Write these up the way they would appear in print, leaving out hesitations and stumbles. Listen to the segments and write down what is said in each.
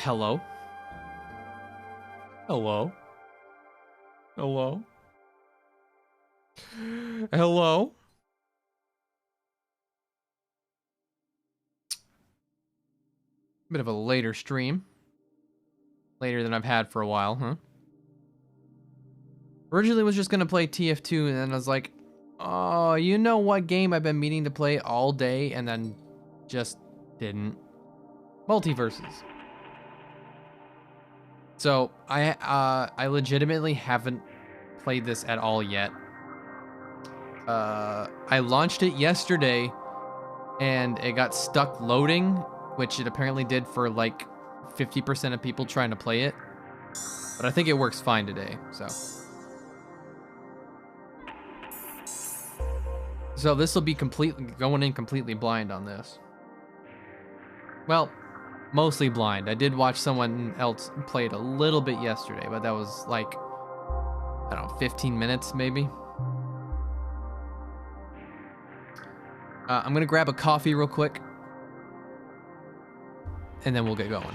Hello? Hello? Hello? Hello? Bit of a later stream. Later than I've had for a while, huh? Originally was just gonna play TF2 and then I was like, oh, you know what game I've been meaning to play all day and then just didn't. Multiversus. So I legitimately haven't played this at all yet. I launched it yesterday and it got stuck loading, which it apparently did for like 50% of people trying to play it. But I think it works fine today, so this will be completely going in completely blind on this. Well, mostly blind. I did watch someone else play it a little bit yesterday, but that was like, I don't know, 15 minutes maybe. I'm gonna grab a coffee real quick, and then we'll get going.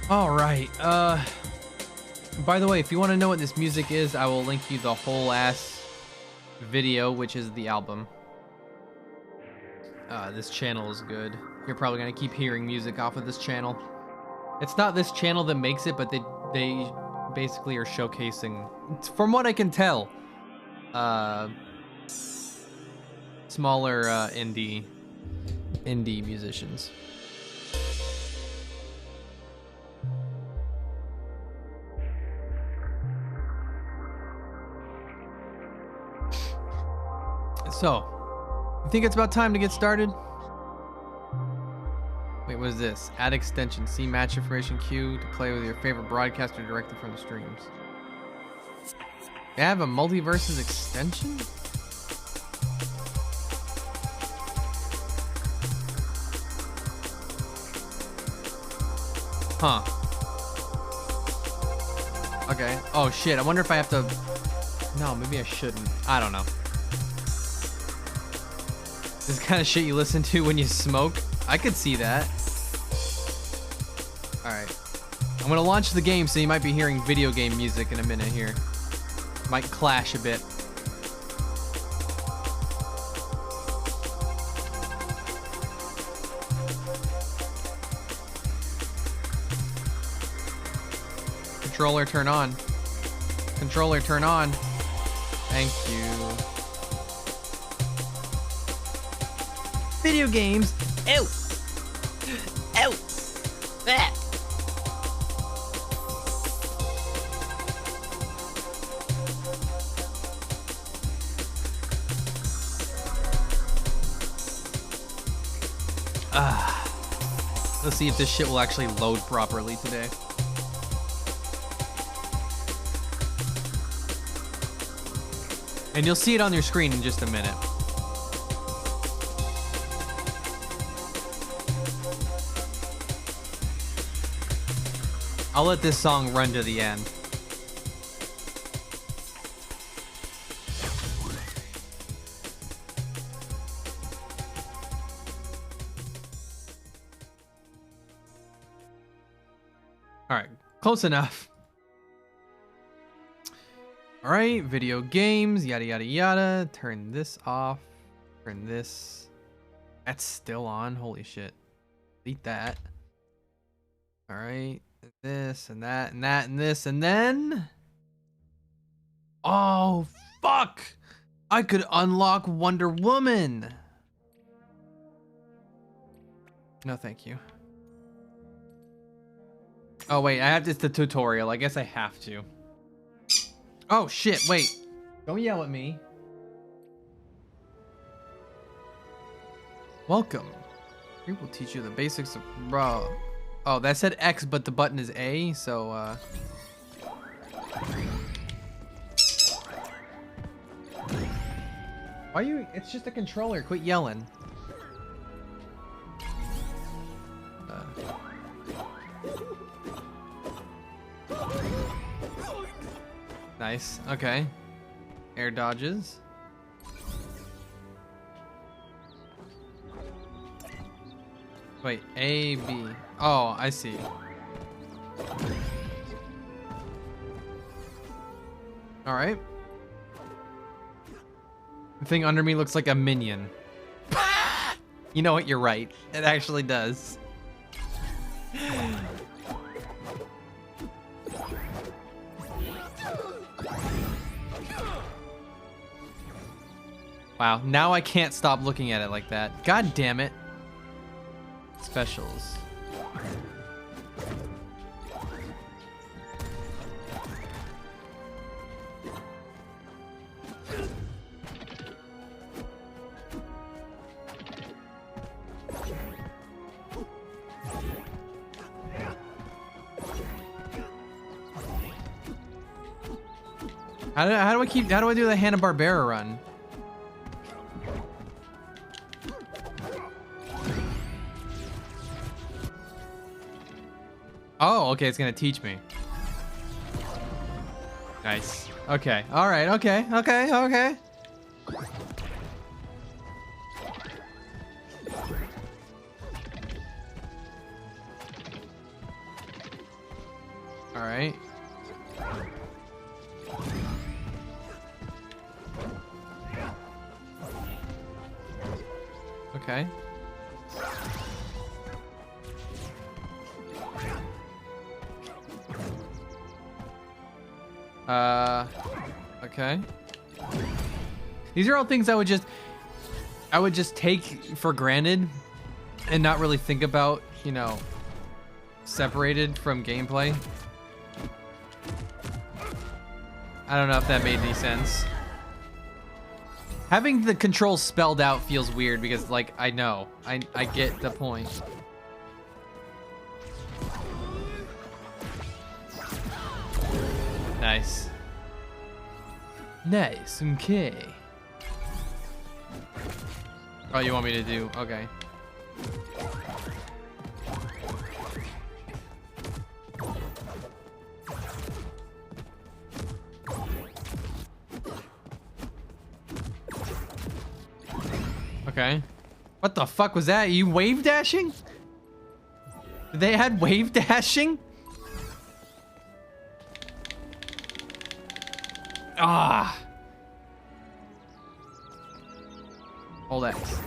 All right. By the way, if you want to know what this music is, I will link you the whole ass video, which is the album. This channel is good. You're probably gonna keep hearing music off of this channel. It's not this channel that makes it, but they basically are showcasing, from what I can tell, smaller indie musicians. So, you think it's about time to get started? Wait, what is this? Add extension. See match information queue to play with your favorite broadcaster directly from the streams. They have a Multiversus extension? Huh. Okay. Oh shit, I wonder if I have to... No, maybe I shouldn't. I don't know. This kind of shit you listen to when you smoke? I could see that. Alright. I'm gonna launch the game, so you might be hearing video game music in a minute here. Might clash a bit. Controller, turn on. Controller, turn on. Thank you. Video games. Ew. Ew. Ah. Let's see if this shit will actually load properly today. And you'll see it on your screen in just a minute. I'll let this song run to the end. All right, close enough. All right, video games, yada, yada, yada. Turn this off. Turn this. That's still on. Holy shit. Delete that. All right. This and that and that and this and then. Oh, fuck. I could unlock Wonder Woman. No, thank you. Oh, wait, I have this the tutorial. I guess I have to. Oh, shit, wait. Don't yell at me. Welcome. We will teach you the basics of raw. Oh, that said X, but the button is A, so, Why you? It's just a controller. Quit yelling. Nice. Okay. Air dodges. Wait, A, B. Oh, I see. All right. The thing under me looks like a minion. You know what? You're right. It actually does. Wow, now I can't stop looking at it like that. God damn it. Specials. How do I do the Hanna-Barbera run? Oh, okay, it's gonna teach me. Nice. Okay. All right. Okay. Okay. All right. Okay. Okay. These are all things I would just take for granted and not really think about, you know, separated from gameplay. I don't know if that made any sense. Having the controls spelled out feels weird because, like, I know. I get the point. Nice. Nice, okay. Oh, you want me to do? Okay. Okay. What the fuck was that? Are you wave dashing? They had wave dashing? Ah. Hold X.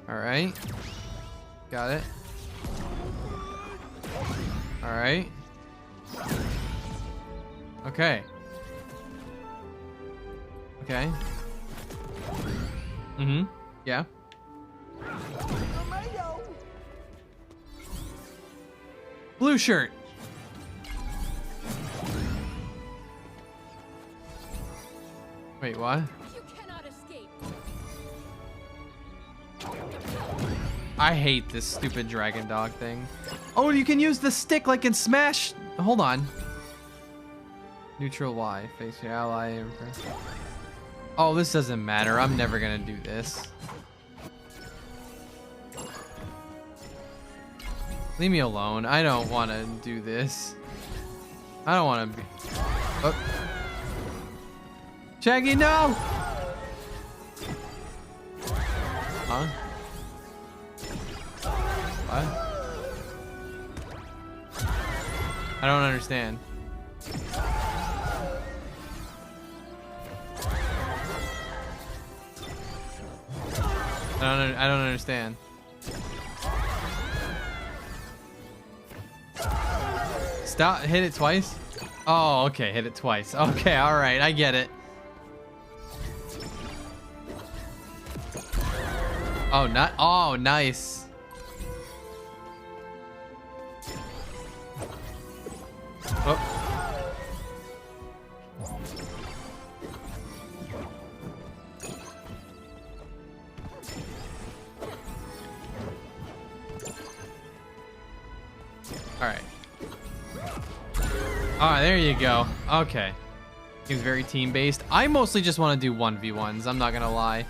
All right. Got it. All right. Okay. Okay. Mm-hmm. Yeah. Blue shirt. Wait, what? You cannot escape. I hate this stupid dragon dog thing. Oh, you can use the stick like in Smash. Hold on. Neutral Y. Face your ally. Oh, this doesn't matter. I'm never gonna do this. Leave me alone. I don't want to do this. I don't want to be... Oh. Shaggy, no! Huh? What? I don't understand. I don't understand. Stop. Hit it twice? Oh, okay. Hit it twice. Okay, alright. I get it. Oh, not. Oh, nice. Oh. Alright. Alright, there you go. Okay. Seems very team-based. I mostly just want to do 1v1s, I'm not gonna lie.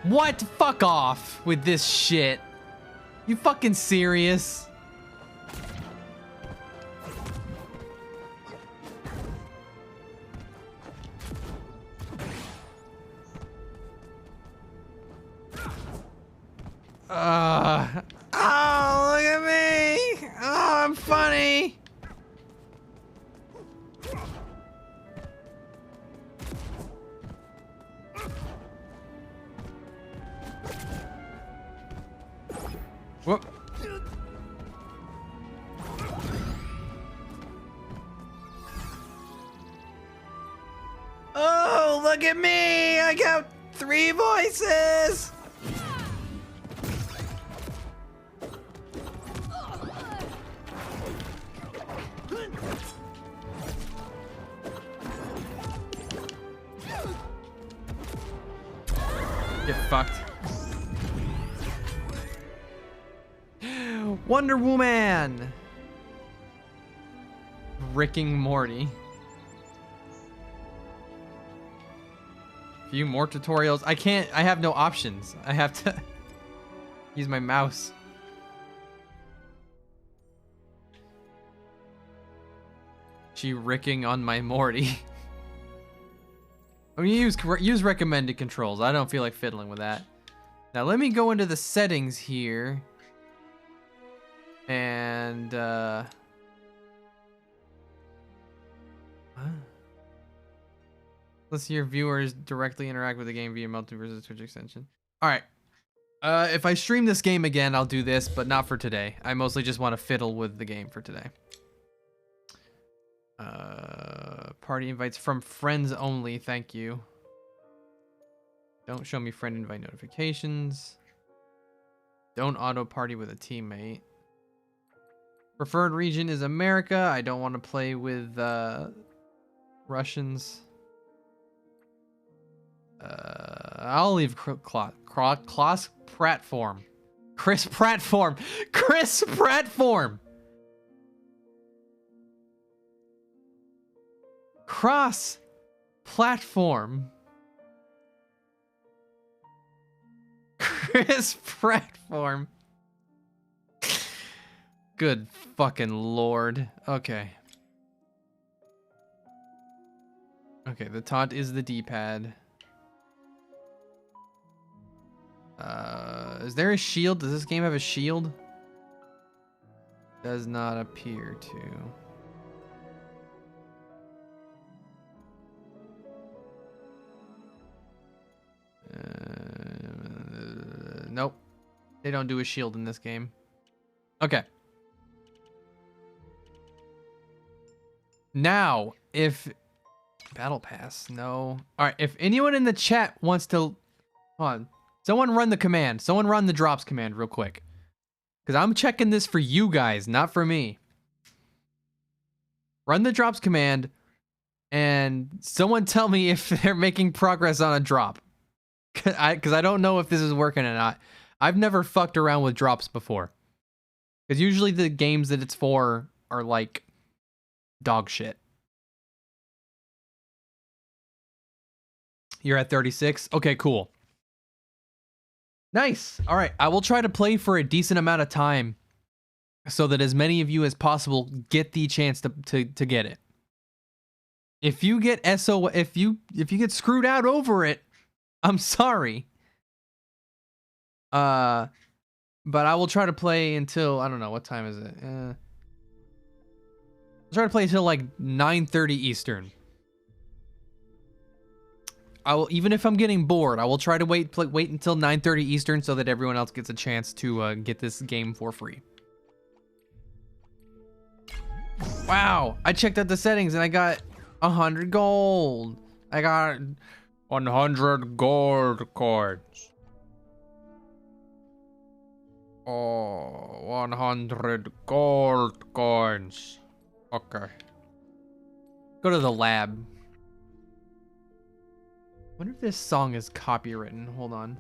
What? Fuck off with this shit. You fucking serious? Oh, look at me. Oh, I'm funny. Whoop. Oh, look at me. I got 3 voices. Get fucked. Wonder Woman. Ricking Morty. Few more tutorials. I can't. I have no options. I have to use my mouse. She ricking on my Morty. I mean, use recommended controls. I don't feel like fiddling with that. Now let me go into the settings here. And let's see your viewers directly interact with the game via Multiversus Twitch extension. All right. If I stream this game again, I'll do this, but not for today. I mostly just want to fiddle with the game for today. Party invites from friends only. Thank you. Don't show me friend invite notifications. Don't auto party with a teammate. Preferred region is America. I don't want to play with Russians. I'll leave Klaus Prattform. Chris Prattform. Chris Prattform. Cross platform. Chris Prattform. Good fucking lord. Okay. Okay, the taunt is the D-pad. Is there a shield? Does this game have a shield? Does not appear to. Nope. They don't do a shield in this game. Okay. Now, if... Battle Pass, no. Alright, if anyone in the chat wants to... Hold on. Someone run the command. Someone run the drops command real quick. Because I'm checking this for you guys, not for me. Run the drops command. And someone tell me if they're making progress on a drop. Because I don't know if this is working or not. I've never fucked around with drops before. Because usually the games that it's for are like dog shit. You're at 36? Okay, cool. Nice. All right, I will try to play for a decent amount of time so that as many of you as possible get the chance to get it. If you get if you get screwed out over it, I'm sorry. But I will try to play until, I don't know, what time is it? I'll try to play until like 9:30 Eastern. I will, even if I'm getting bored, I will try to wait until 9:30 Eastern so that everyone else gets a chance to get this game for free. Wow, I checked out the settings and I got 100 gold. I got 100 gold coins. Oh, 100 gold coins. Okay. Go to the lab. I wonder if this song is copywritten. Hold on.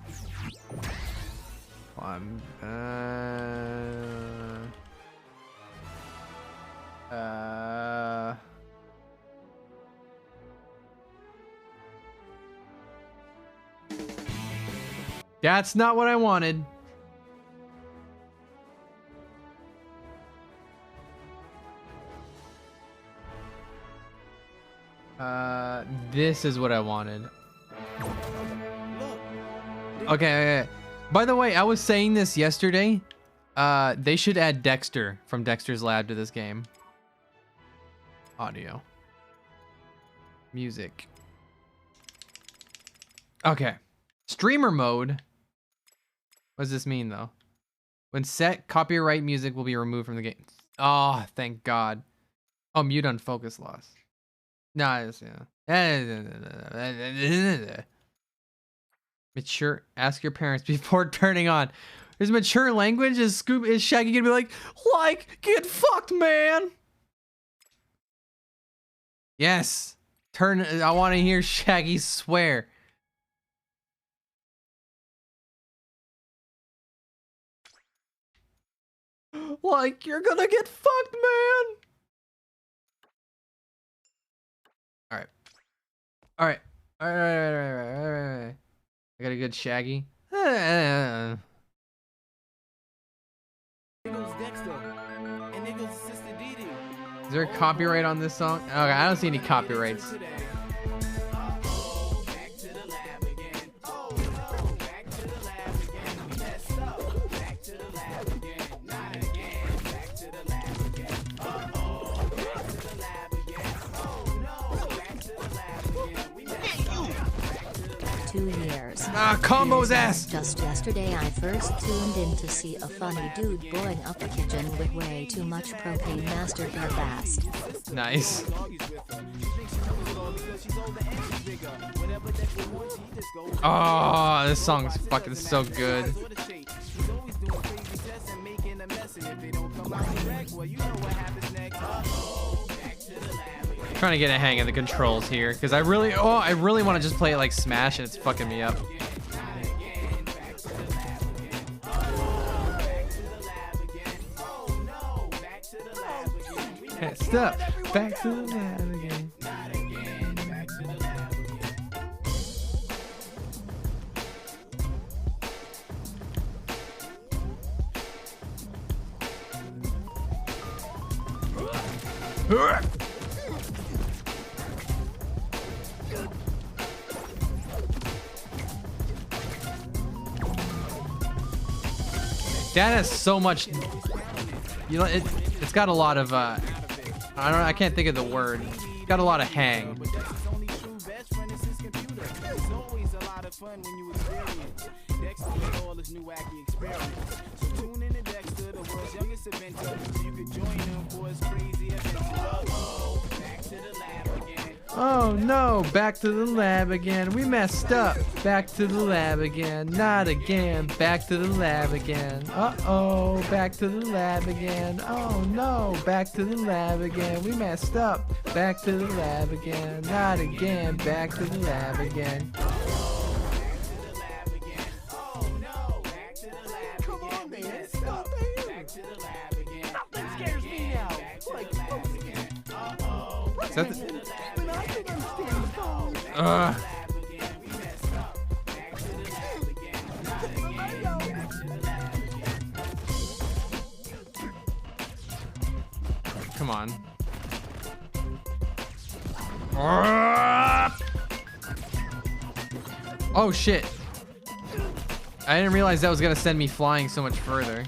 That's not what I wanted. This is what I wanted. Okay. By the way, I was saying this yesterday. They should add Dexter from Dexter's Lab to this game. Audio. Music. Okay. Streamer mode. What does this mean, though? When set, copyright music will be removed from the game. Oh, thank God. Oh, mute on focus loss. No, yeah. Mature. Ask your parents before turning on. Is mature language? Is Shaggy gonna be like, get fucked, man? Yes. I want to hear Shaggy swear. Like, you're gonna get fucked, man. All right. I got a good Shaggy. Is there a copyright on this song? Okay, I don't see any copyrights. Combo's ass! Just yesterday I first tuned in to see a funny dude blowing up a kitchen with way too much propane MasterGir fast. Nice. Oh, this song's fucking so good. Trying to get a hang of the controls here because I really want to just play it like Smash and it's fucking me up. Stop. Back to the lab again. That has so much, you know, it's got a lot of I can't think of the word. It's got a lot of hang. Oh no, back to the lab again. We messed up. Back to the lab again. Not again. Back to the lab again. Uh-oh, back to the lab again. Oh no, back to the lab again. We messed up. Back to the lab again. Not again. Back to the lab again. Is that the... Come on. Oh shit. I didn't realize that was gonna send me flying so much further.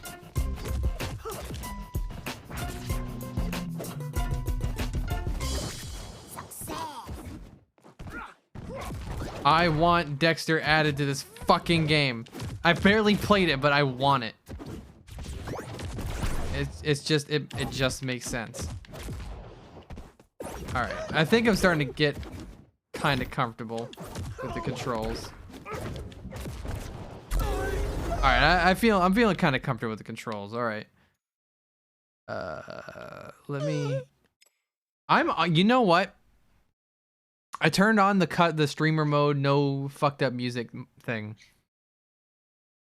I want Dexter added to this fucking game. I barely played it, but I want it. It just makes sense. All right, I think I'm starting to get kind of comfortable with the controls. All right, I'm feeling kind of comfortable with the controls. All right. You know what? I turned on the streamer mode, no fucked up music thing.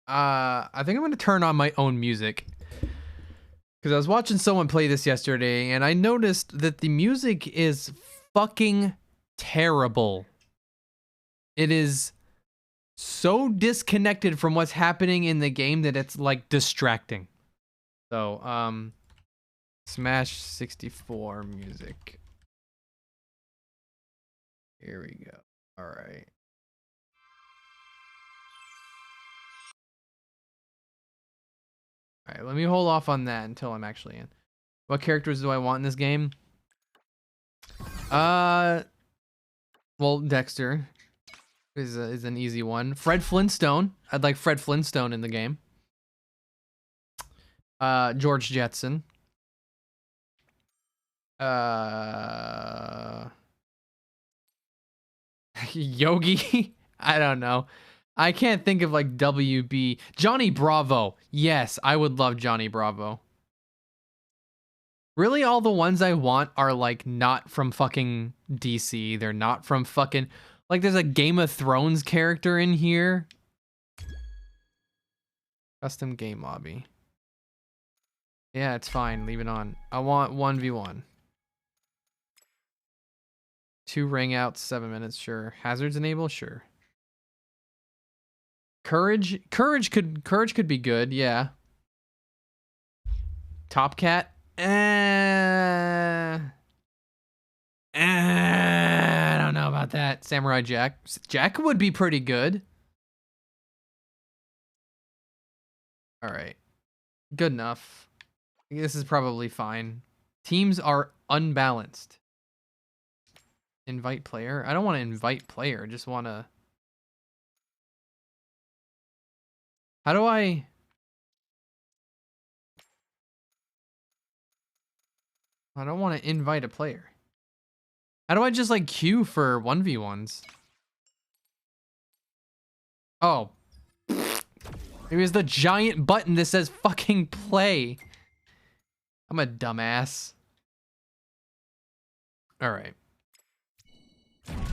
I think I'm gonna turn on my own music. Because I was watching someone play this yesterday, and I noticed that the music is fucking terrible. It is so disconnected from what's happening in the game that it's like distracting. So, Smash 64 music. Here we go. All right. All right, let me hold off on that until I'm actually in. What characters do I want in this game? Well, Dexter is an easy one. Fred Flintstone. I'd like Fred Flintstone in the game. George Jetson. Yogi? I don't know. I can't think of like WB. Johnny Bravo. Yes, I would love Johnny Bravo. Really, all the ones I want are like not from fucking DC. They're not from fucking... Like there's a Game of Thrones character in here. Custom game lobby. Yeah, it's fine. Leave it on. I want 1v1. 2 ring outs, 7 minutes, sure. Hazards enable, sure. Courage could be good, yeah. Top Cat, I don't know about that. Samurai Jack would be pretty good. All right, good enough. This is probably fine. Teams are unbalanced. Invite player. I don't want to invite player. I just want to. How do I don't want to invite a player. How do I just like queue for 1v1s? Oh. It was the giant button that says fucking play. I'm a dumbass. All right.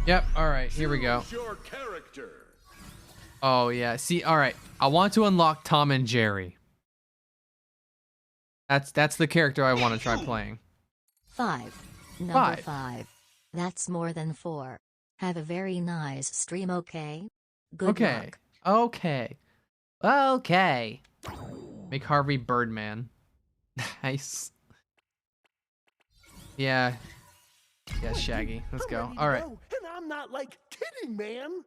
Yep, all right, here we go. Oh yeah, see, all right. I want to unlock Tom and Jerry. That's the character I want to try playing. 5. Number 5. That's more than 4. Have a very nice stream, okay? Good luck. Okay. Okay. Make Harvey Birdman. Nice. Yeah. Yeah, Shaggy. Let's go. All right. And I'm not like kidding, man.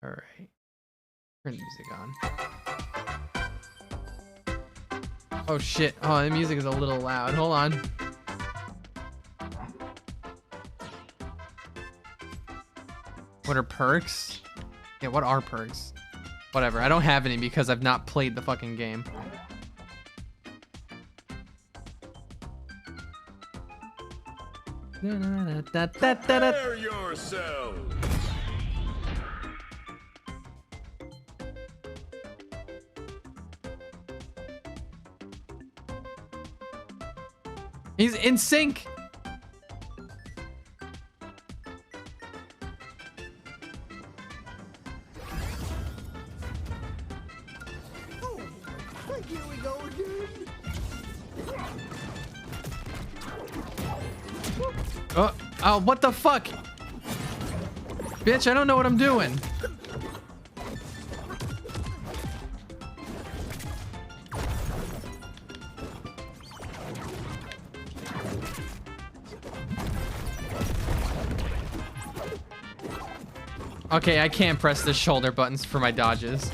All right. Turn the music on. Oh shit. Oh, the music is a little loud. Hold on. What are perks? Yeah, what are perks? Whatever. I don't have any because I've not played the fucking game. Prepare yourselves. He's in sync. Here we go again. Oh, what the fuck? Bitch, I don't know what I'm doing. Okay, I can't press the shoulder buttons for my dodges.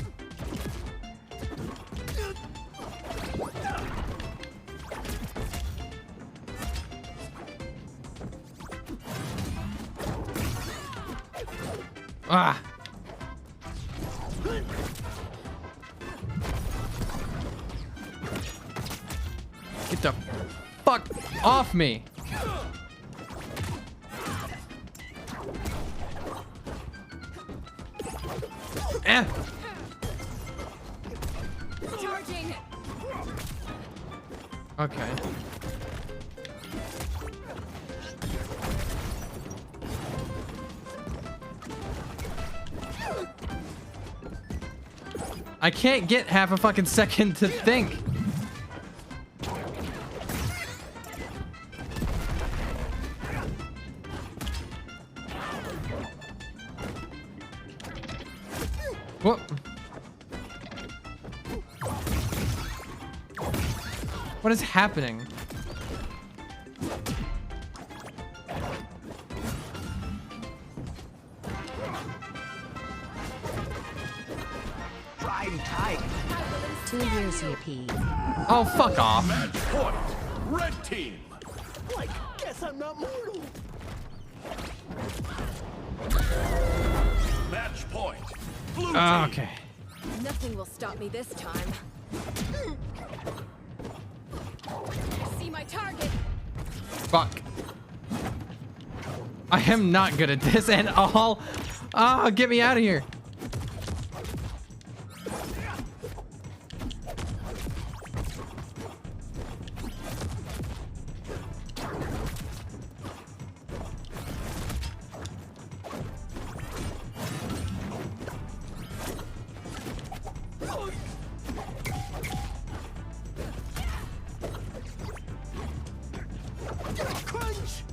Ah. Get the fuck off me. Eh. Charging. Okay. I can't get half a fucking second to think. What? What is happening? Prime time. 2 years yippee. Oh, fuck off. Match point. Red team. Like, guess I'm not mortal. Match point. Blue team. Okay. Nothing will stop me this time. I see my target. Fuck. I am not good at this at all. Ah, get me out of here. Crunch.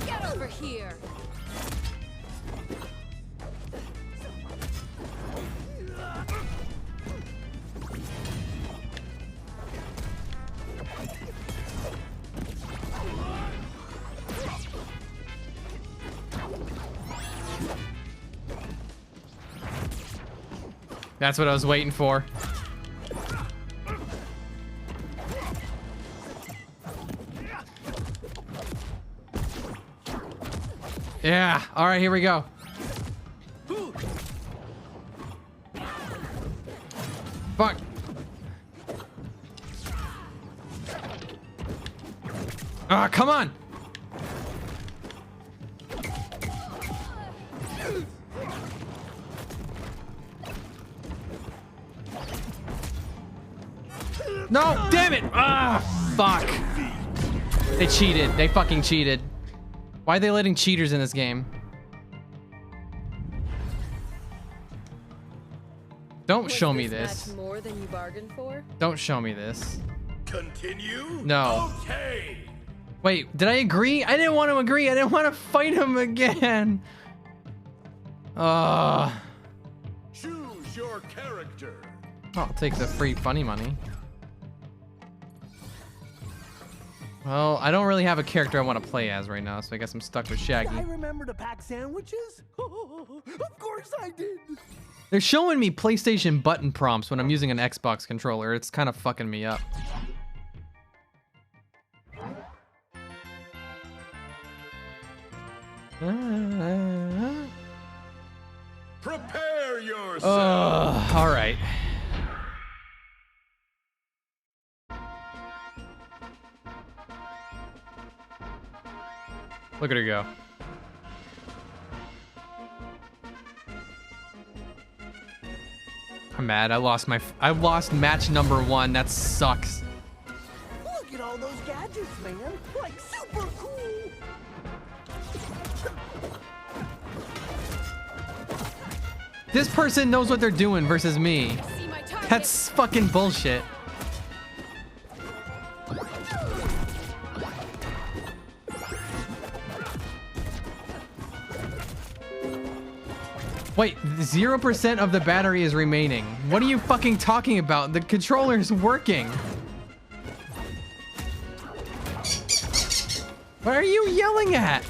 Get over here. That's what I was waiting for. Yeah. All right, here we go. Fuck. Ah, come on. No, damn it. Ah, fuck. They cheated. They fucking cheated. Why are they letting cheaters in this game? Don't show me this. More than you bargained for? Don't show me this. Continue? No. Okay. Wait, did I agree? I didn't want to agree. I didn't want to fight him again. I'll Choose your character. take the free funny money. Well, I don't really have a character I want to play as right now, so I guess I'm stuck with Shaggy. I remember to pack sandwiches. Of course I did. They're showing me PlayStation button prompts when I'm using an Xbox controller. It's kind of fucking me up. Prepare yourself. All right. Look at her go. I'm mad. I lost match number 1. That sucks. Look at all those gadgets, man. Like super cool. This person knows what they're doing versus me. See my target. That's fucking bullshit. Wait, 0% of the battery is remaining. What are you fucking talking about? The controller's working. What are you yelling at?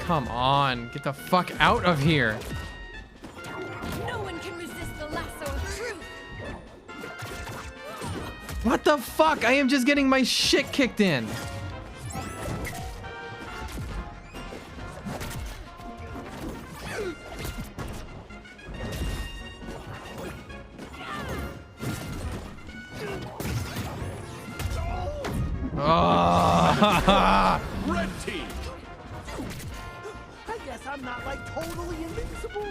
come on. Get the fuck out of here. No one can resist the lasso of truth. What the fuck? I am just getting my shit kicked in. Oh. Red team. I guess I'm not like totally invincible.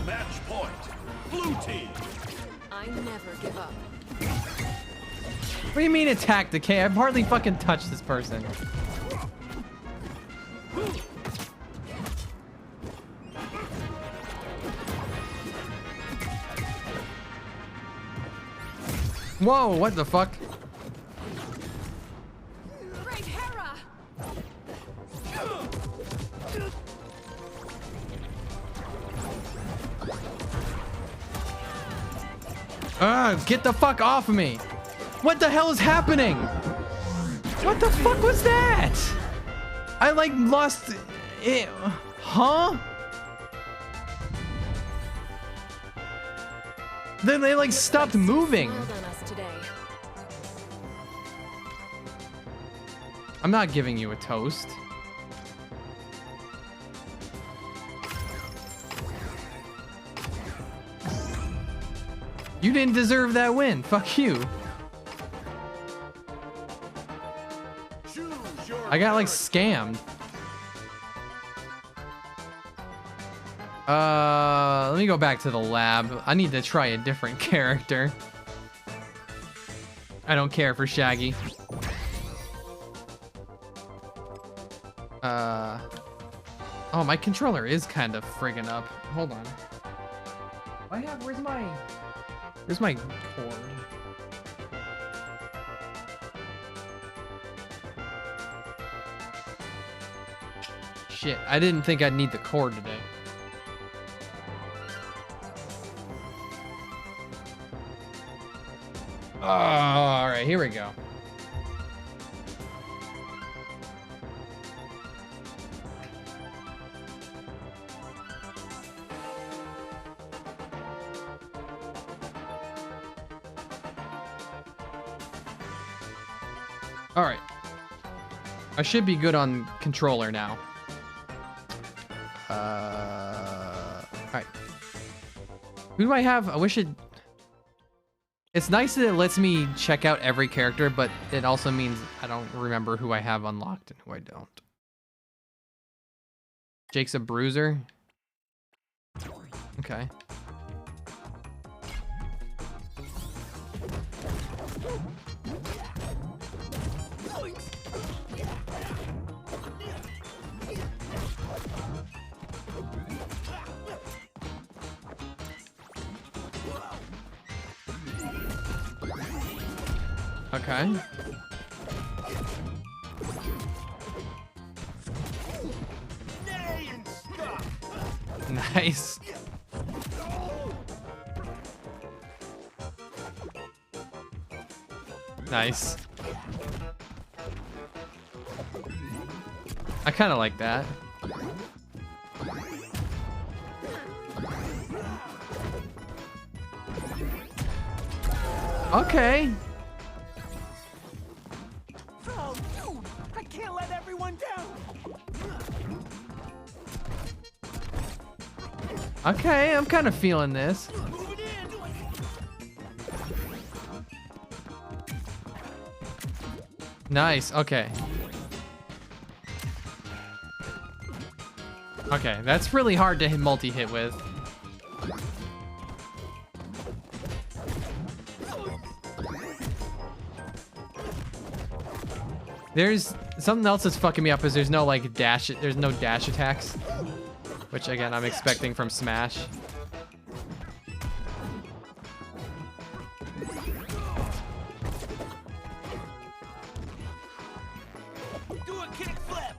Match point. Blue team. I never give up. What do you mean attack decay? I've hardly fucking touched this person. Whoa, what the fuck? Great Hera! Get the fuck off of me. What the hell is happening? What the fuck was that? I like lost it. Huh? Then they like stopped moving. Smiled on us today. I'm not giving you a toast. You didn't deserve that win. Fuck you. Choose your I got like character. scammed. Let me go back to the lab. I need to try a different character. I don't care for Shaggy. Oh, my controller is kind of friggin' up. Hold on. Where's my cord? Shit, I didn't think I'd need the cord today. Oh, all right, here we go. All right. I should be good on controller now. All right. Who do I have? I wish it... It's nice that it lets me check out every character, but it also means I don't remember who I have unlocked and who I don't. Jake's a bruiser. Okay. Okay. Nice. Nice. I kind of like that. Okay. Oh, dude, I can't let everyone down. Okay, I'm kind of feeling this. Move it in. Nice. Okay. Okay, that's really hard to multi-hit with. There's something else that's fucking me up is there's no like dash, there's no dash attacks, which again I'm expecting from Smash. Do a kickflip.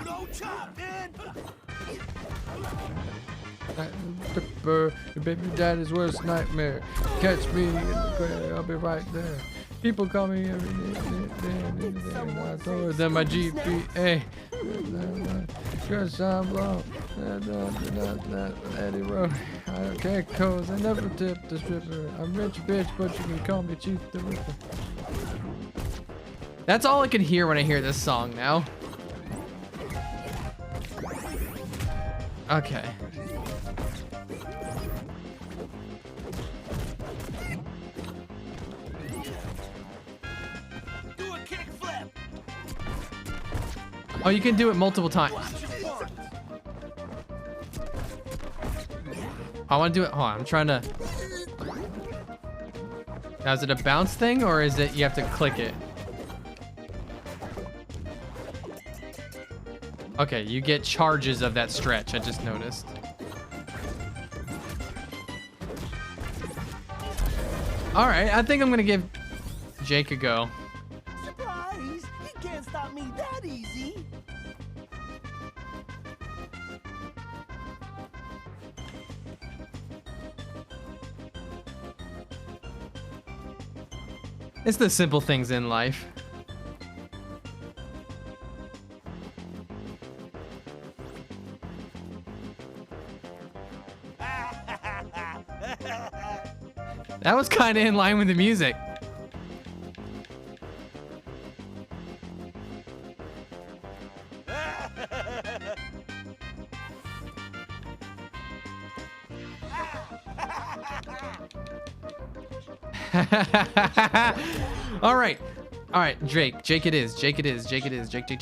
Judo chop, man. Your baby daddy's worst nightmare. Catch me in the grave, I'll be right there. People call me every day. I told them my GPA. Cause I'm low. Eddie Road. I can't cause I never tip the stripper. I'm rich bitch, but you can call me Chief the Ripper. That's all I can hear when I hear this song now. Okay. Do a kick flip. Oh, you can do it multiple times. I want to do it. Hold on, I'm trying to. Now, is it a bounce thing or is it you have to click it? Okay, you get charges of that stretch. I just noticed. All right, I think I'm gonna give Jake a go. Surprise! You can't stop me that easy. It's the simple things in life. That was kind of in line with the music. All right. All right, Jake. Jake it is. Jake it is. Jake it is. Jake. Okay.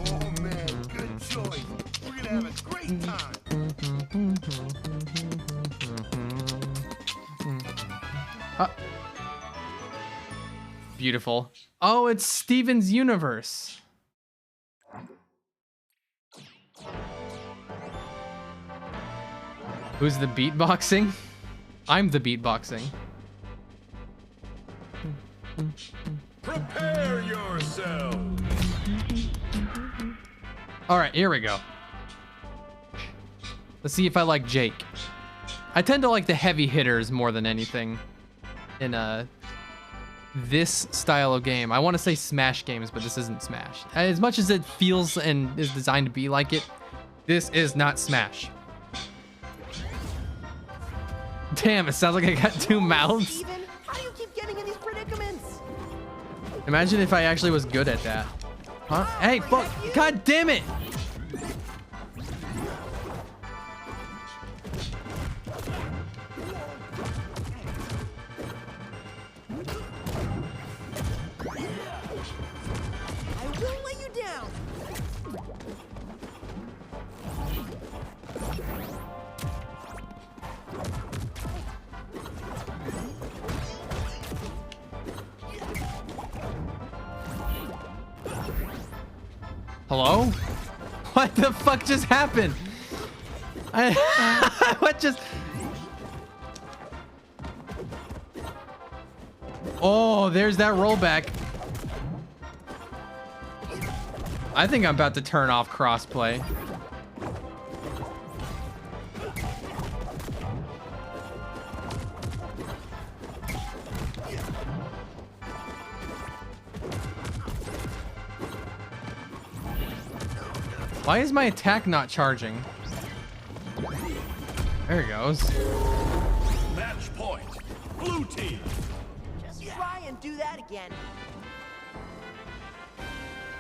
Oh man, good choice. We're gonna have a great time. Beautiful. Oh, it's Steven's universe. Who's the beatboxing? I'm the beatboxing. Prepare yourself. All right, here we go. Let's see if I like Jake. I tend to like the heavy hitters more than anything in this style of game. I want to say Smash games, but this isn't Smash. As much as it feels and is designed to be like it, this is not Smash. Damn, it sounds like I got two mouths. Steven, how do you keep getting in these predicaments? Imagine if I actually was good at that. Huh? Hey, fuck. God damn it. I won't let you down. Hello? What the fuck just happened? What just... Oh, there's that rollback. I think I'm about to turn off crossplay. Why is my attack not charging? There it goes. Match point. Blue team. Just try and do that again.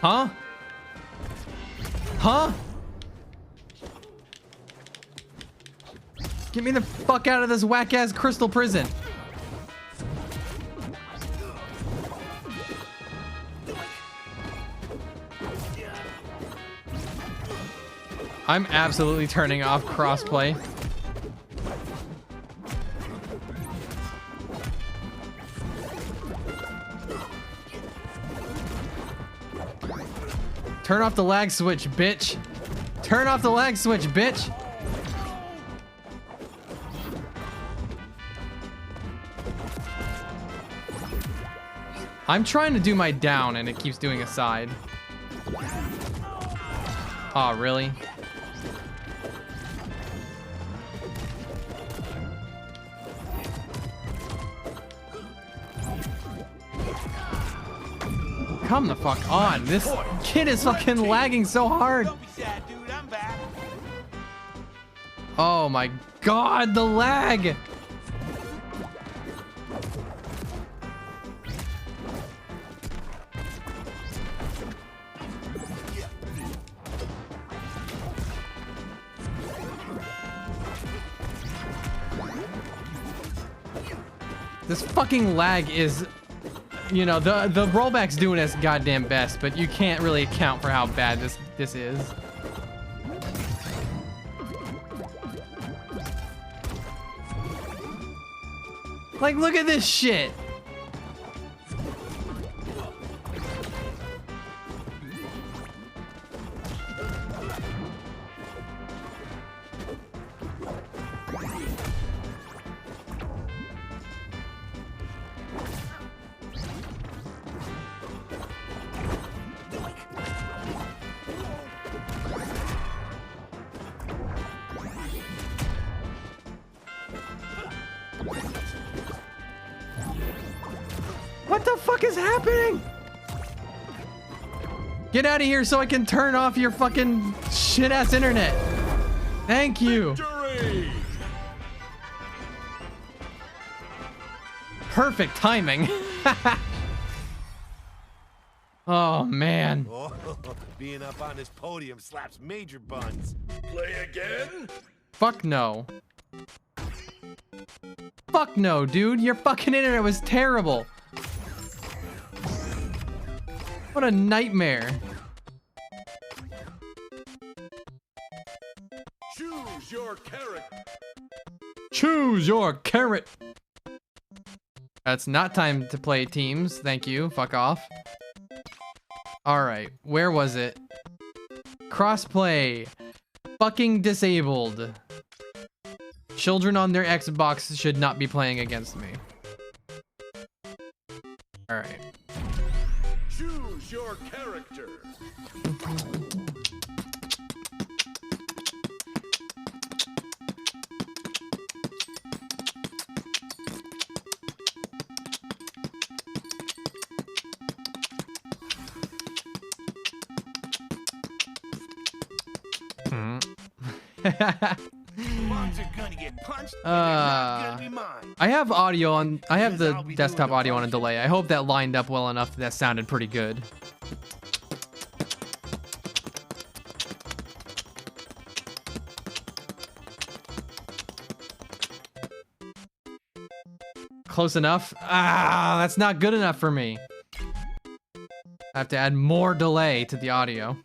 Huh? Huh? Get me the fuck out of this whack-ass crystal prison. I'm absolutely turning off crossplay. Turn off the lag switch, bitch. Turn off the lag switch, bitch. I'm trying to do my down and it keeps doing a side. Oh, really? Come the fuck on. This kid is fucking lagging so hard. Don't be sad, dude. I'm back. Oh my god, the lag. This fucking lag is, you know, the rollback's doing its goddamn best, but you can't really account for how bad this is. Like, look at this shit. What the fuck is happening? Get out of here so I can turn off your fucking shit-ass internet. Thank you. Victory! Perfect timing. Oh, man. Oh, being up on this podium slaps major buns. Play again? Fuck no. Fuck no, dude. Your fucking internet was terrible. What a nightmare. Choose your character. Choose your carrot. That's not time to play teams. Thank you. Fuck off. Alright, where was it? Crossplay. Fucking disabled. Children on their Xbox should not be playing against me. Alright. Choose your character. Moms are gonna get punched, and they're not gonna be mine. I have audio on. I have the desktop audio on a delay. I hope that lined up well enough that sounded pretty good. Close enough? Ah, that's not good enough for me. I have to add more delay to the audio.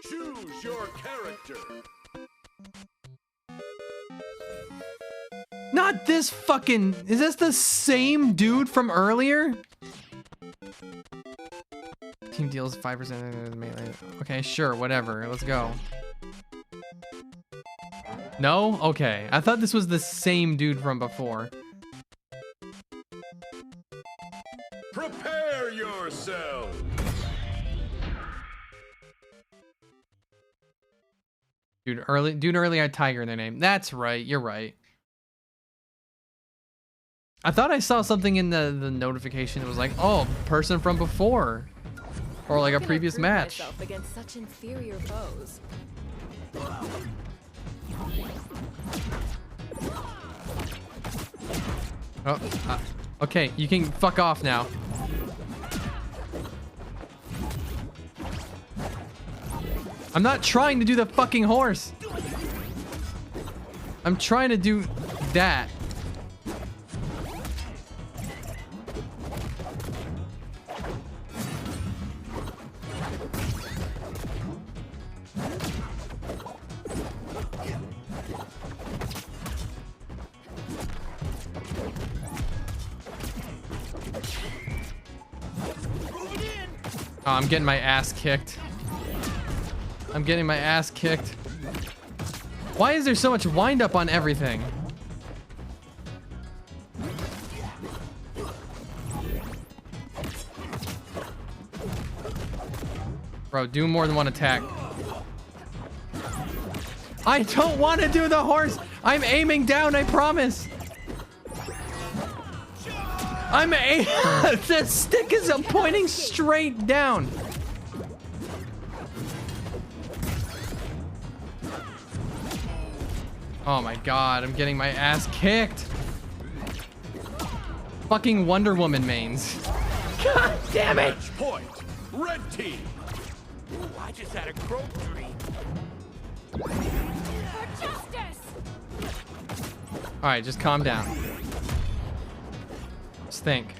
Choose your character. Not this fucking... Is this the same dude from earlier? Team deals 5% of the melee. Okay, sure, whatever. Let's go. No? Okay. I thought this was the same dude from before. Prepare yourself. Dude early had Tiger in their name. That's right. You're right. I thought I saw something in the notification that was like, oh, person from before. Or like a previous match. Against such inferior foes. Oh, okay, you can fuck off now. I'm not trying to do the fucking horse. I'm trying to do that. Oh, I'm getting my ass kicked. I'm getting my ass kicked. Why is there so much wind up on everything? Bro, do more than one attack. I don't want to do the horse. I'm aiming down, I promise. The stick is pointing straight down. Oh my god, I'm getting my ass kicked. Fucking Wonder Woman mains. God damn it! Match point. Red team. Ooh, I just had a croak dream. For justice! Alright, just calm down. Just think.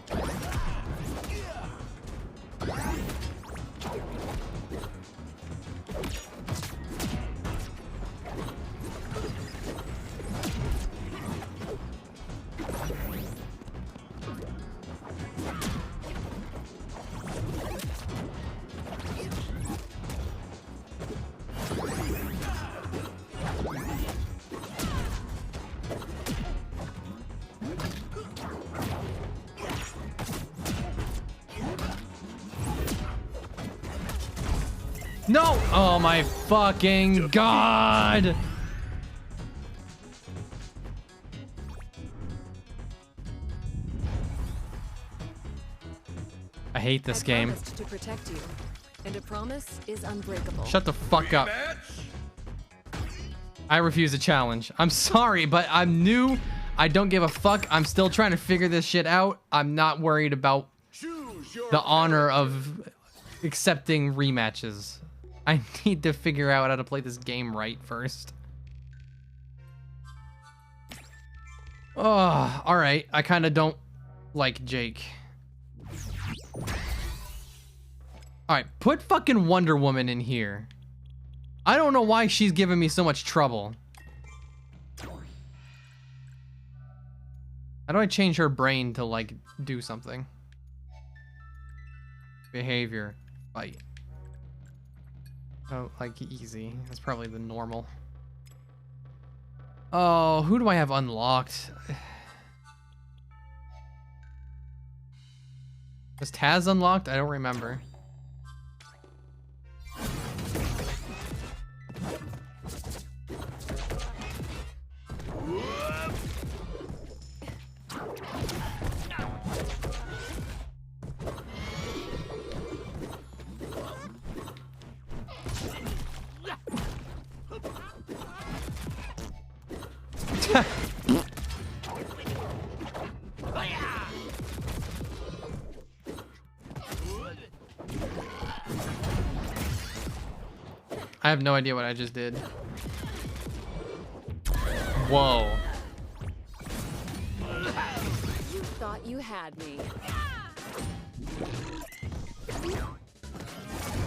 No! Oh my fucking god! I hate this game. Promised to protect you, and a promise is unbreakable. Shut the fuck up. I refuse a challenge. I'm sorry, but I'm new. I don't give a fuck. I'm still trying to figure this shit out. I'm not worried about the honor of accepting rematches. I need to figure out how to play this game right first. Oh, alright. I kind of don't like Jake. Alright, put fucking Wonder Woman in here. I don't know why she's giving me so much trouble. How do I change her brain to, like, do something? Behavior. Fight. Oh, like, easy. That's probably the normal. Oh, who do I have unlocked? Was Taz unlocked? I don't remember. I have no idea what I just did. Whoa. You thought you had me.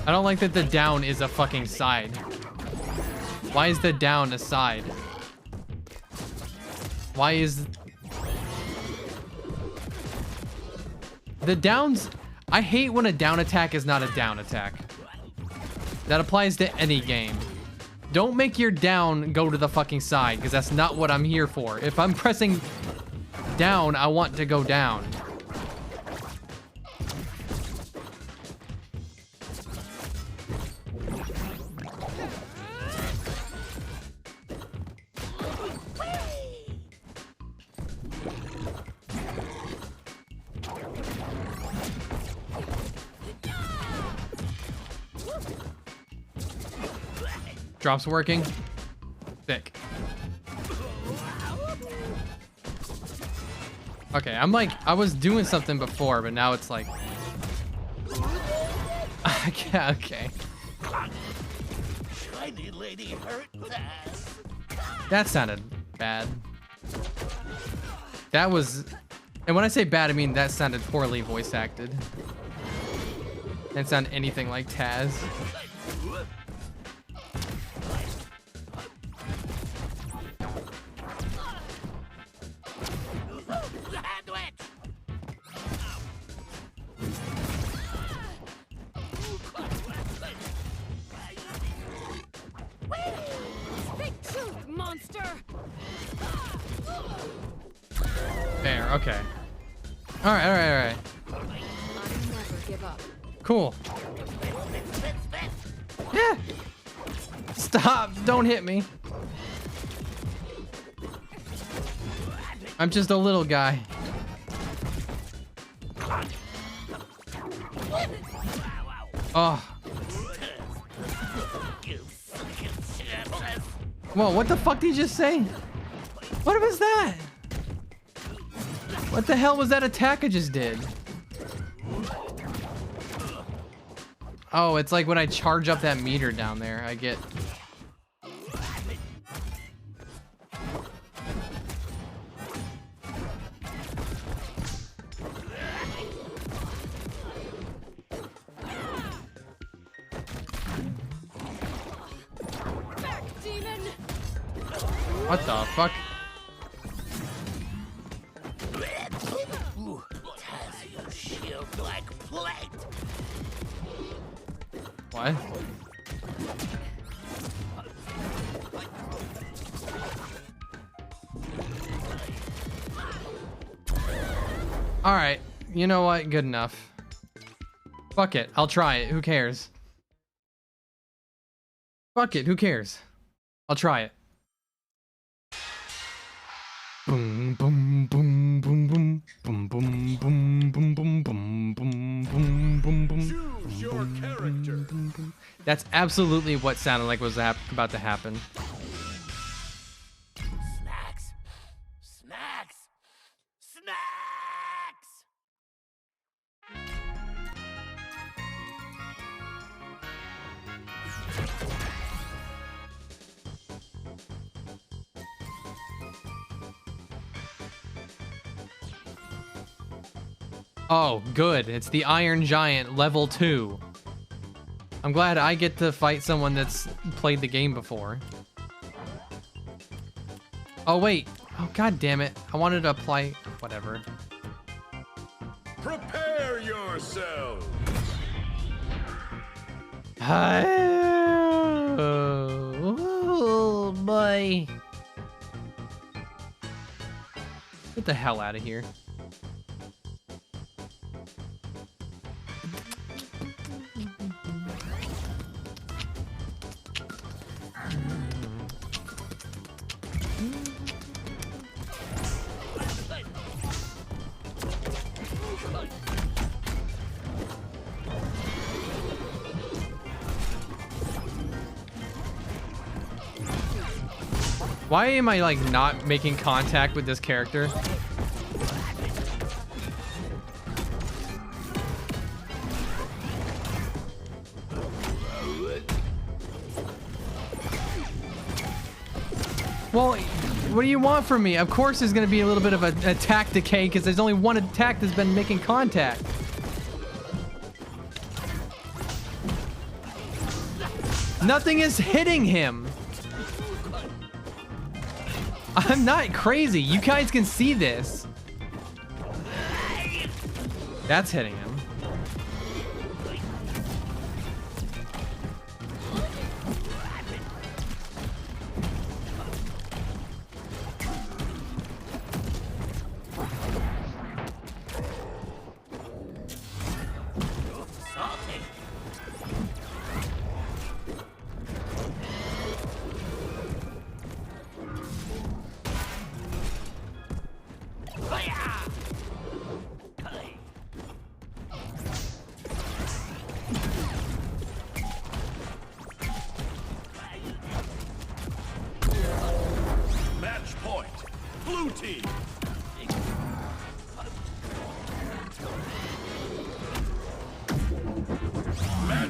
I don't like that the down is a fucking side. Why is the down a side? Why is... The downs... I hate when a down attack is not a down attack. That applies to any game. Don't make your down go to the fucking side, because that's not what I'm here for. If I'm pressing down, I want to go down. Drops working. Thick. Okay, I'm like, I was doing something before, but now it's like... Okay. tiny lady hurt us. That sounded bad. That was, and when I say bad, I mean that sounded poorly voice acted. Didn't sound anything like Taz. Speak truth, monster! Fair, okay. Alright, alright, alright. I never give up. Cool. Yeah. Stop, don't hit me. I'm just a little guy. Oh. Whoa, what the fuck did you just say? What was that? What the hell was that attack I just did? Oh, it's like when I charge up that meter down there, I get... Back, demon! What the fuck? Taz, you shield like plate. What? Alright, you know what? Good enough. Fuck it, I'll try it. Who cares? Fuck it, who cares? I'll try it. Boom, boom, boom, boom, boom, boom, boom, boom, boom, boom, boom, boom, boom, boom, boom. Choose your character. That's absolutely what sounded like was about to happen. Snacks. Snacks. Snacks. Oh, good. It's the Iron Giant level 2. I'm glad I get to fight someone that's played the game before. Oh, wait. Oh, god damn it. I wanted to apply... Whatever. Prepare yourself. Oh, boy. Get the hell out of here. Why am I like not making contact with this character? Well, what do you want from me? Of course there's gonna be a little bit of an attack decay because there's only one attack that's been making contact. Nothing is hitting him. I'm not crazy. You guys can see this. That's hitting him. Match point. Blue team.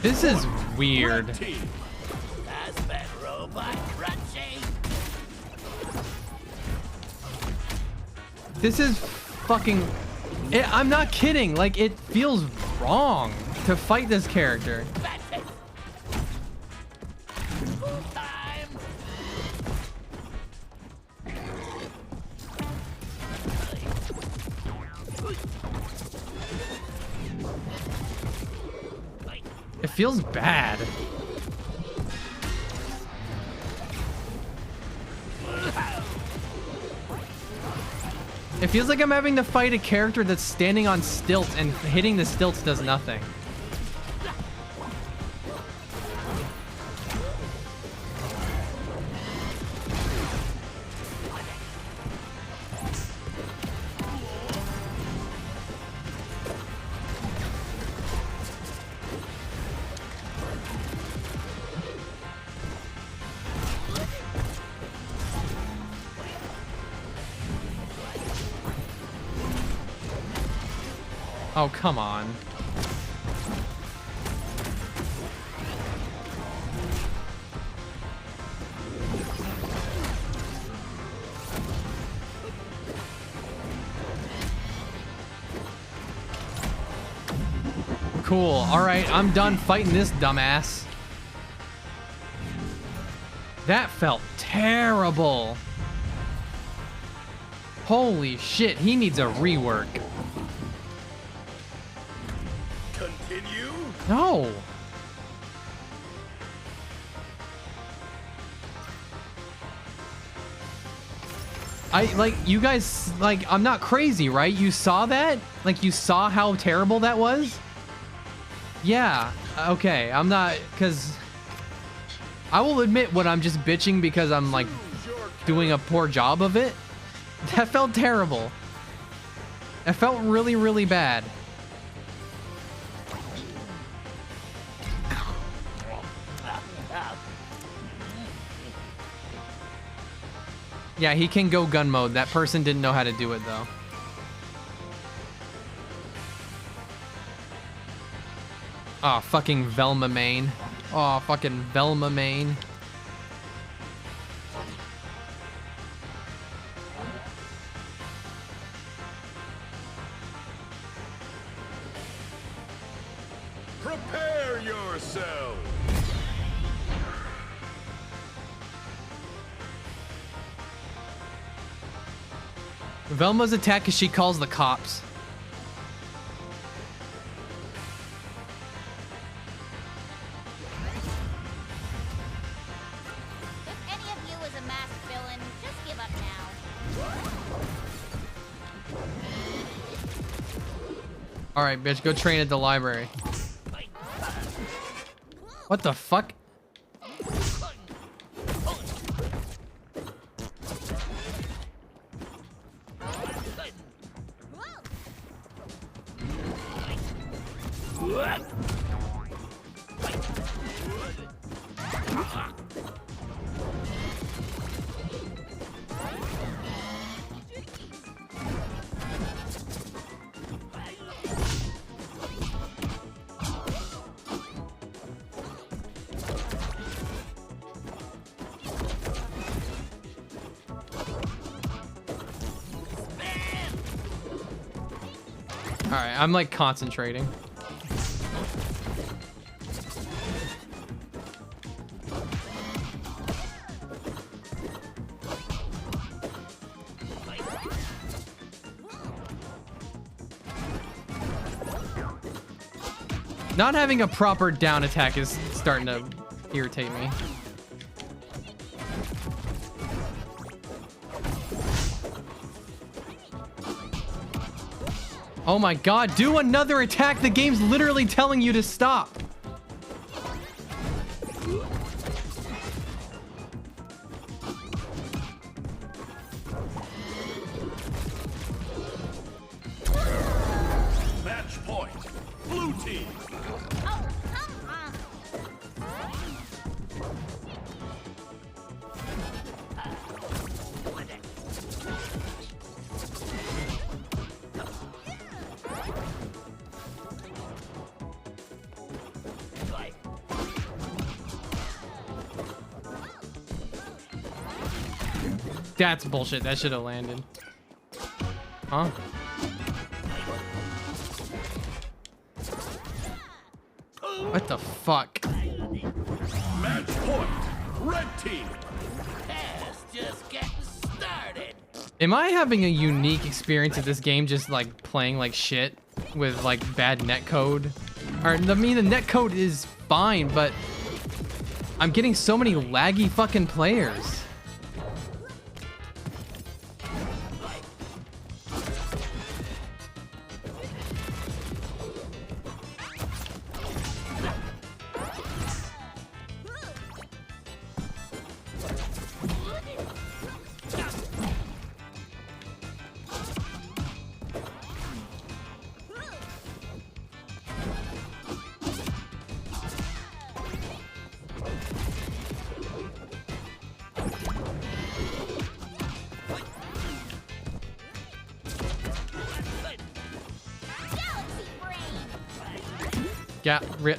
This is weird. Red team. That's better. This is fucking... I'm not kidding. Like, it feels wrong to fight this character. It feels bad. It feels like I'm having to fight a character that's standing on stilts and hitting the stilts does nothing. Oh, come on. Cool. All right, I'm done fighting this dumbass. That felt terrible. Holy shit, he needs a rework. Continue? No. Like, you guys, like, I'm not crazy, right? You saw that? Like, you saw how terrible that was? Yeah. Okay, I'm not, because I will admit when I'm just bitching because I'm, like, doing a poor job of it. That felt terrible. It felt really, really bad. Yeah, he can go gun mode. That person didn't know how to do it, though. Oh, fucking Velma main. Oh, fucking Velma main. Prepare yourself. Velma's attack is she calls the cops. If any of you is a masked villain, just give up now. All right, bitch, go train at the library. What the fuck? All right, I'm like concentrating. Not having a proper down attack is starting to irritate me. Oh my god, do another attack! The game's literally telling you to stop! Match point. Blue team. Oh, come on. That's bullshit. That should have landed. Huh? What the fuck? Match point. Red team. Yes, just getting started. Am I having a unique experience of this game just like playing like shit with like bad netcode? Or I mean the netcode is fine, but I'm getting so many laggy fucking players.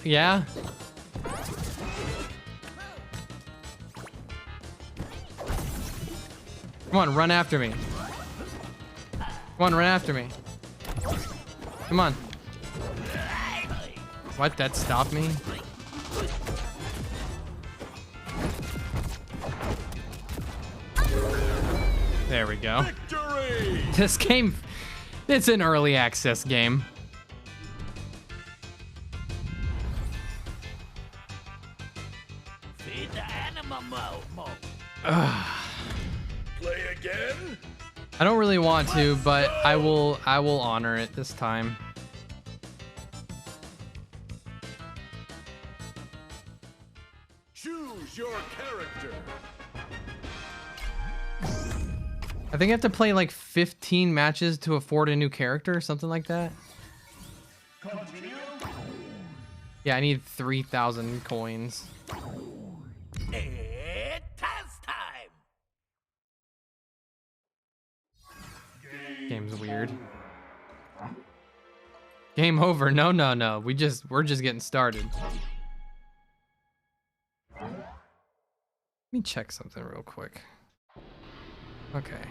Yeah. Come on, run after me. Come on, run after me. Come on. What? That stopped me? There we go. Victory. This game, it's an early access game. Feed the animal mo. Play again. I don't really want to, but I will honor it this time. Choose your character. I think I have to play like 15 matches to afford a new character or something like that. Continue. Yeah, I need 3,000 coins. It's time. Game's weird. Game over. No. We're just getting started. Let me check something real quick. Okay.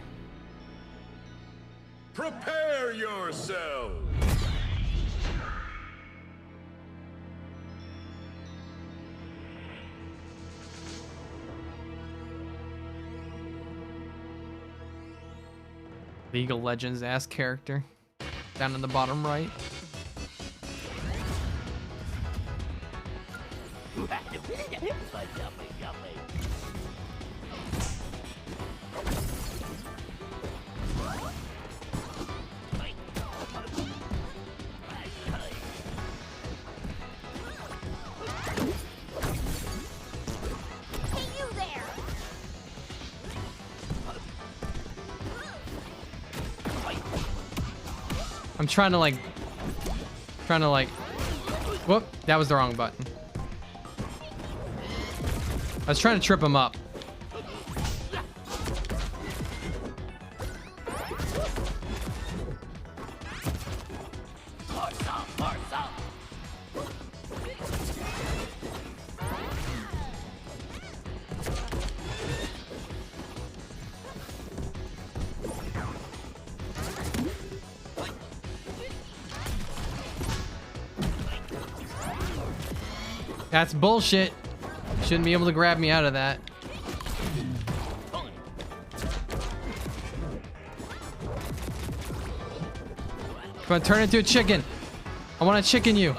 Prepare yourself. League of Legends ass character. Down in the bottom right. Hey, you there! I'm trying to like, whoop, that was the wrong button. I was trying to trip him up. That's bullshit. Shouldn't be able to grab me out of that. Come on, turn into a chicken. I want to chicken you.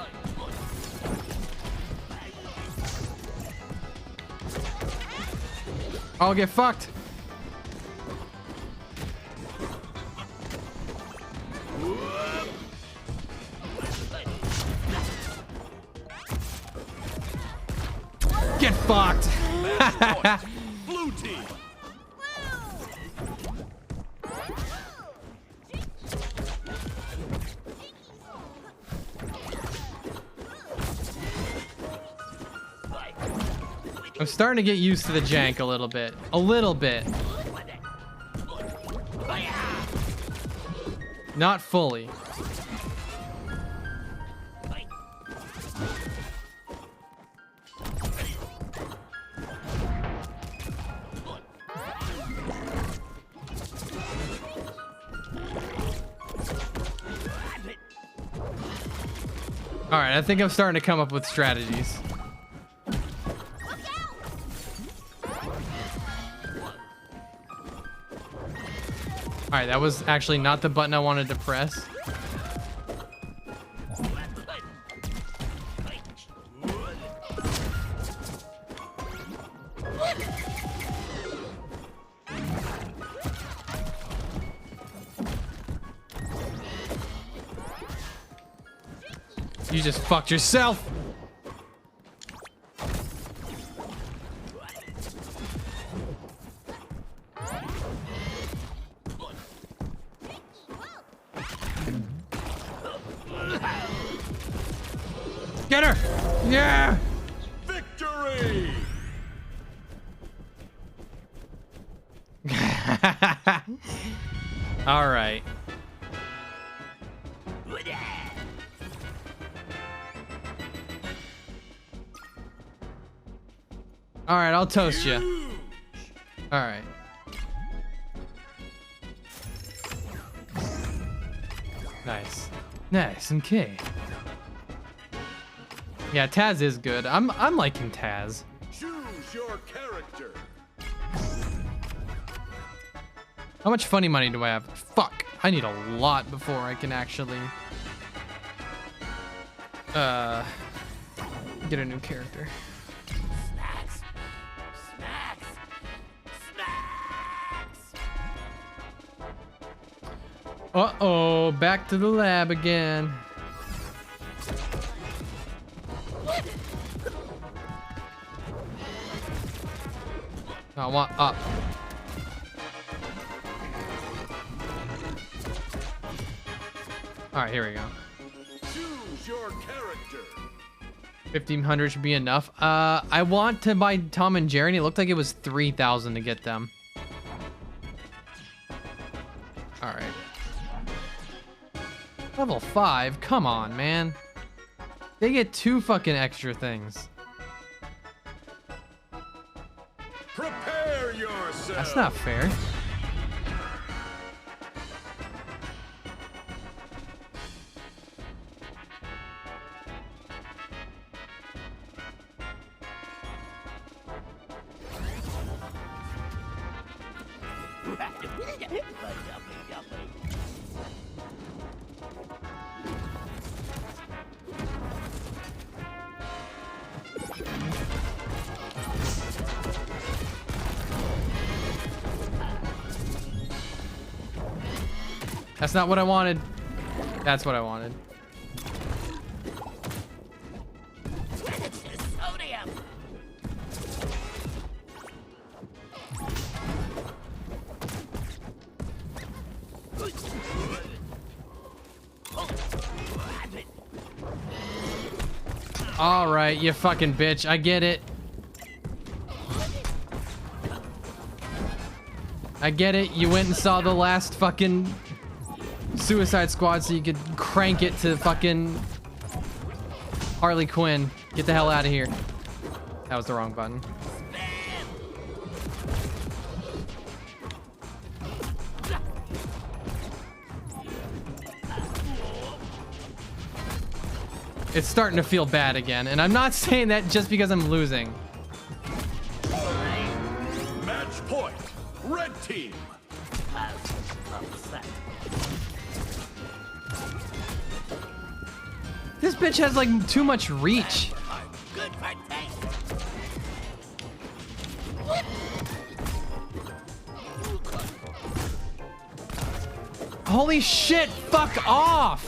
I'll get fucked. Get fucked. Blue team. I'm starting to get used to the jank a little bit. A little bit. Not fully. All right, I think I'm starting to come up with strategies. All right, that was actually not the button I wanted to press. You just fucked yourself. Get her! Yeah! Victory! All right. All right, I'll toast you. All right. Nice. Nice, okay. Yeah, Taz is good. I'm liking Taz. Choose your character. How much funny money do I have? Fuck. I need a lot before I can actually get a new character. Snacks. Snacks. Snacks. Uh-oh, back to the lab again. I want up. All right, here we go. Choose your character. 1,500 should be enough. I want to buy Tom and Jerry, and it looked like it was 3,000 to get them. All right. Level 5? Come on, man. They get 2 fucking extra things. Prepare yourself. That's not fair. That's not what I wanted. That's what I wanted. Sodium. All right, you fucking bitch. I get it. I get it. You went and saw the last fucking Suicide Squad so you could crank it to fucking Harley Quinn. Get the hell out of here. That was the wrong button. It's starting to feel bad again, and I'm not saying that just because I'm losing. Match point. Red team. Upset. This bitch has like too much reach. Good for taste. Holy shit, fuck off!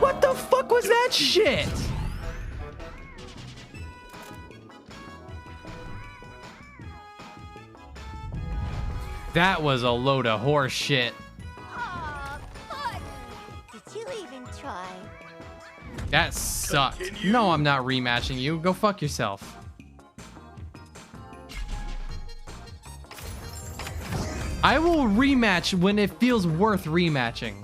What the fuck was that shit? That was a load of horse shit. Aw, Courtney. Did you even try? That sucked. No, I'm not rematching you. Go fuck yourself. I will rematch when it feels worth rematching.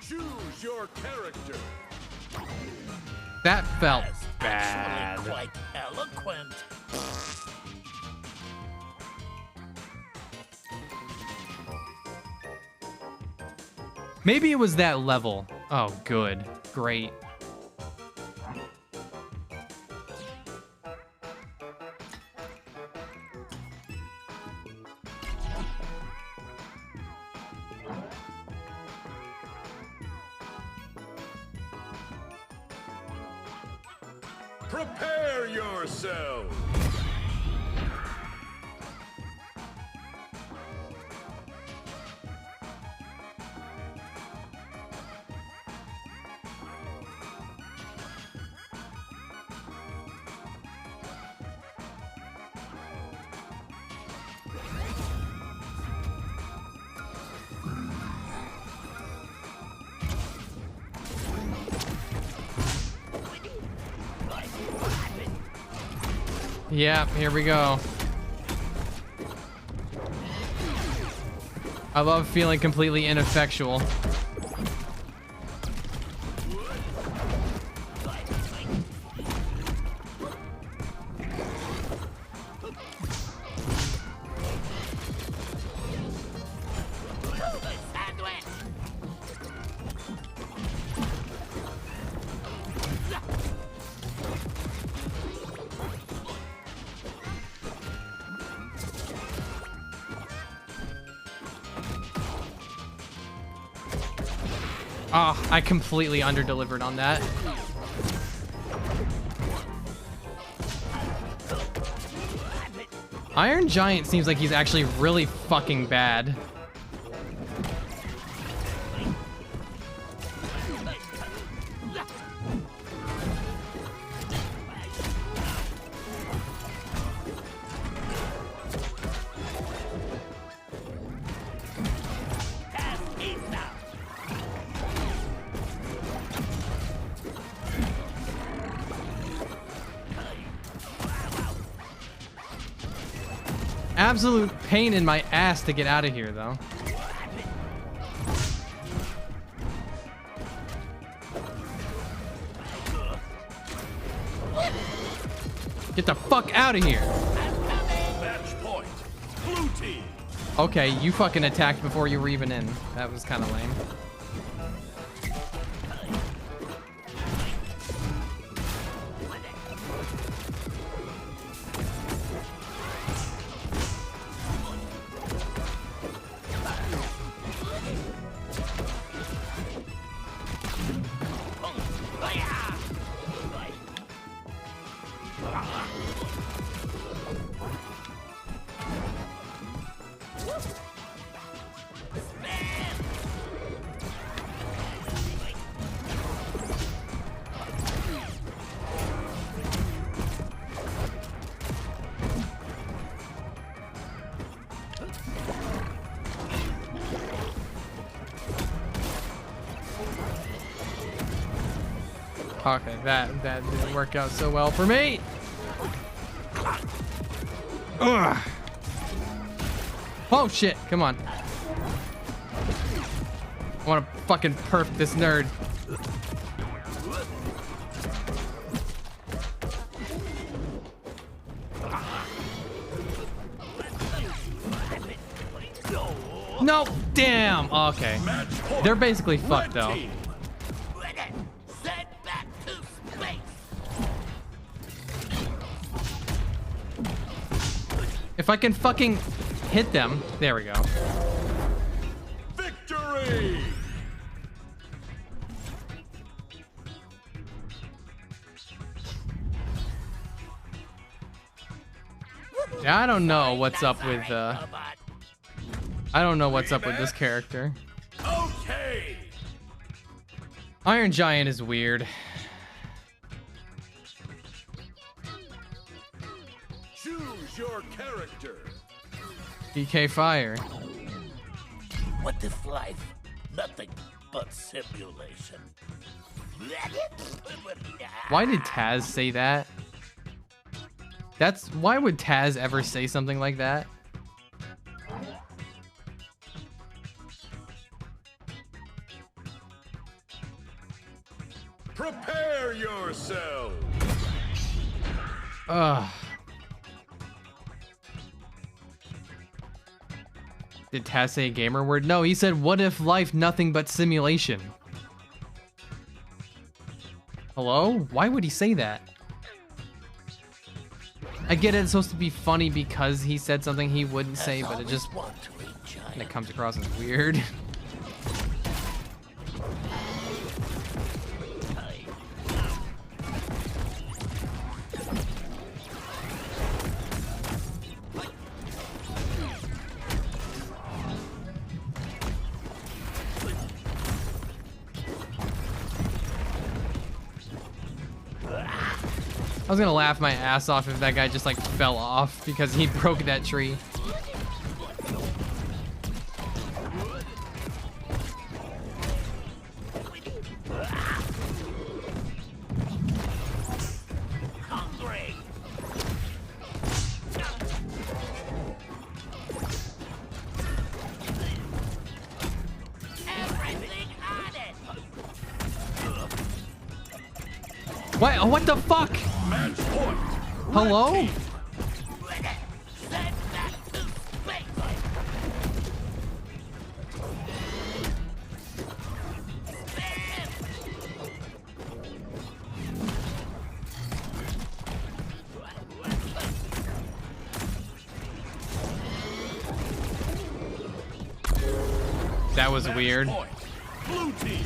Choose your character. That felt Actually bad. quite eloquent. Maybe it was that level. Oh, good. Great. Prepare yourself. Yeah, here we go. I love feeling completely ineffectual. Oh, I completely underdelivered on that. Iron Giant seems like he's actually really fucking bad. Absolute pain in my ass to get out of here, though. Get the fuck out of here. Match point. Blue team. Okay, you fucking attacked before you were even in. That was kind of lame. Okay, that didn't work out so well for me. Ugh. Oh shit, come on. I want to fucking perf this nerd. No, damn. Okay. They're basically fucked though. If I can fucking hit them, there we go. Victory! Yeah, I don't know what's up with I don't know what's up with this character. Okay. Iron Giant is weird. Choose your character. DK Fire. What if life? Nothing but simulation. Why did Taz say that? Why would Taz ever say something like that? Prepare yourself. Ugh. Did Taz say a gamer word? No, he said, what if life nothing but simulation? Hello? Why would he say that? I get it, it's supposed to be funny because he said something he wouldn't say, but it just and it comes across as weird. I was gonna laugh my ass off if that guy just like fell off because he broke that tree. What? Oh, what the fuck? Match point. Hello? Red team. That was Match weird. point. Blue team.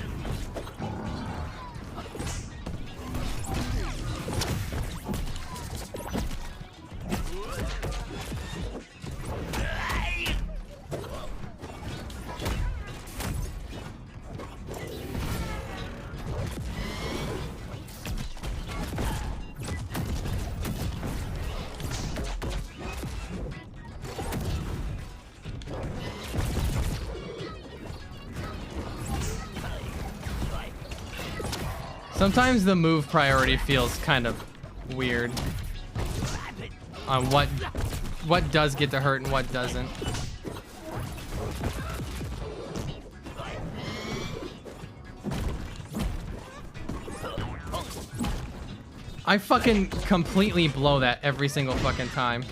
Sometimes the move priority feels kind of weird on what does get to hurt and what doesn't. I fucking completely blow that every single fucking time.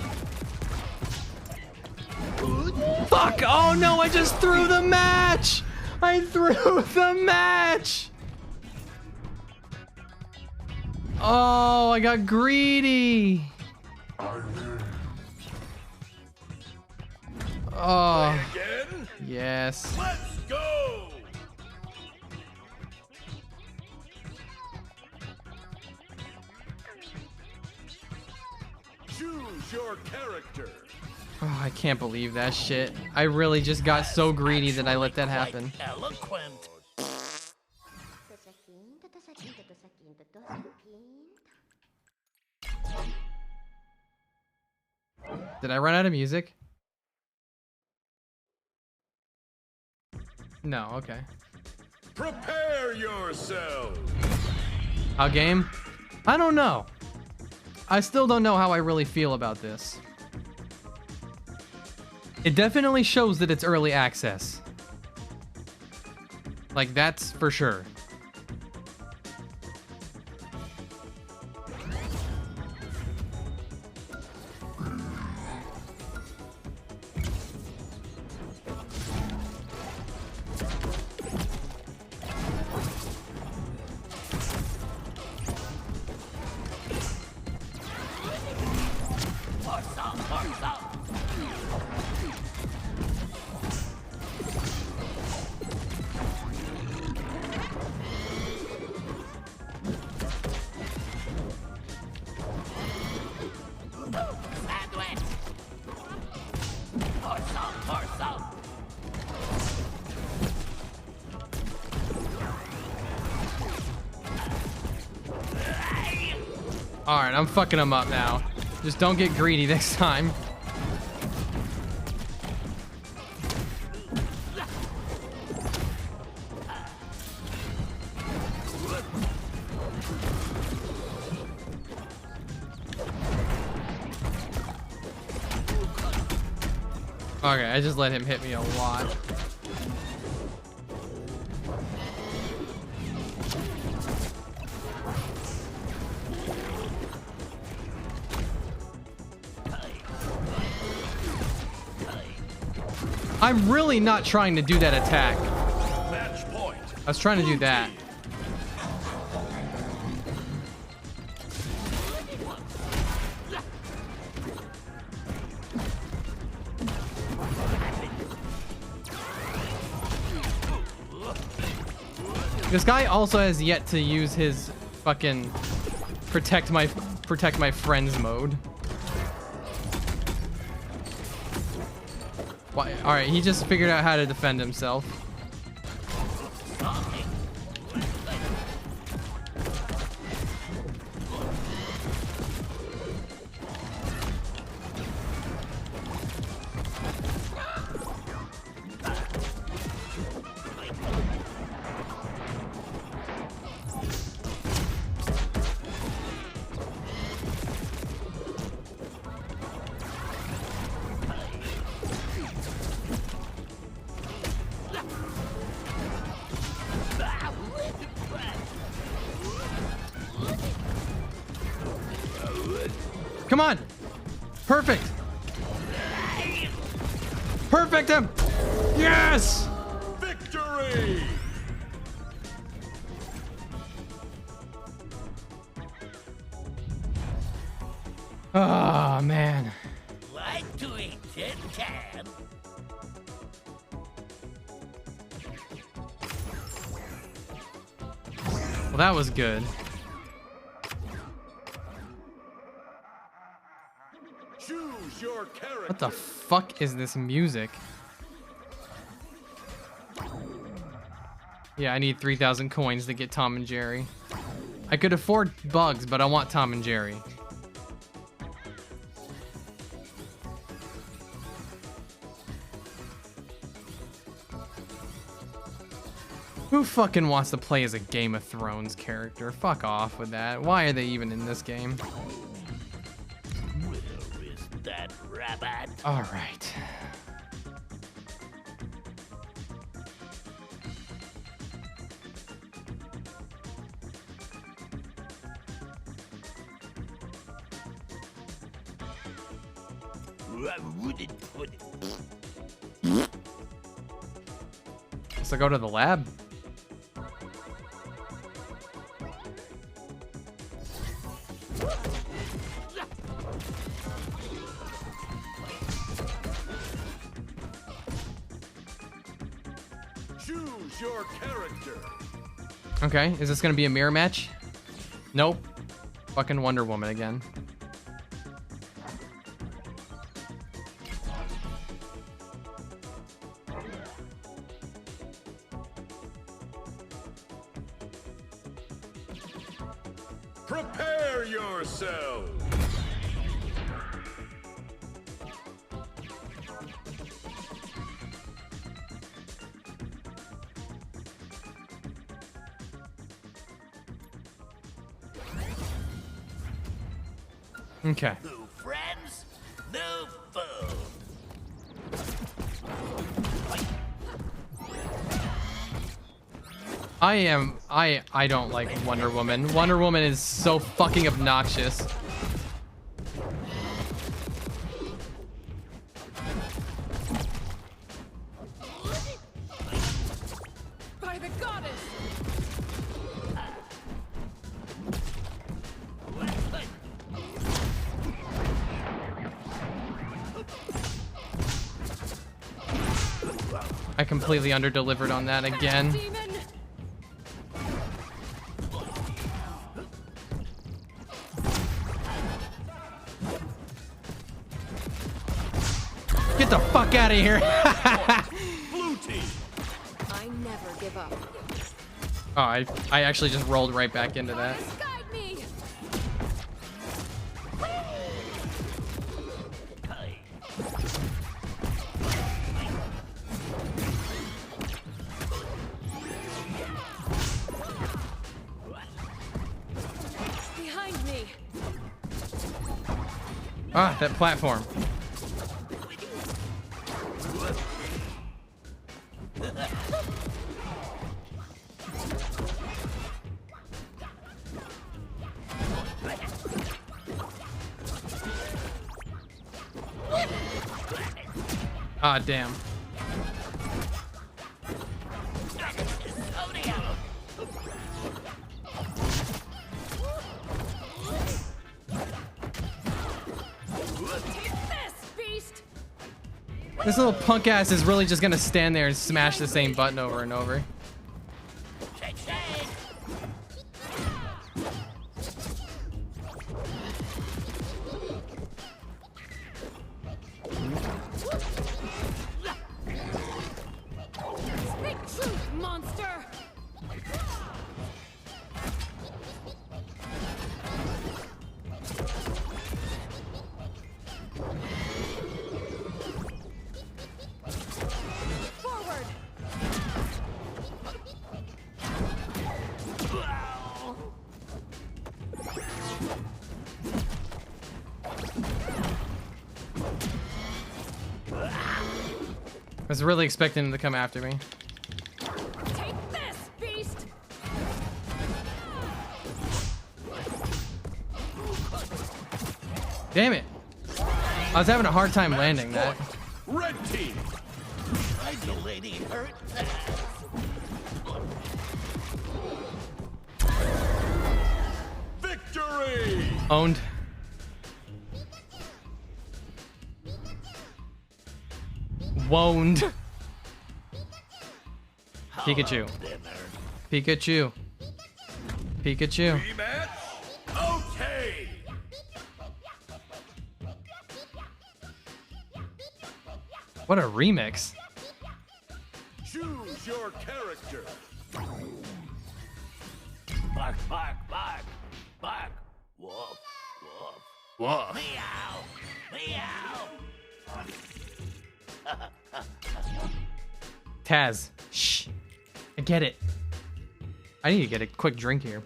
Fuck! Oh no, I just threw the match! I threw the match! Oh, I got greedy. Oh, Again. yes. Let's go. Choose your character. Oh, I can't believe that shit. I really just got so greedy that I let that happen. Eloquent. Did I run out of music? No, okay. Prepare yourself. How game? I don't know. I still don't know how I really feel about this. It definitely shows that it's early access. Like, that's for sure. Alright, I'm fucking him up now. Just don't get greedy next time. Okay, I just let him hit me a lot. I'm really not trying to do that attack. Match point. I was trying to do that. This guy also has yet to use his fucking protect my friends mode. Why? All right, he just figured out how to defend himself. Come on! Perfect! Perfect him! Yes! Victory! Oh, man. Like to eat tin can. Well, that was good. Choose your character. What the fuck is this music? Yeah, I need 3,000 coins to get Tom and Jerry. I could afford Bugs, but I want Tom and Jerry. Who fucking wants to play as a Game of Thrones character? Fuck off with that. Why are they even in this game? Where is that rabbit? All right. I wouldn't put it. So go to the lab. Choose your character. Okay, is this gonna be a mirror match? Nope. Fucking Wonder Woman again. Prepare yourself. Okay. No friends, no foe. I don't like Wonder Woman. Wonder Woman is so fucking obnoxious. By the goddess! I completely underdelivered on that again. Demon! Get the fuck out of here. Blue team. I never give up. Oh, I actually just rolled right back into that. Guide me! Behind me! Ah, that platform. Ah, damn. This little punk ass is really just gonna stand there and smash the same button over and over. Shake, shake. Speak truth, monster! Forward! I was really expecting him to come after me. Take this, beast! Damn it! I was having a hard time landing that. Red team. Hide the lady hurt. Victory. Owned. Woned. Pikachu. Dinner. Pikachu. Pikachu. Rematch. Okay. What a remix. Choose your character. Bark, bark, bark, bark. Woof, woof. Whoa. Meow, meow. Taz. Shh. I get it. I need to get a quick drink here.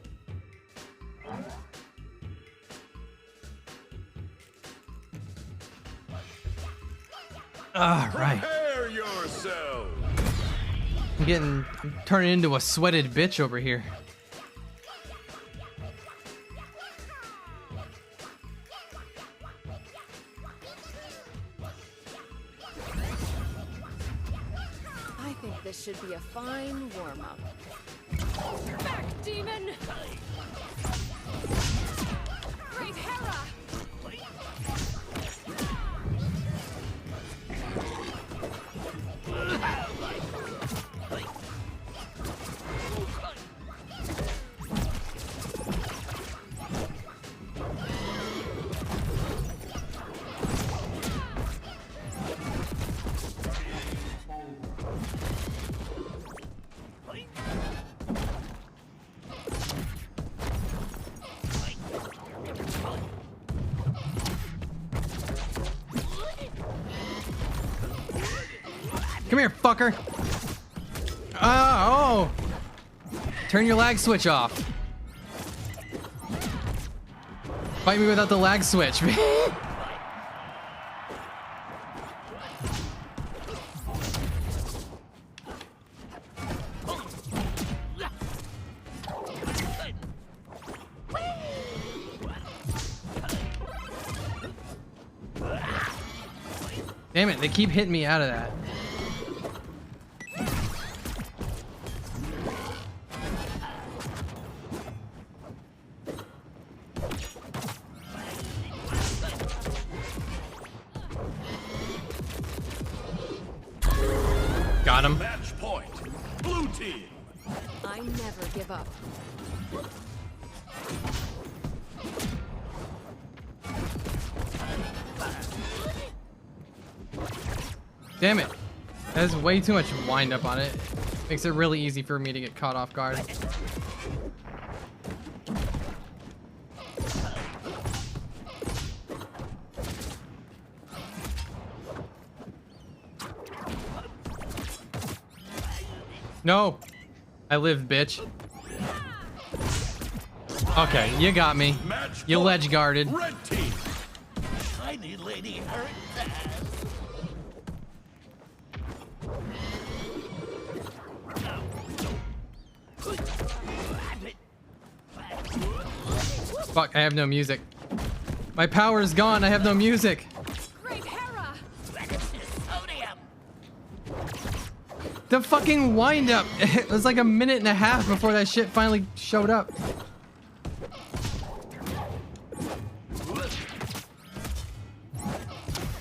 All right. Prepare yourself. I'm turning into a sweated bitch over here. I think this should be a fine warm-up. Back, demon! Great Hera! Come here, fucker. Oh. Turn your lag switch off. Fight me without the lag switch. Damn it, they keep hitting me out of that. Got him. Match point. Blue team. I never give up. Damn it. There's way too much wind up on it. Makes it really easy for me to get caught off guard. No. I live, bitch. Okay, you got me. Match You point. ledge guarded. Red team. Tiny lady hurt. Fuck, I have no music. My power is gone. I have no music. Great Hera! Sodium. The fucking wind up. It was like a minute and a half before that shit finally showed up.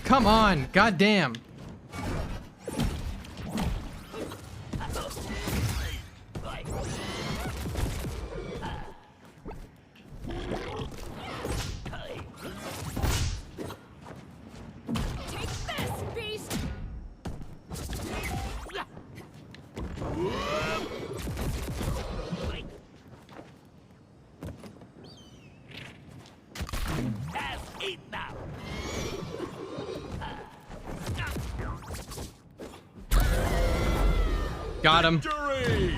Come on. God damn. Got him. Victory!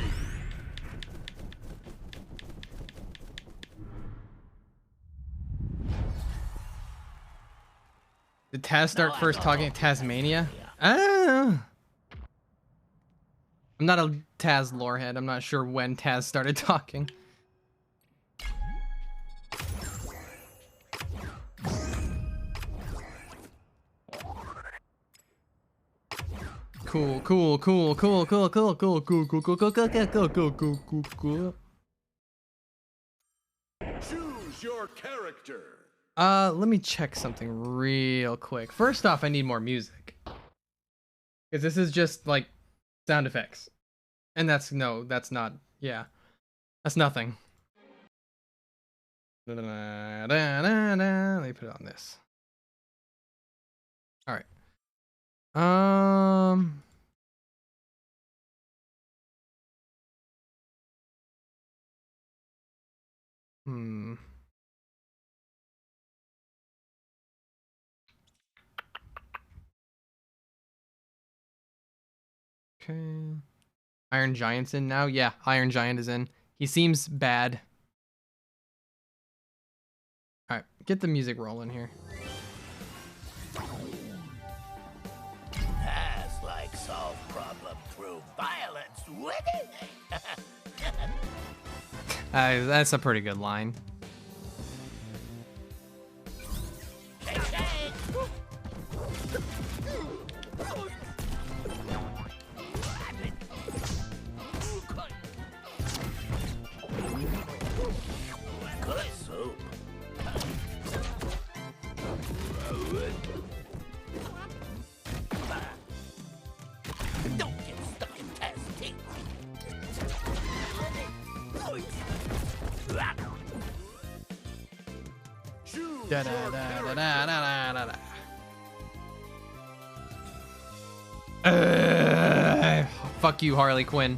Did Taz start first talking at Tasmania? I'm not a Taz lorehead. I'm not sure when Taz started talking. Cool. Choose your character. Let me check something real quick. First off, I need more music. Because this is just like sound effects. And that's not. Yeah. That's nothing. Let me put it on this. All right. Okay. Iron Giant's in now? Yeah, Iron Giant is in. He seems bad. Alright, get the music rolling here. That's like solve problem through violence, wouldn't it? That's a pretty good line. Shake, shake. Good soup. Don't get stuck in Taz's teeth. Choose Da, da, your da, character. da, da, da, da. Fuck you, Harley Quinn.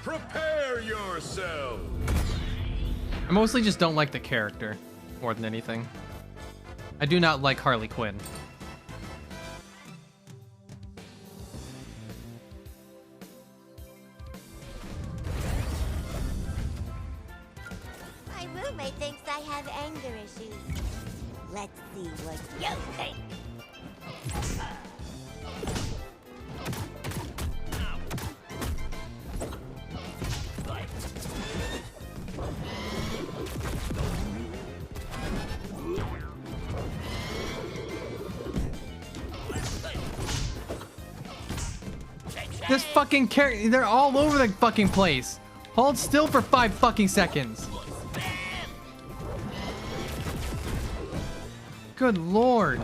Prepare yourself. I mostly just don't like the character more than anything. I do not like Harley Quinn. My roommate thinks I have anger issues. Let's see what you think. This fucking character, they're all over the fucking place. Hold still for 5 fucking seconds. Good lord.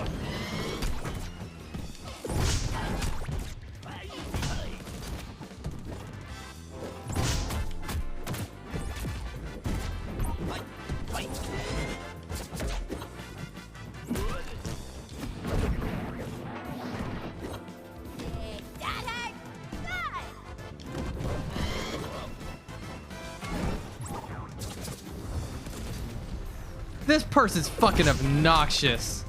This person's fucking obnoxious.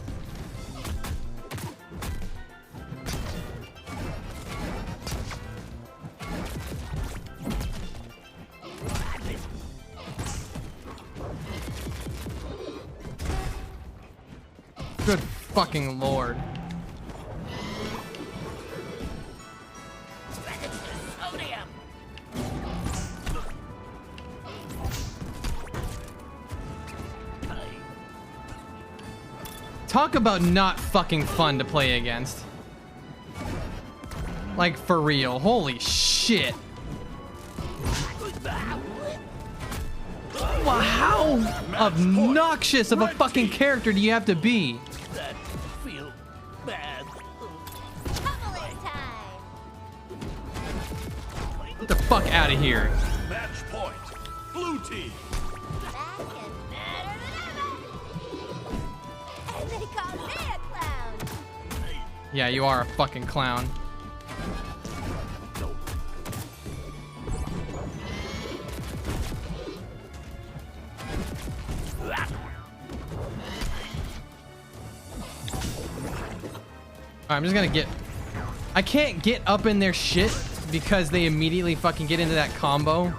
Good fucking lord. Sodium. Talk about not fucking fun to play against. Like, for real. Holy shit. Wow, how obnoxious of a fucking character do you have to be? That feel bad. Tumbling time. Get the fuck out of here. Match point. Blue team. Back and better than ever. And they call me a clown. Yeah, you are a fucking clown. I'm just gonna get... I can't get up in their shit because they immediately fucking get into that combo.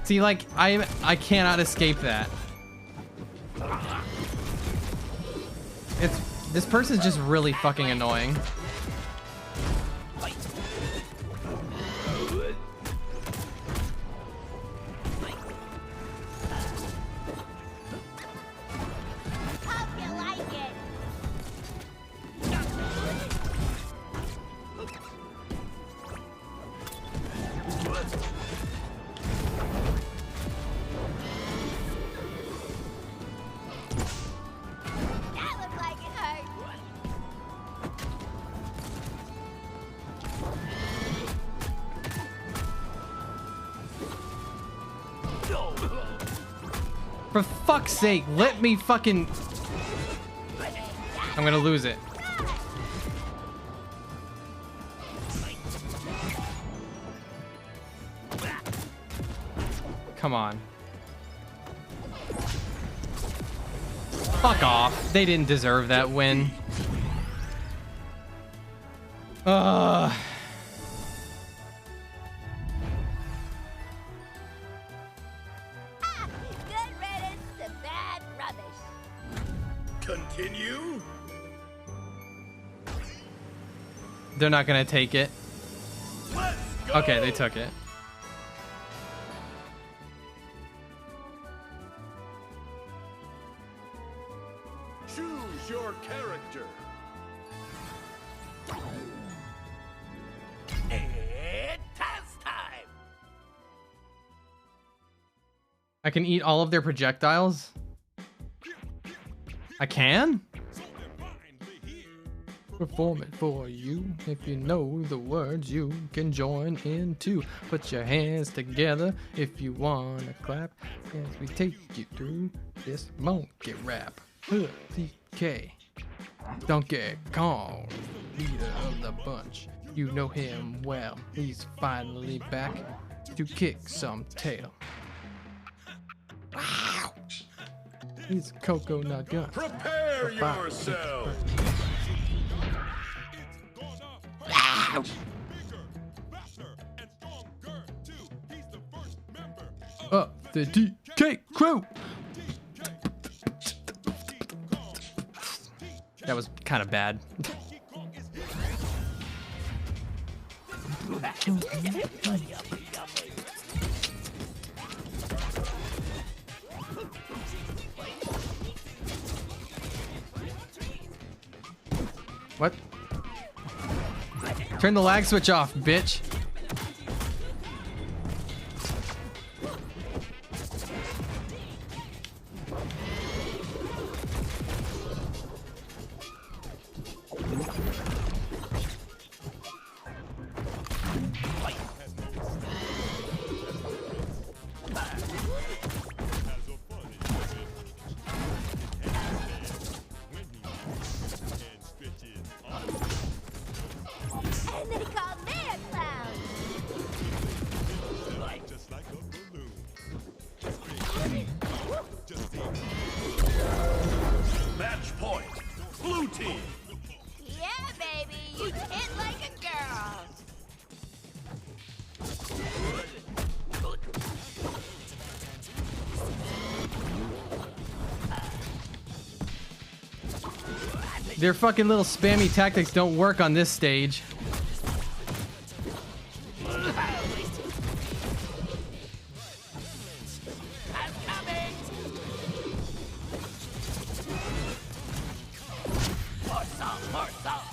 See, like, I cannot escape that. This person's just really fucking annoying. Hope you like it. That looked like it hurt. For fuck's sake, let me fucking... I'm gonna lose it. Come on. Fuck off. They didn't deserve that win. Good riddance to bad rubbish. Continue. They're not gonna take it. Let's go. Okay, they took it. Choose your character. It's test time. I can eat all of their projectiles? I can? Perform it for you. If you know the words, you can join in too. Put your hands together if you wanna clap as we take you through this monkey rap. TK, Donkey Kong, leader of the bunch. You know him well. He's finally back to kick some tail. Wow. He's a coconut gun. Prepare Bye. yourself. Up the DK crew. That was kind of bad. What? Turn the lag switch off, bitch. And then he called me a clown. Match point. Blue team. Yeah, baby, you hit like a girl. Their fucking little spammy tactics don't work on this stage. I'm coming. More salt, more salt.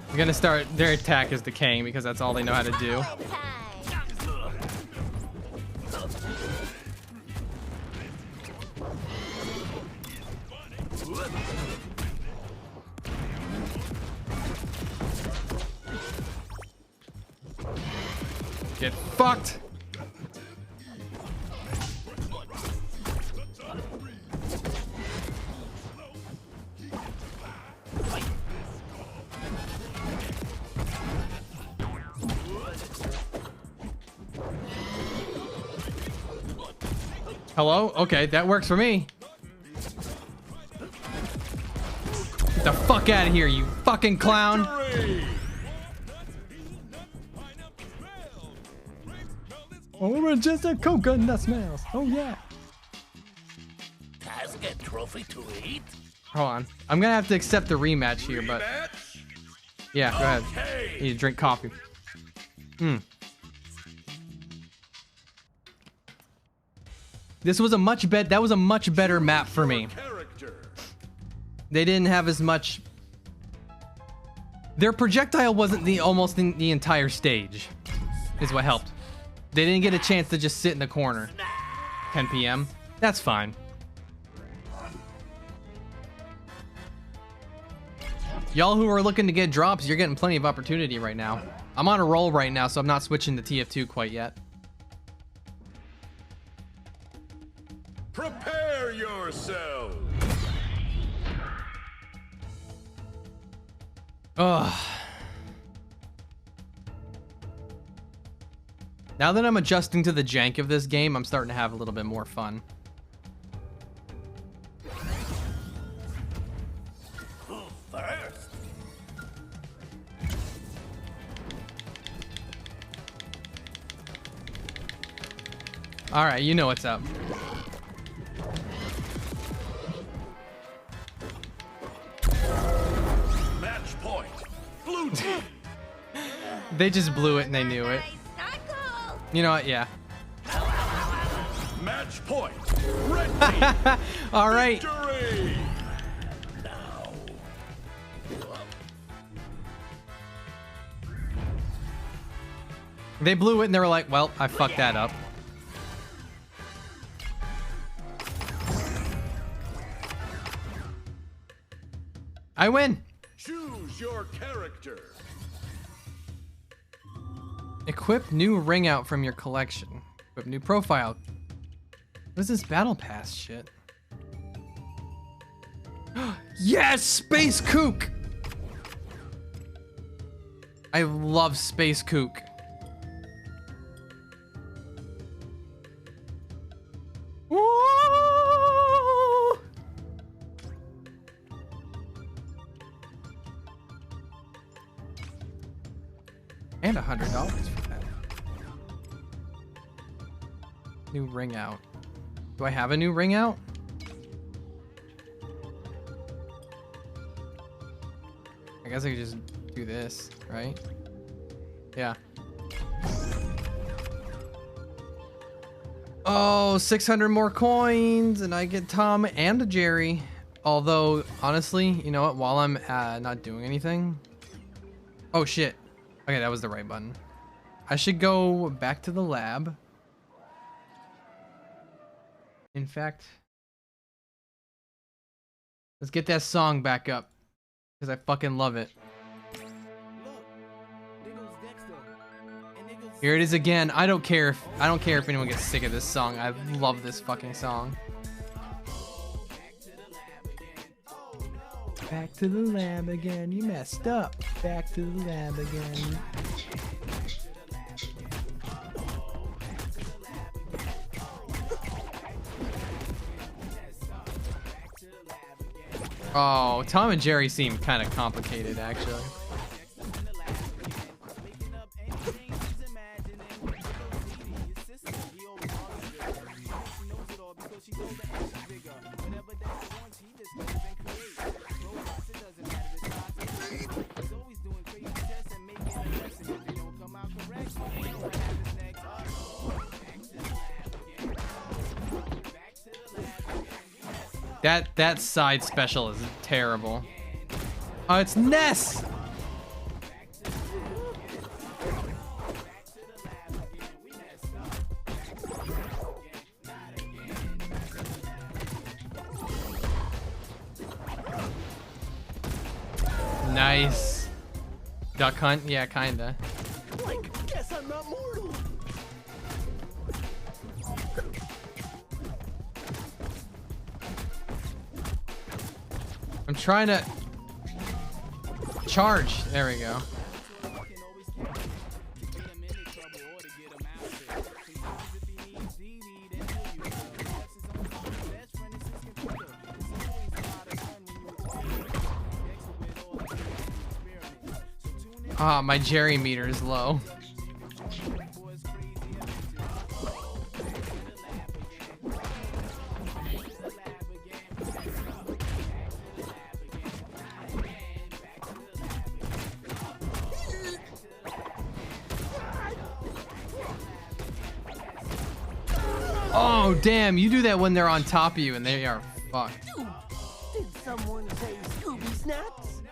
I'm gonna start their attack is decaying because that's all they know how to do. Time. Get fucked. Hello? Okay, that works for me. Get the fuck out of here, you fucking clown. Oh, just a coconut smells. Oh, yeah. Task and trophy to eat? Hold on. I'm gonna have to accept the rematch here, but... Yeah, go ahead. Okay. You need to drink coffee. This was a much that was a much better map for me. Character. They didn't have as much... Their projectile wasn't almost in the entire stage, is what helped. They didn't get a chance to just sit in the corner. 10 p.m. That's fine. Y'all who are looking to get drops, you're getting plenty of opportunity right now. I'm on a roll right now, so I'm not switching to TF2 quite yet. Prepare yourself. Ugh. Now that I'm adjusting to the jank of this game, I'm starting to have a little bit more fun. Who first? All right, you know what's up. Match point. Blue team. They just blew it and they knew it. You know what? Yeah. Match point. Red team. All right. Victory. They blew it and they were like, well, I fucked that up. I win. Choose your character. Equip new ring out from your collection. Equip new profile. What is this battle pass shit? Yes, Space Kook. I love Space Kook. Woo! And $100 for that. New ring out. Do I have a new ring out? I guess I could just do this, right? Yeah. Oh, 600 more coins, and I get Tom and a Jerry. Although, honestly, you know what? While I'm not doing anything... Oh, shit. Okay, that was the right button. I should go back to the lab. In fact, let's get that song back up, because I fucking love it. Here it is again. I don't care if anyone gets sick of this song. I love this fucking song. Back to the lab again. You messed up. Back to the lab again. Oh, Tom and Jerry seem kind of complicated, actually. That side special is terrible. Oh, it's Ness! Nice. Duck hunt? Yeah, kinda. Like, guess I'm not mortal. I'm trying to charge. There we go. Ah, my Jerry meter is low. Oh, damn, you do that when they're on top of you and they are fucked. Did someone say Scooby Snacks?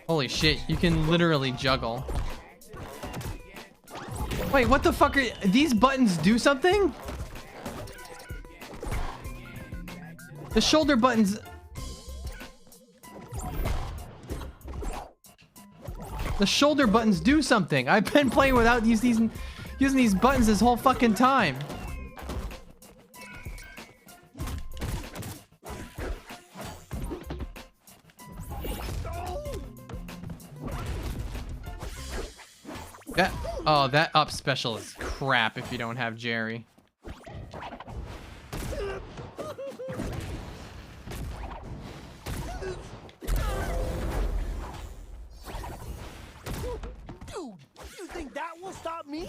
Holy shit, you can literally juggle. Wait, what the fuck are these buttons do something? The shoulder buttons. The shoulder buttons do something. I've been playing without using these buttons this whole fucking time. That up special is crap if you don't have Jerry. Dude, you think that will stop me?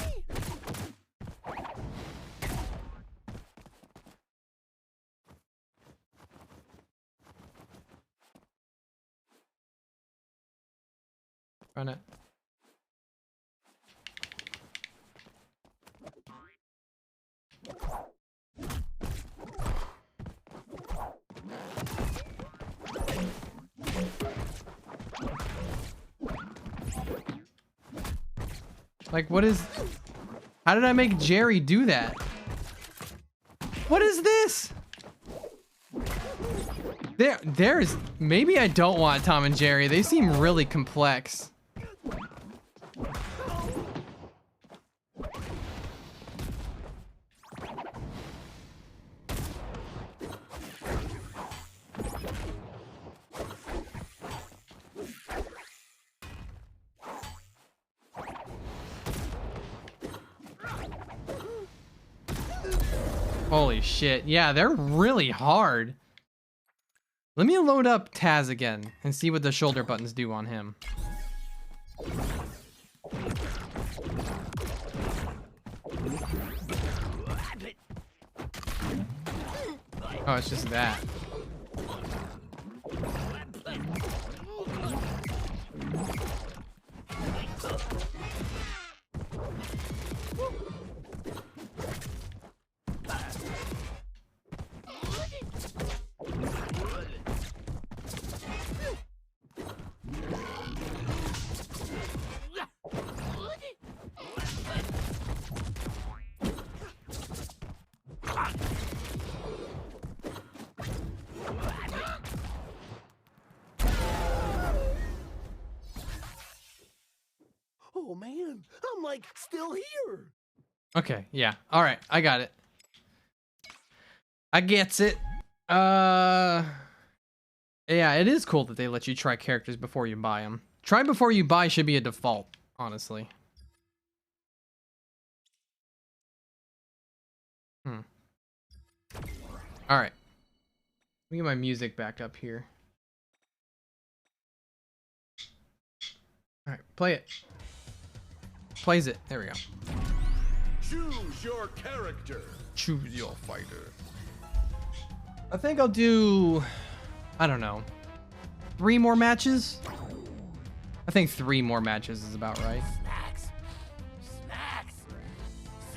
Run it. Like, what is... How did I make Jerry do that? What is this? There's... Maybe I don't want Tom and Jerry. They seem really complex. Holy shit. Yeah, they're really hard. Let me load up Taz again and see what the shoulder buttons do on him. Oh, it's just that. Oh man, I'm like still here. Okay, yeah. All right, I got it. I gets it. Yeah, it is cool that they let you try characters before you buy them. Try before you buy should be a default, honestly. All right. Let me get my music back up here. All right, play it. Plays it. There we go. Choose your character. Choose your fighter. I think I'll do, I don't know, 3 more matches? I think 3 more matches is about right. Snacks. Snacks.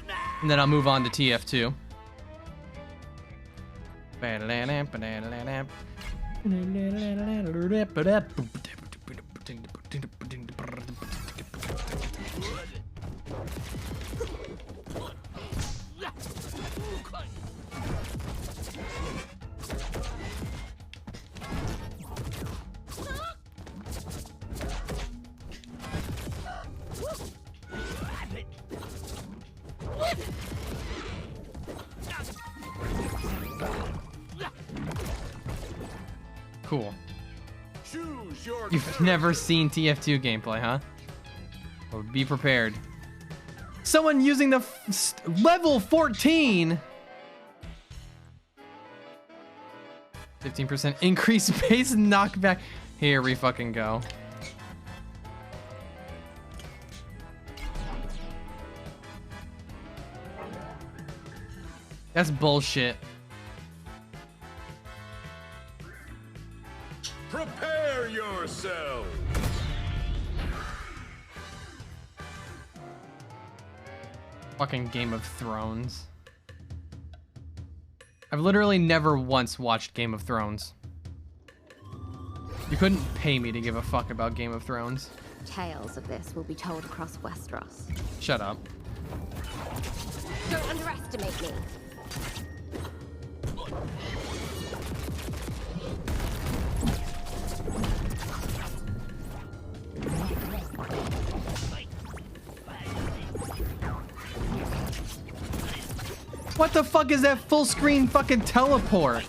Snacks. And then I'll move on to TF2. Cool. Choose your You've never seen TF2 gameplay, huh? Well, be prepared. Someone using the level 14. 15% increase base knockback. Here we fucking go. That's bullshit. Prepare yourself. Fucking Game of Thrones. I've literally never once watched Game of Thrones. You couldn't pay me to give a fuck about Game of Thrones. Tales of this will be told across Westeros. Shut up. Don't underestimate me. What the fuck is that full screen fucking teleport?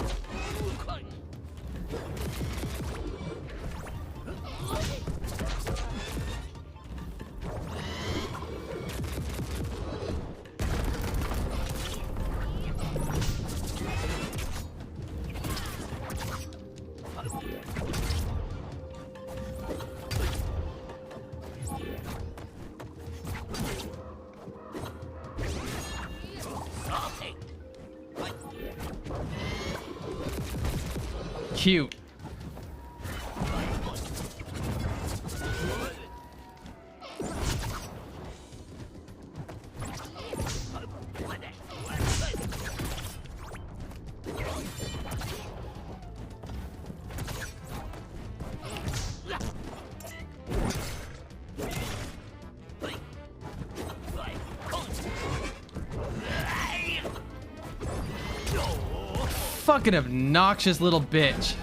Cute. Fucking obnoxious little bitch.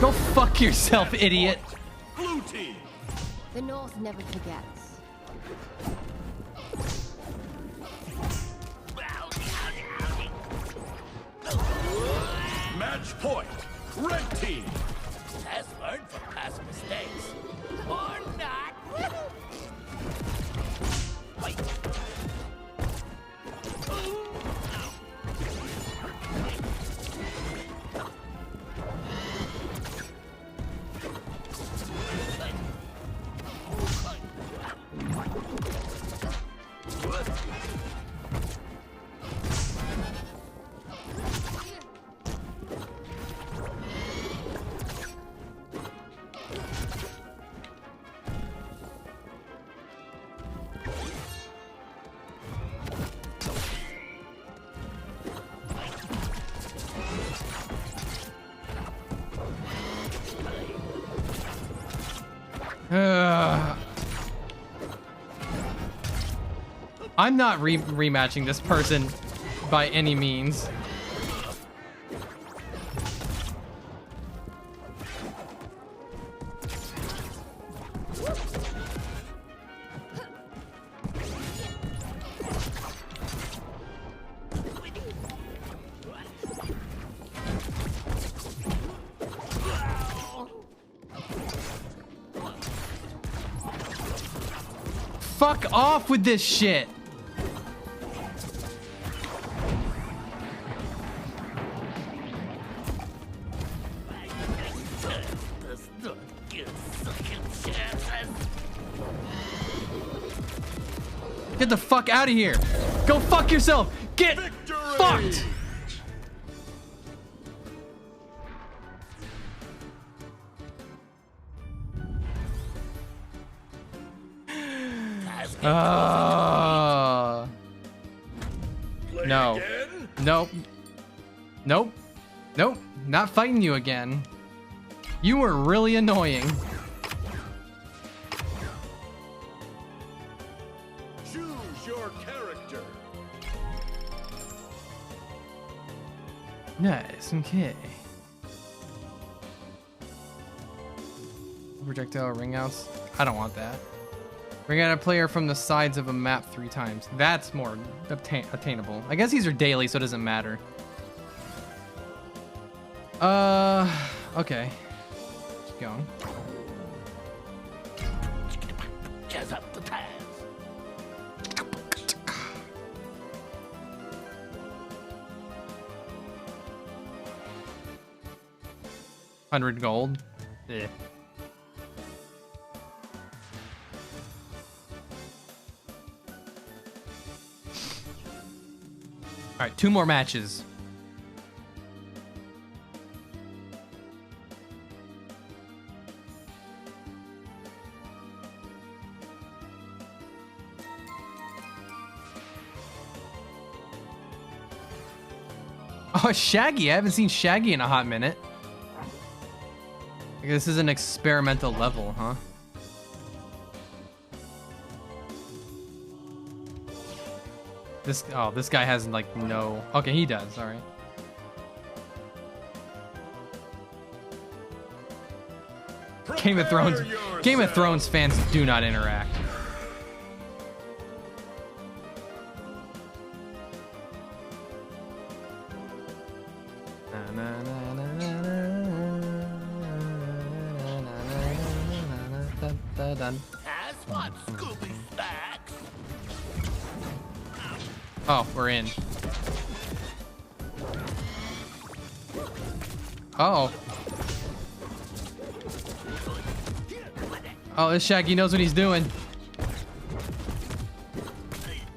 Go fuck yourself, idiot. Blue team. The North never forgets. Match point. Red team. Has learned from past mistakes. Or not. Wait. I'm not rematching this person by any means. Fuck off with this shit. Get the fuck out of here. Go fuck yourself. Get fucked. No. Nope. Nope. Nope. Not fighting you again. You were really annoying. Choose your character. Nice. Okay. Projectile ring outs. I don't want that. Bring out a player from the sides of a map 3 times. That's more attainable. I guess these are daily, so it doesn't matter. Okay. Keep going. Jazz up the tires. 100 gold. Yeah. All right, 2 more matches. Oh, Shaggy. I haven't seen Shaggy in a hot minute. This is an experimental level, huh? This guy has like no... Okay, he does, all right. Game of Thrones fans do not interact. Done. Has what, Scooby Stacks? Oh, we're in. Oh. Oh, this Shaggy knows what he's doing.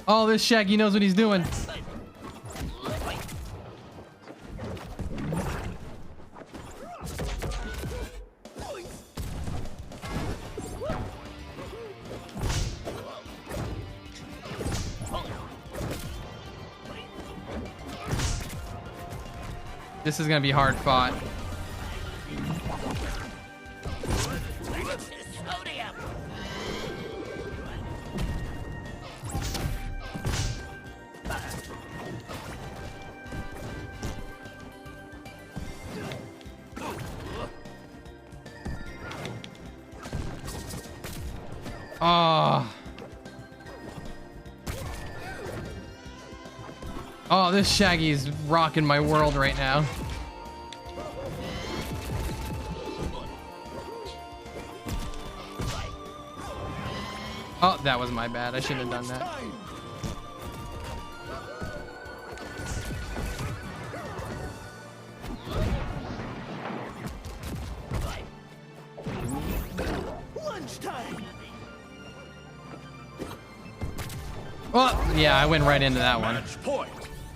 Oh, this Shaggy knows what he's doing. This is gonna be hard fought. Oh. Oh, this Shaggy's rocking my world right now. Oh, that was my bad. I shouldn't have done that. Lunchtime. Oh, yeah, I went right into that one. Match point.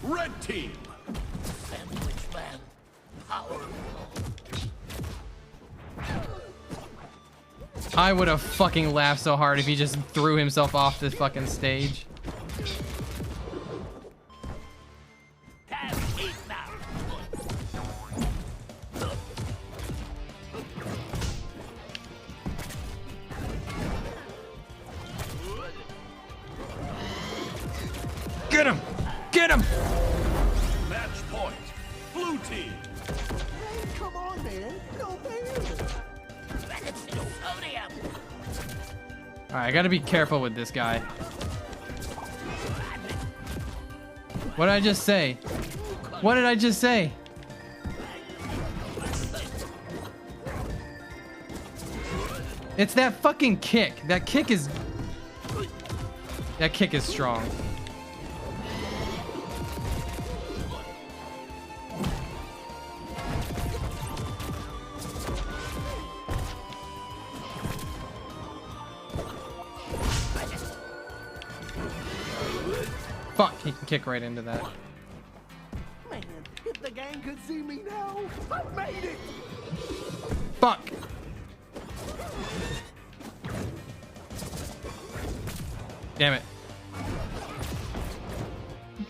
Red team. Sandwich man. Powerful. I would have fucking laughed so hard if he just threw himself off this fucking stage. Get him! Get him! Match point. Blue team. Come on, man. No fair. Alright, I gotta be careful with this guy. What did I just say? What did I just say? It's that fucking kick. That kick is strong. Fuck, he can kick right into that. Man, if the gang could see me now, I made it. Fuck. Damn it.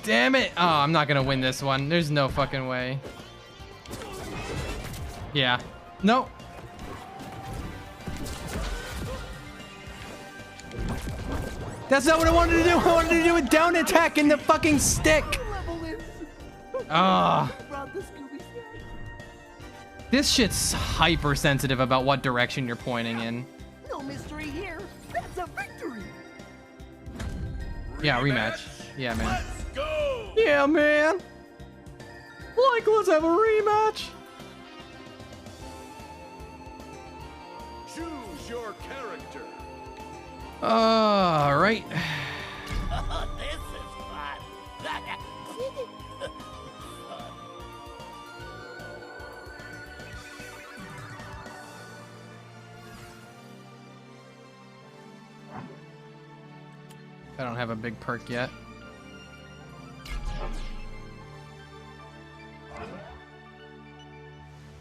Damn it. Oh, I'm not gonna win this one. There's no fucking way. Yeah. Nope. That's not what I wanted to do. I wanted to do a down attack in the fucking stick. Ah. This shit's hypersensitive about what direction you're pointing in. No mystery here. That's a victory. Yeah, rematch. Yeah, man. Let's go. Yeah, man. Like, let's have a rematch. your character. All right. Oh, this is fun. I don't have a big perk yet.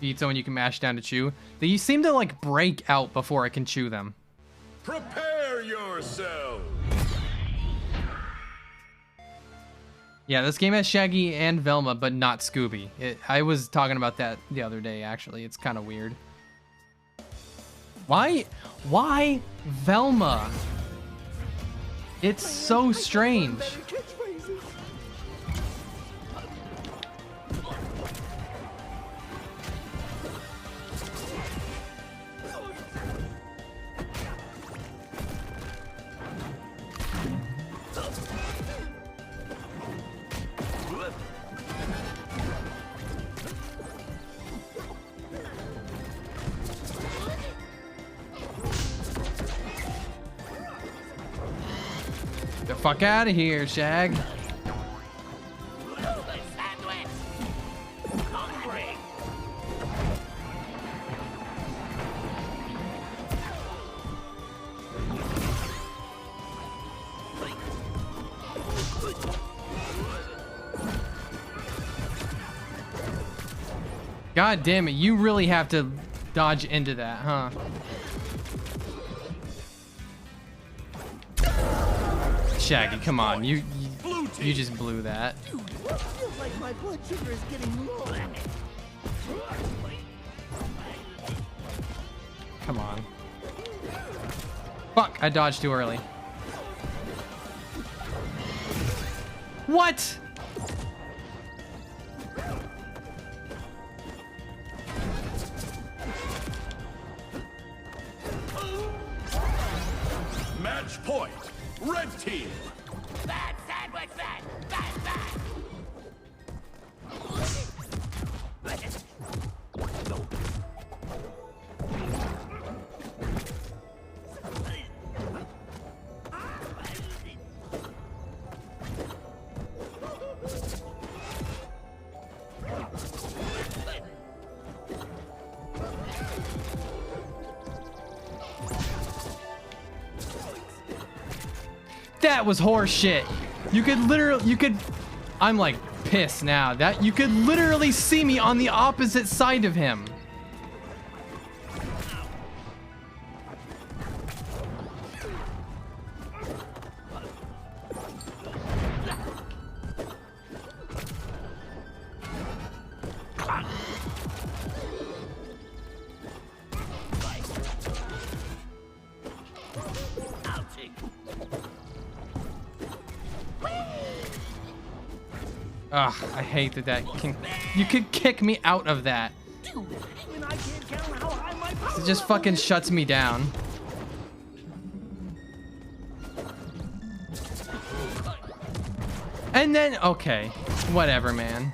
Eat someone you can mash down to chew. They seem to like break out before I can chew them. Prepare yourself. Yeah, this game has Shaggy and Velma, but not Scooby. I was talking about that the other day, actually. It's kind of weird. Why Velma? It's so strange. The fuck out of here, Shag. God damn it, you really have to dodge into that, huh? Shaggy, come on, you just blew that. Feels like my blood sugar is getting low. Come on. Fuck, I dodged too early. What? Match point. Red team. Bad sandwich, bad, bad, bad. That was horse shit. I'm like pissed now. That you could literally see me on the opposite side of him. Ugh, I hate that you could kick me out of that. It just fucking shuts me down. And then, okay, whatever, man.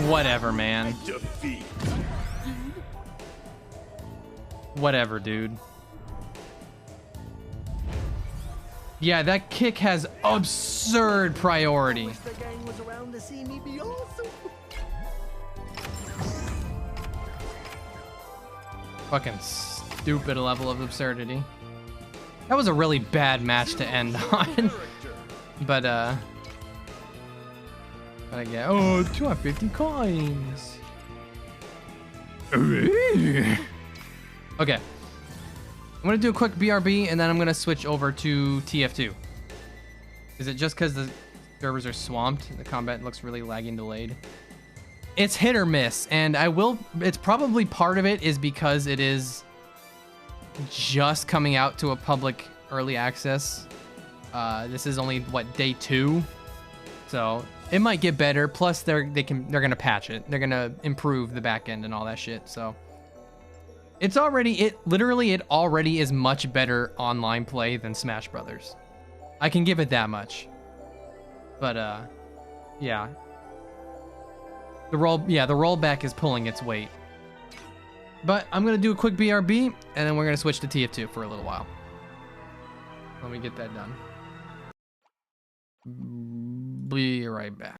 Whatever, man. Defeat. Whatever, dude. Yeah, that kick has absurd priority. Wish the gang was around to see me be awesome. Fucking stupid level of absurdity. That was a really bad match to end on. But I get 250 coins. Okay. I'm gonna do a quick BRB and then I'm gonna switch over to TF2. Is it just because the servers are swamped? The combat looks really laggy and delayed. It's hit or miss, and it's probably part of it is because it is just coming out to a public early access. This is only day 2, so it might get better. Plus they're gonna patch it. They're gonna improve the back end and all that shit. So. It already is much better online play than Smash Brothers. I can give it that much. But yeah. The rollback is pulling its weight. But I'm going to do a quick BRB, and then we're going to switch to TF2 for a little while. Let me get that done. Be right back.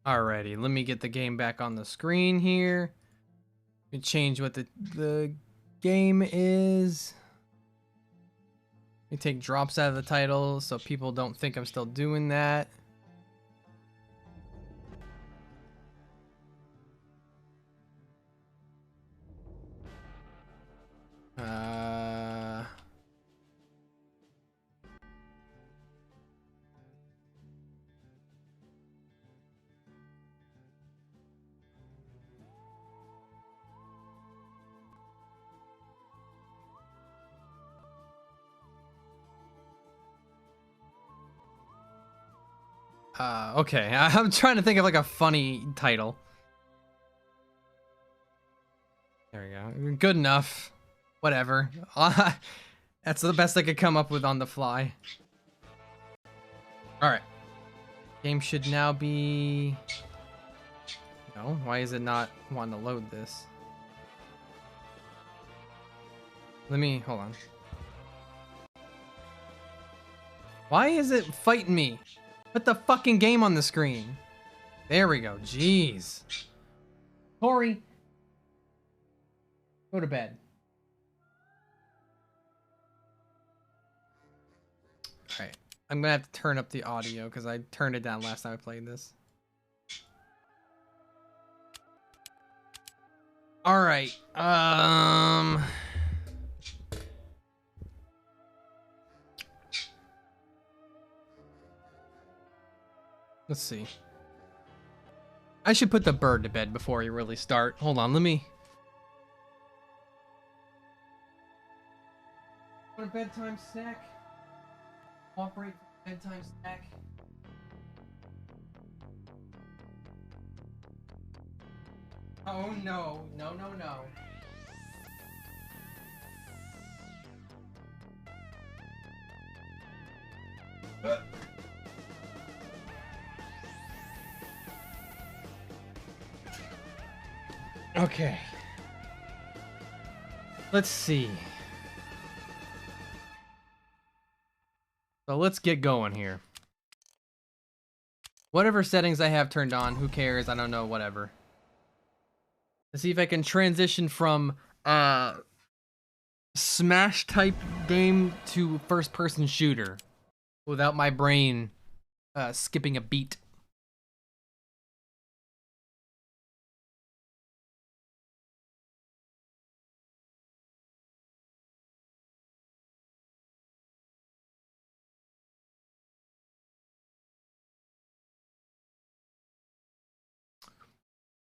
Alrighty, let me get the game back on the screen here. Let me change what the game is. Let me take drops out of the title so people don't think I'm still doing that. Okay, I'm trying to think of like a funny title. There we go. Good enough. Whatever. That's the best I could come up with on the fly. Alright. Game should now be... No, why is it not wanting to load this? Let me... Hold on. Why is it fighting me? Put the fucking game on the screen. There we go. Jeez. Tori, go to bed. Alright. I'm gonna have to turn up the audio because I turned it down last time I played this. Alright. Let's see. I should put the bird to bed before we really start. Hold on, let me... Want a bedtime snack? Operate bedtime snack. Oh no, no, no, no. Okay. Let's see. So let's get going here. Whatever settings I have turned on, who cares? I don't know, whatever. Let's see if I can transition from Smash type game to first person shooter without my brain skipping a beat.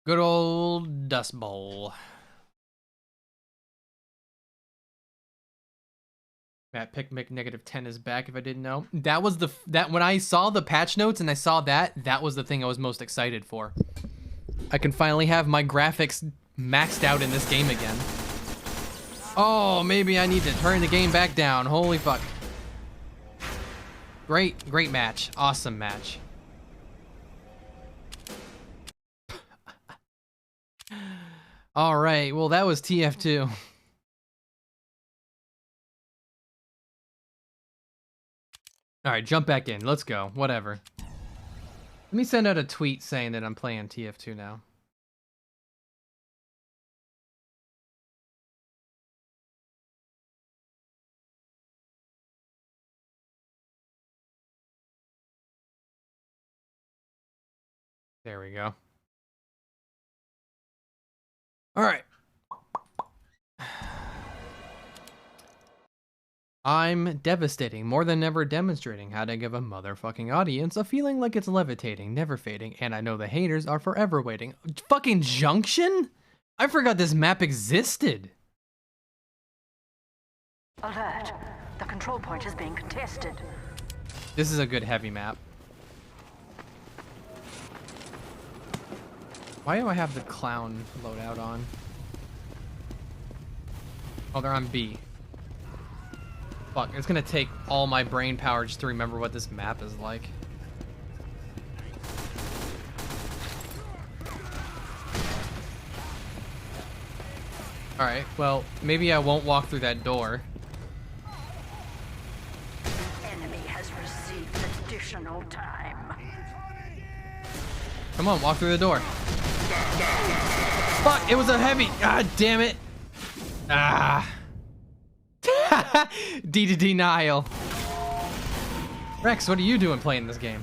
Good old Dust Bowl. Matt Pickmick -10 is back if I didn't know. That was that when I saw the patch notes and I saw that was the thing I was most excited for. I can finally have my graphics maxed out in this game again. Oh, maybe I need to turn the game back down. Holy fuck. Great match. Awesome match. All right, well, that was TF2. All right, jump back in. Let's go. Whatever. Let me send out a tweet saying that I'm playing TF2 now. There we go. All right. I'm devastating, more than ever demonstrating how to give a motherfucking audience a feeling like it's levitating, never fading, and I know the haters are forever waiting. Fucking Junction? I forgot this map existed. Alert. The control point is being contested. This is a good heavy map. Why do I have the clown loadout on? Oh, they're on B. Fuck, it's gonna take all my brain power just to remember what this map is like. Alright, well, maybe I won't walk through that door. The enemy has received additional time. Come on, walk through the door. Fuck, it was a heavy. God damn it. Ah. D to denial. Rex, what are you doing playing this game?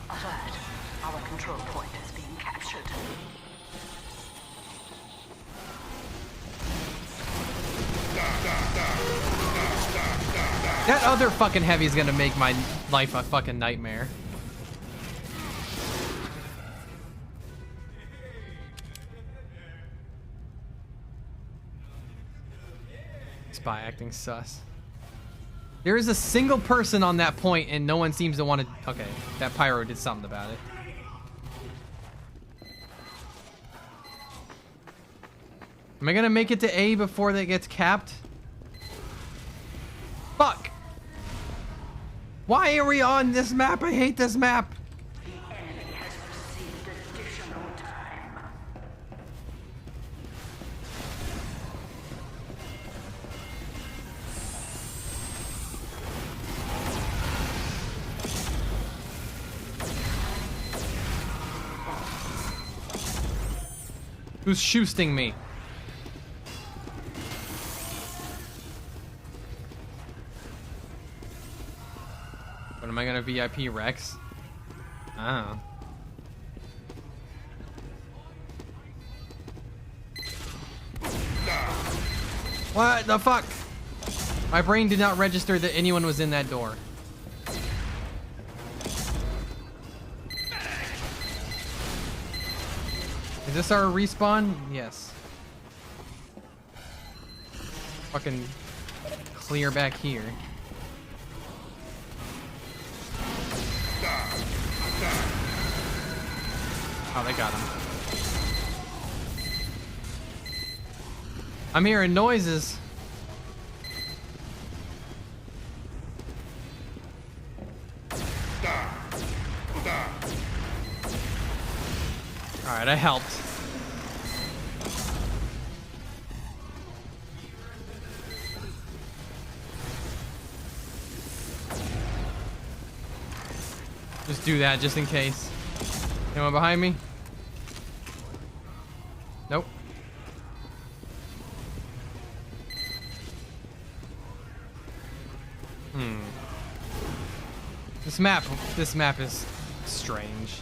Alert. Our control point is being captured. That other fucking heavy is gonna make my life a fucking nightmare. Spy acting sus. There is a single person on that point and no one seems to want to... Okay, that pyro did something about it. Am I gonna make it to A before that gets capped? Fuck! Why are we on this map? I hate this map. The enemy has received additional time. Who's shoosting me? What am I gonna VIP Rex? Oh. What the fuck? My brain did not register that anyone was in that door. Is this our respawn? Yes. Fucking clear back here. Oh, they got him. I'm hearing noises. Alright, I helped. Just do that just in case. Anyone behind me? Nope. This map is strange.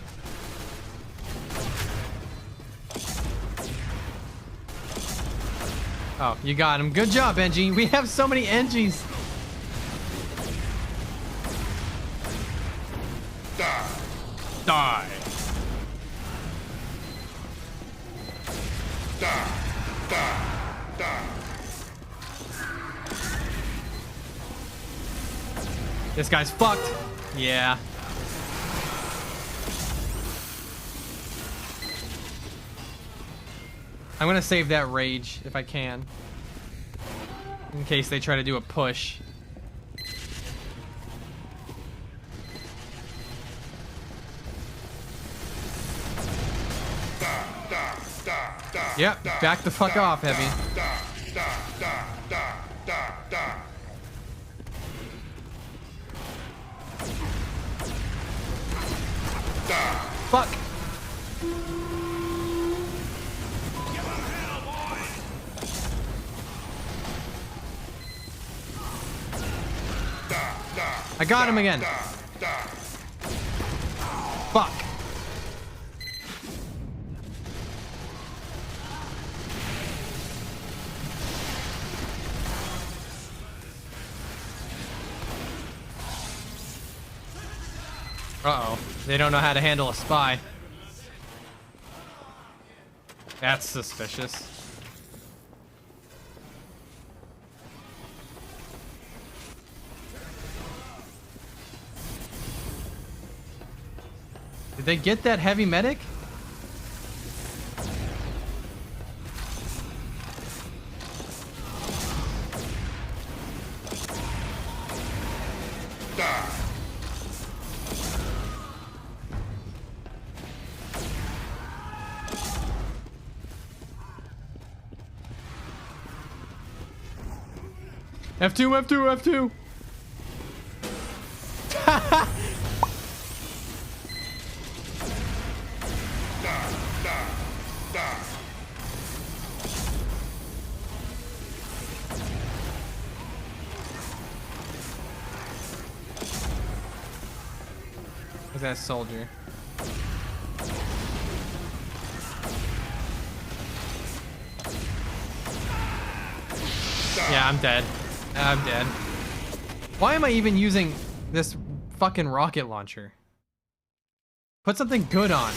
Oh, you got him. Good job, Engie. We have so many Engies. Die. This guy's fucked. Yeah. I'm gonna save that rage if I can. In case they try to do a push. Yep, back the fuck off, Heavy. Fuck. I got him again. Fuck. Uh-oh. They don't know how to handle a spy. That's suspicious. Did they get that heavy medic? F2, F2, F2. Where's that soldier? Yeah, I'm dead. I'm dead. Why am I even using this fucking rocket launcher? Put something good on.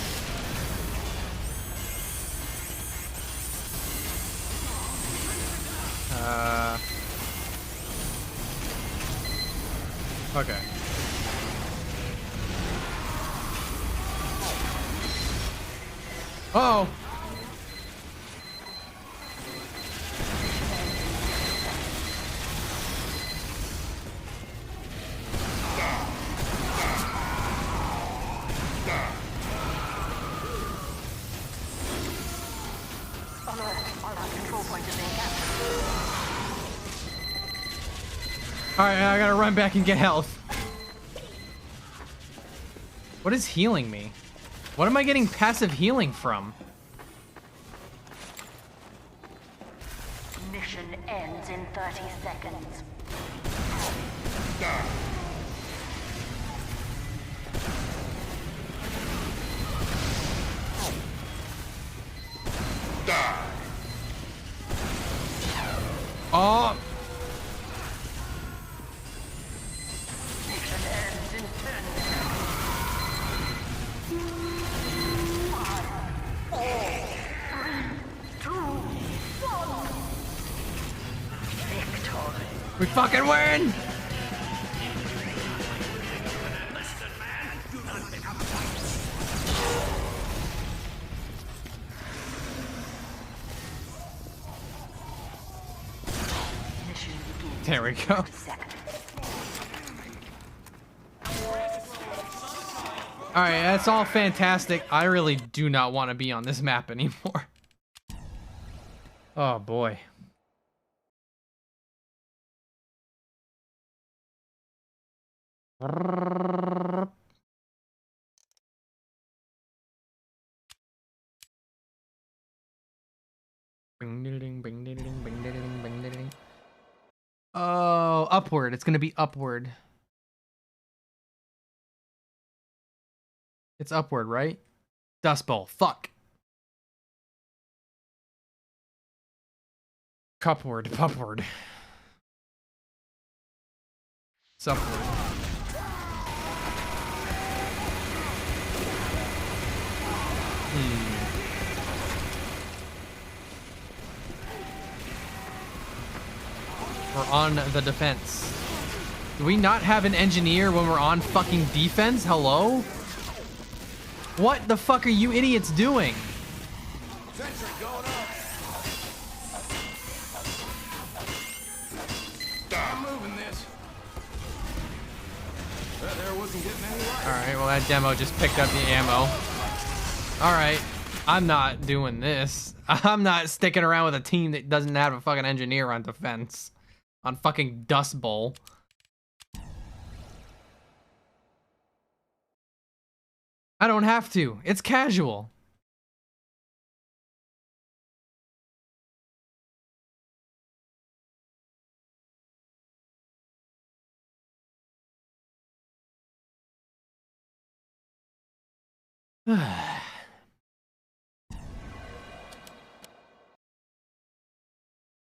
Okay. Uh-oh. Alright, I gotta run back and get health. What is healing me? What am I getting passive healing from? Mission ends in 30 seconds. Oh! Mission ends in 10 Victory. We fucking win! Mission begins. There we go. Seconds. Alright, that's all fantastic. I really do not want to be on this map anymore. Oh boy. Oh, upward. It's gonna be upward. It's upward, right? Dust Bowl. Fuck. Cupward. Pupward. It's upward. We're on the defense. Do we not have an engineer when we're on fucking defense? Hello? What the fuck are you idiots doing? Sentry going up. I'm moving this. That there wasn't getting any light. Alright, well that demo just picked up the ammo. Alright, I'm not doing this. I'm not sticking around with a team that doesn't have a fucking engineer on defense. On fucking Dust Bowl. I don't have to. It's casual.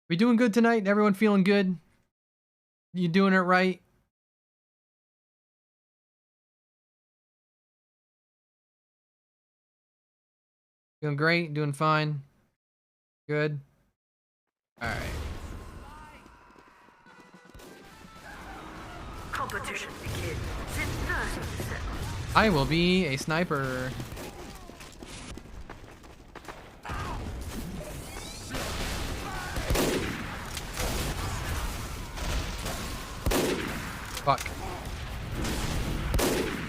We doing good tonight? Everyone feeling good? You doing it right? Doing great? Doing fine? Good? Alright. Competition begins in 30 seconds. I will be a sniper. Fuck.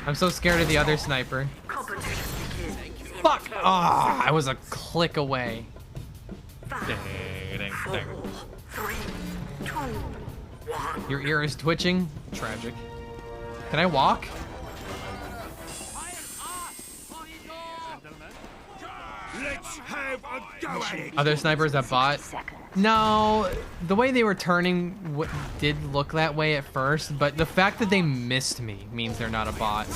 I'm so scared of the other sniper. Competition begins. Fuck! Ah, I was a click away. 5, 4, 3, 2, 1. Your ear is twitching? Tragic. Can I walk? Let's have a go at it. Other snipers that bot? No, the way they were turning did look that way at first, but the fact that they missed me means they're not a bot.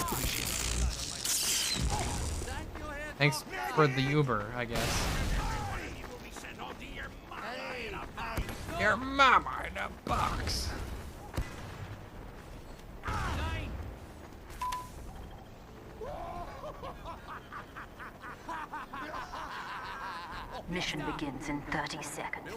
Thanks for the Uber, I guess. Your mama in a box. Mission begins in 30 seconds.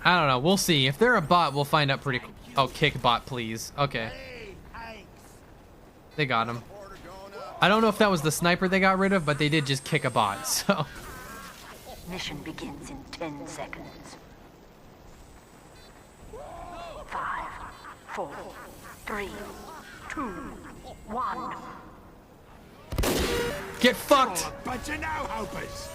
I don't know. We'll see. If they're a bot, we'll find out pretty. Oh, kick bot, please. Okay. They got him. I don't know if that was the sniper they got rid of, but they did just kick a bot. So. Mission begins in 10 seconds. 5, 4, 3, 2, 1. Get fucked. But you know, hopers.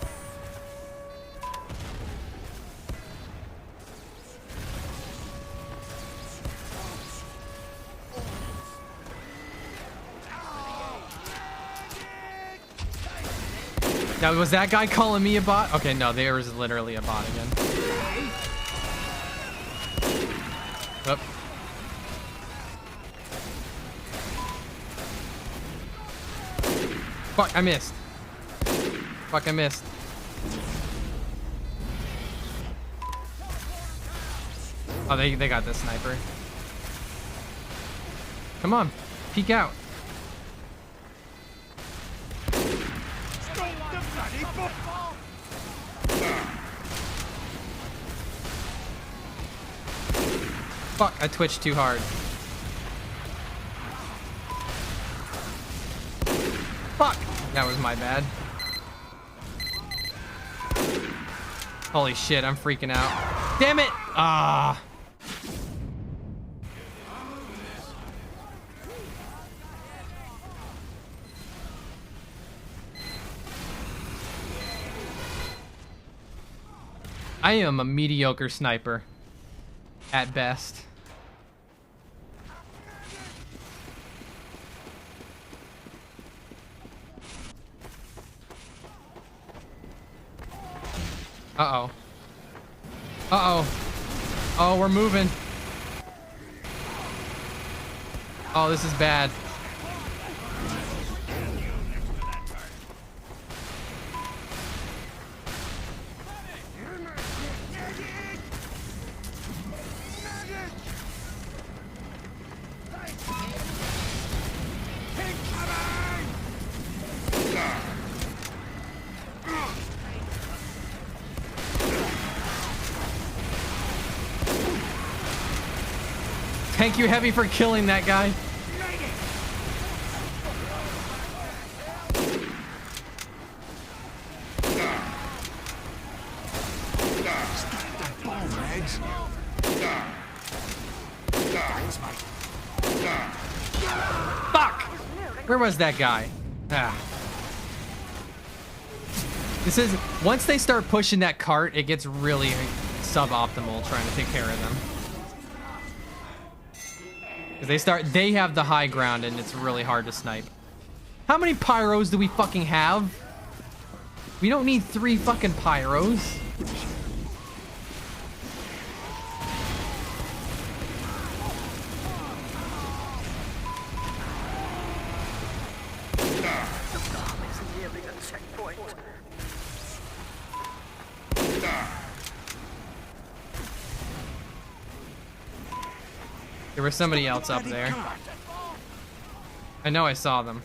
Now, was that guy calling me a bot? Okay, no, there was literally a bot again. Oop. Fuck, I missed. Fuck, I missed. Oh, they got this sniper. Come on, peek out. Fuck, I twitched too hard. Fuck, that was my bad. Holy shit, I'm freaking out. Damn it! Ah. I am a mediocre sniper. At best. Uh-oh. Uh-oh. Oh, we're moving. Oh, this is bad. Thank you, Heavy, for killing that guy. Fuck! Where was that guy? Ah. This is, once they start pushing that cart, it gets really suboptimal trying to take care of them. They have the high ground and it's really hard to snipe. How many pyros do we fucking have? We don't need 3 fucking pyros. There was somebody else up there. I know I saw them.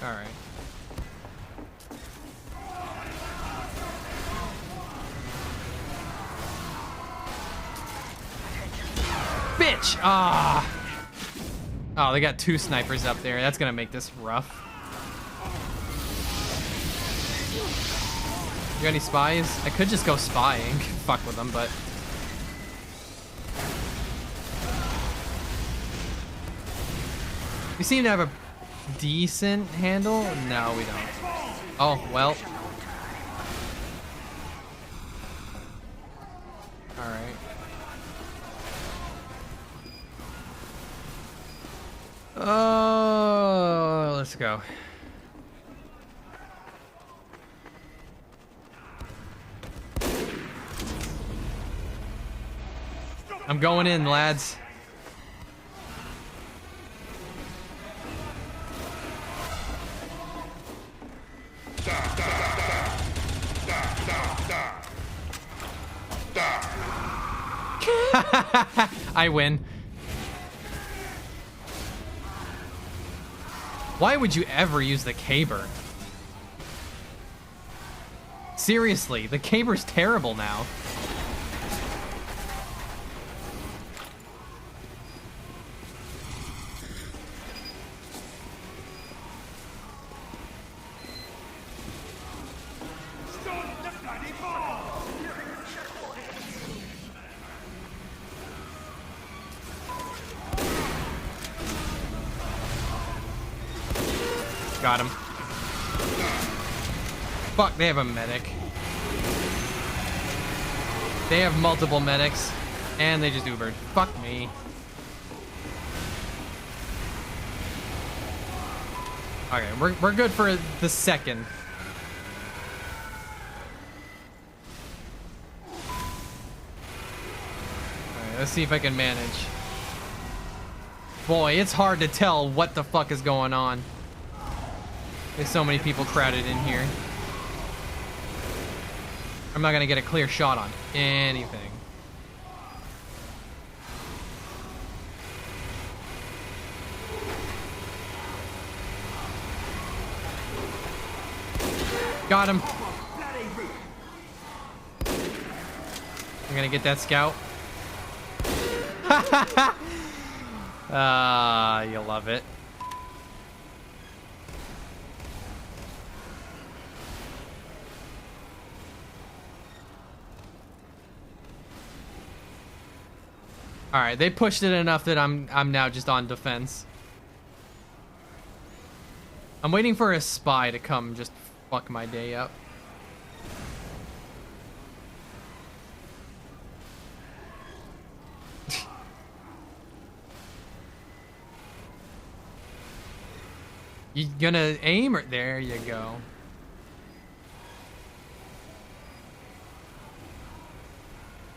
All right. Bitch! Ah! Oh, they got 2 snipers up there. That's gonna make this rough. You got any spies? I could just go spying. Fuck with them, but... We seem to have a decent handle? No, we don't. Oh, well. Alright. Oh, let's go. I'm going in, lads. I win. Why would you ever use the caber? Seriously, the caber's terrible now. Got him. Fuck, they have a medic. They have multiple medics, and they just Ubered. Fuck me. Okay, we're good for the second. Alright, let's see if I can manage. Boy, it's hard to tell what the fuck is going on. There's so many people crowded in here. I'm not gonna get a clear shot on anything. Got him. I'm gonna get that scout. You love it. All right, they pushed it enough that I'm now just on defense. I'm waiting for a spy to come just fuck my day up. You gonna aim or there you go.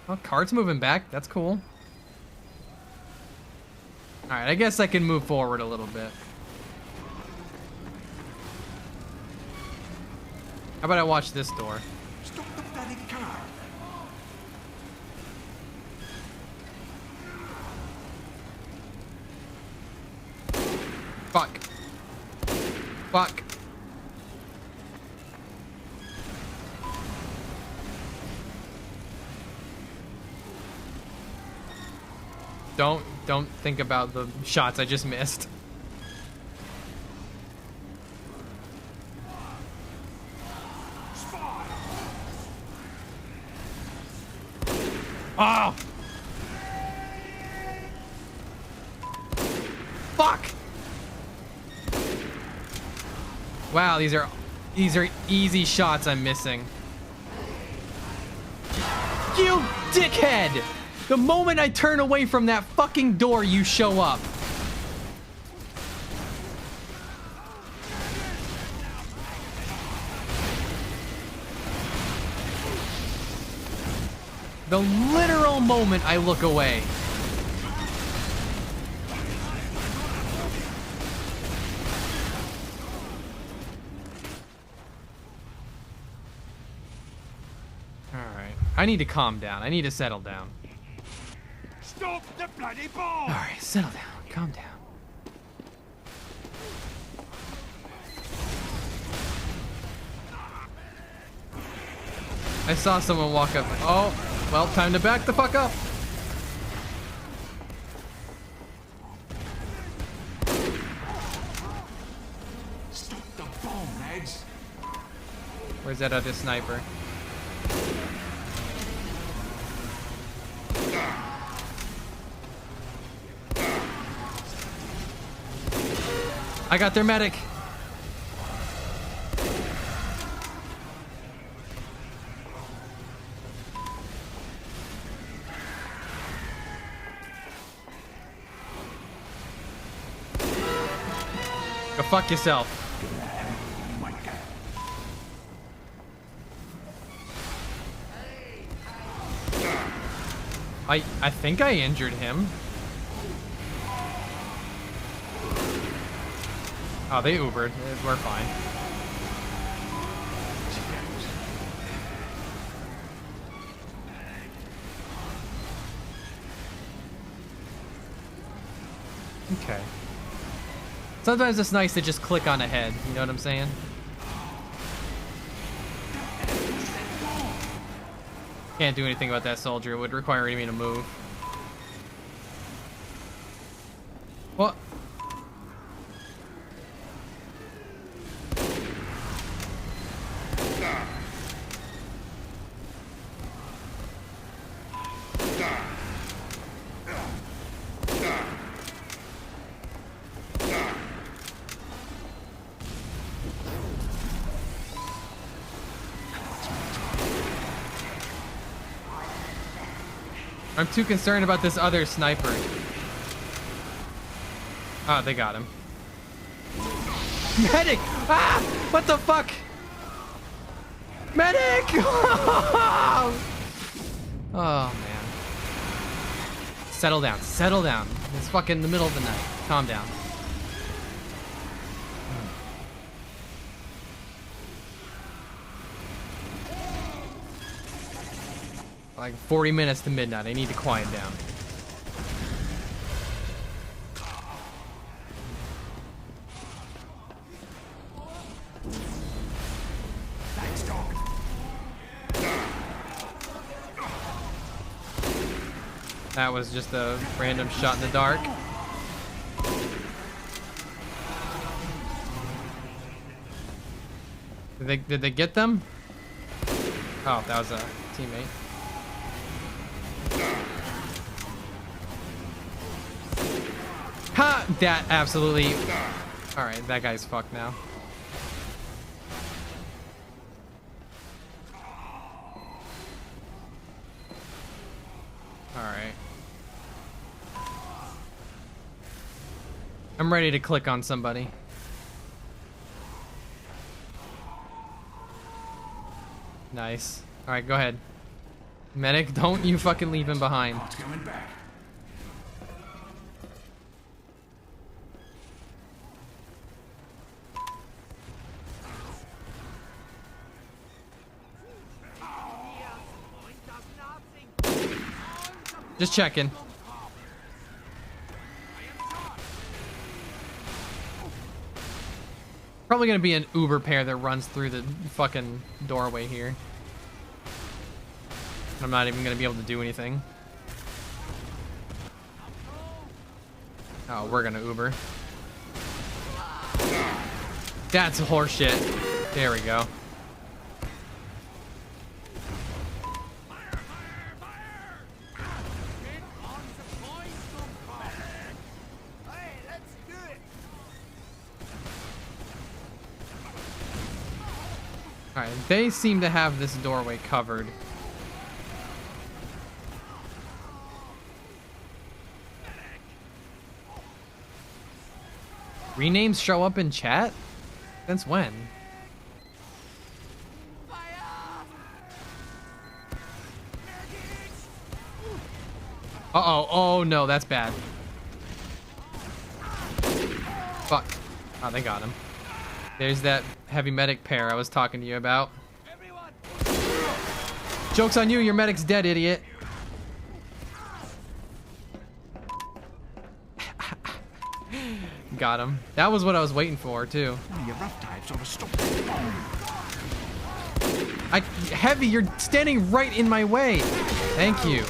Oh, cart's moving back. That's cool. All right, I guess I can move forward a little bit. How about I watch this door? Stop the bloody car. Fuck. Fuck. Don't think about the shots I just missed. Oh! Fuck! Wow, these are easy shots I'm missing. You dickhead! The moment I turn away from that fucking door, you show up. The literal moment I look away. All right. I need to calm down. I need to settle down. Stop the bloody ball! All right, settle down. Calm down. I saw someone walk up. Oh, well, time to back the fuck up. Stop the bomb, lads! Where's that other sniper? I got their medic. Go fuck yourself. I think I injured him. Oh, they Ubered. We're fine. Okay. Sometimes it's nice to just click on a head. You know what I'm saying? Can't do anything about that soldier. It would require me to move. What? I'm too concerned about this other sniper. Oh, they got him. Medic! Ah! What the fuck? Medic! Oh, man. Settle down. Settle down. It's fucking the middle of the night. Calm down. Like 40 minutes to midnight. I need to quiet down. That was just a random shot in the dark. Did they get them? Oh, that was a teammate. Ha! That absolutely... Alright, that guy's fucked now. Alright. I'm ready to click on somebody. Nice. Alright, go ahead. Medic, don't you fucking leave him behind. Coming back. Just checking. Probably gonna be an Uber pair that runs through the fucking doorway here. I'm not even gonna be able to do anything. Oh, we're gonna Uber. That's horseshit. There we go. Alright, they seem to have this doorway covered. Renames show up in chat? Since when? Uh-oh. Oh, no, that's bad. Fuck. Oh, they got him. There's that heavy medic pair I was talking to you about. Joke's on you, your medic's dead, idiot. Got him. That was what I was waiting for, too. Heavy, you're standing right in my way. Thank you.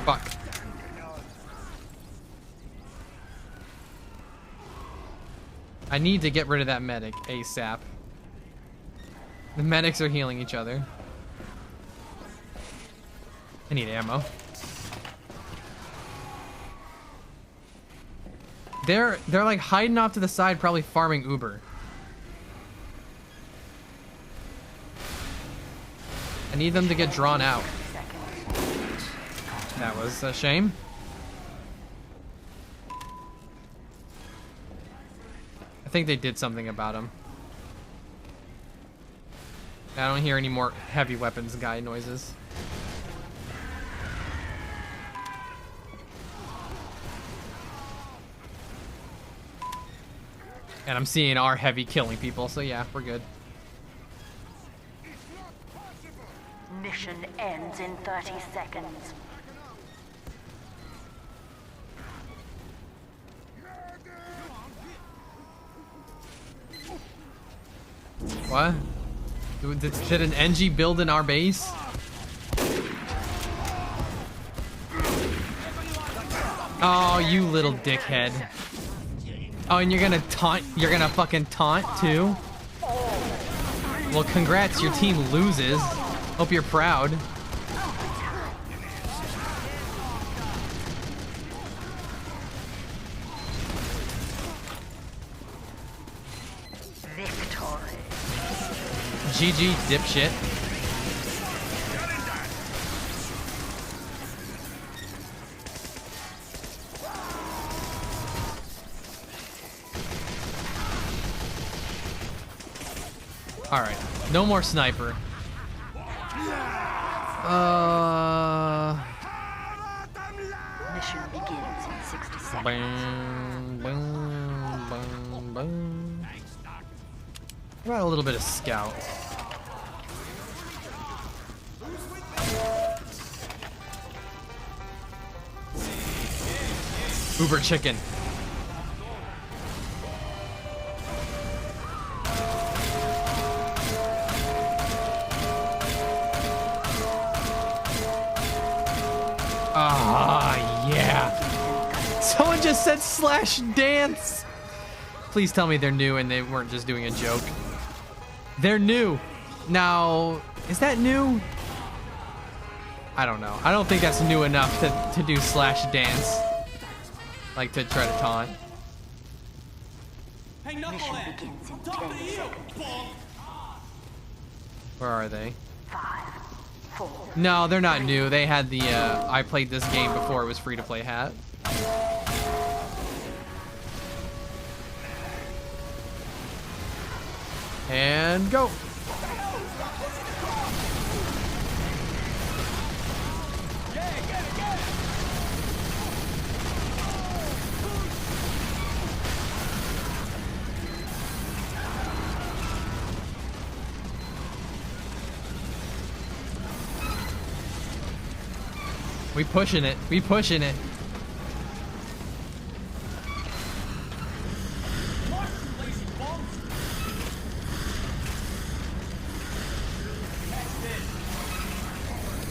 Fuck. I need to get rid of that medic ASAP. The medics are healing each other. I need ammo. They're like hiding off to the side, probably farming Uber. I need them to get drawn out. That was a shame. I think they did something about him. I don't hear any more heavy weapons guy noises. And I'm seeing our heavy killing people, so yeah, we're good. Mission ends in 30 seconds. What? Did an NG build in our base? Oh, you little dickhead. Oh, and you're gonna taunt, you're gonna fucking taunt too? Well, congrats, your team loses. Hope you're proud. Victory. GG, dipshit. Alright, no more sniper. Mission begins in 60 seconds. Boom, boom, boom, boom. What about a little bit of scout? Uber chicken. Ah, yeah. Someone just said slash dance. Please tell me they're new and they weren't just doing a joke. They're new. Now, is that new? I don't know. I don't think that's new enough to do slash dance. Like to try to taunt. Mission begins in 10 seconds. Where are they? 5, 4. No, they're not new. They had the, I played this game before it was free to play hat. And go. We pushing it. We pushing it.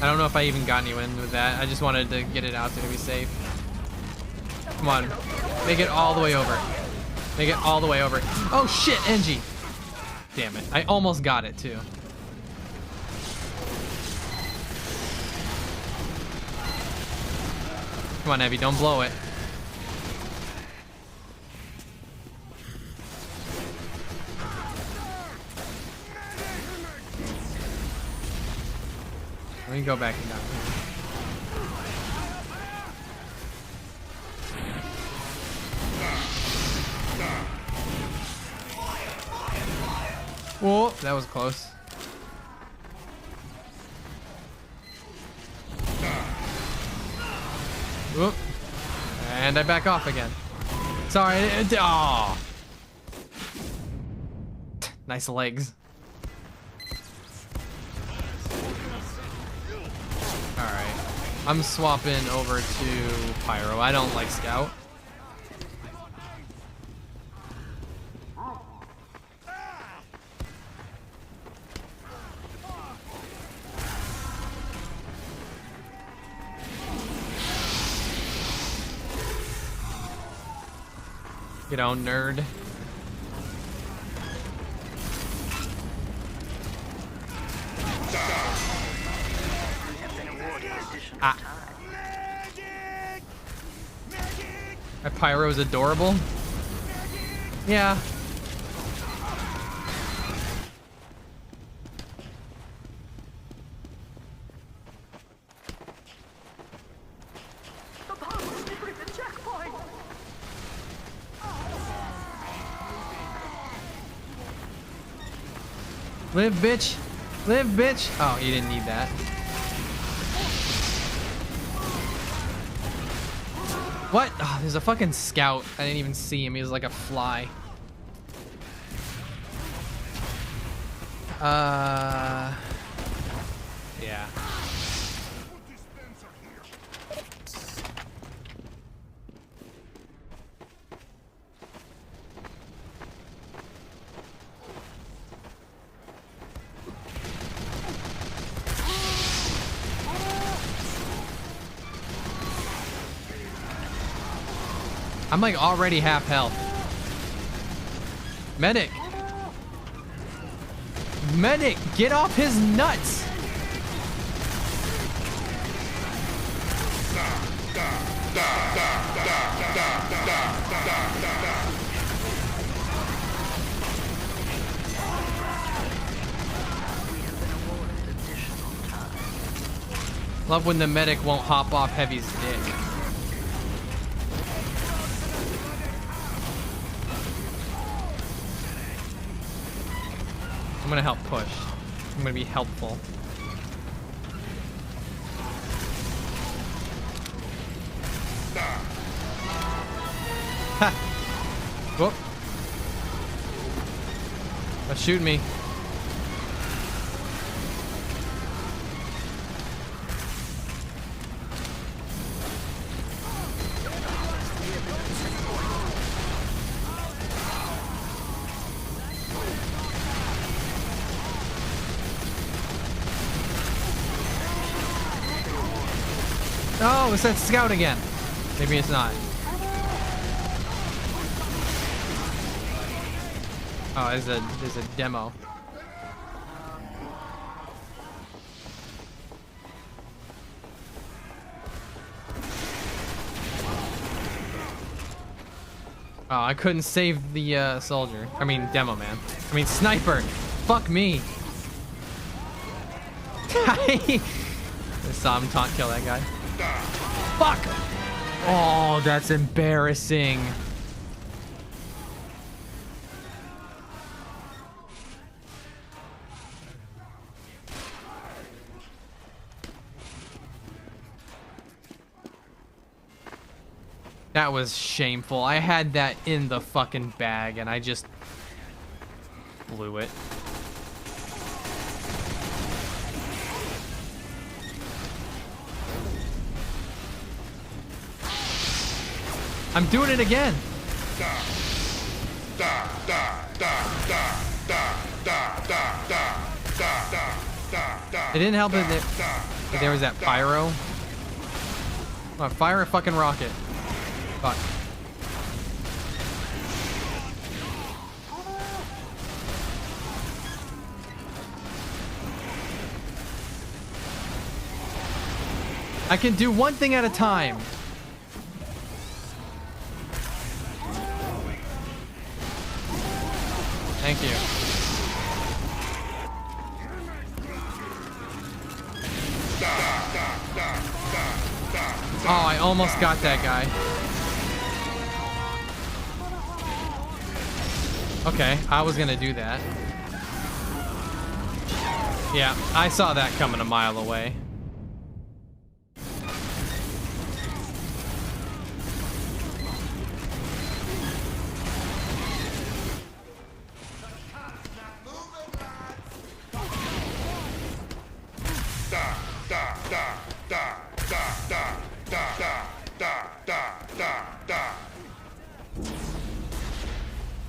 I don't know if I even got anyone with that. I just wanted to get it out there to be safe. Come on. Make it all the way over. Make it all the way over. Oh shit, NG. Damn it. I almost got it too. Come on, Evie, don't blow it. Let me go back and down. Whoa, that was close. Whoop. And I back off again. Sorry. Oh. Nice legs. Alright. I'm swapping over to Pyro. I don't like Scout. Get on, nerd. Ah. That Pyro is adorable. Yeah. Live, bitch. Live, bitch. Oh, you didn't need that. What? Oh, there's a fucking scout. I didn't even see him. He was like a fly. Yeah. I'm like already half health. Medic! Medic! Get off his nuts! Love when the medic won't hop off Heavy's dick. I'm gonna help push. I'm gonna be helpful. Ha! Whoop. Don't shoot me. Oh, it's that scout again. Maybe it's not. Oh, there's a demo. Oh, I couldn't save the soldier. I mean, demo man. I mean, sniper. Fuck me. I saw him taunt kill that guy. Fuck! Oh, that's embarrassing. That was shameful. I had that in the fucking bag and I just blew it. I'm doing it again. It didn't help that there was that pyro. Come on, fire a fucking rocket. Fuck. I can do one thing at a time. Thank you. Oh, I almost got that guy. Okay, I was gonna do that. Yeah, I saw that coming a mile away.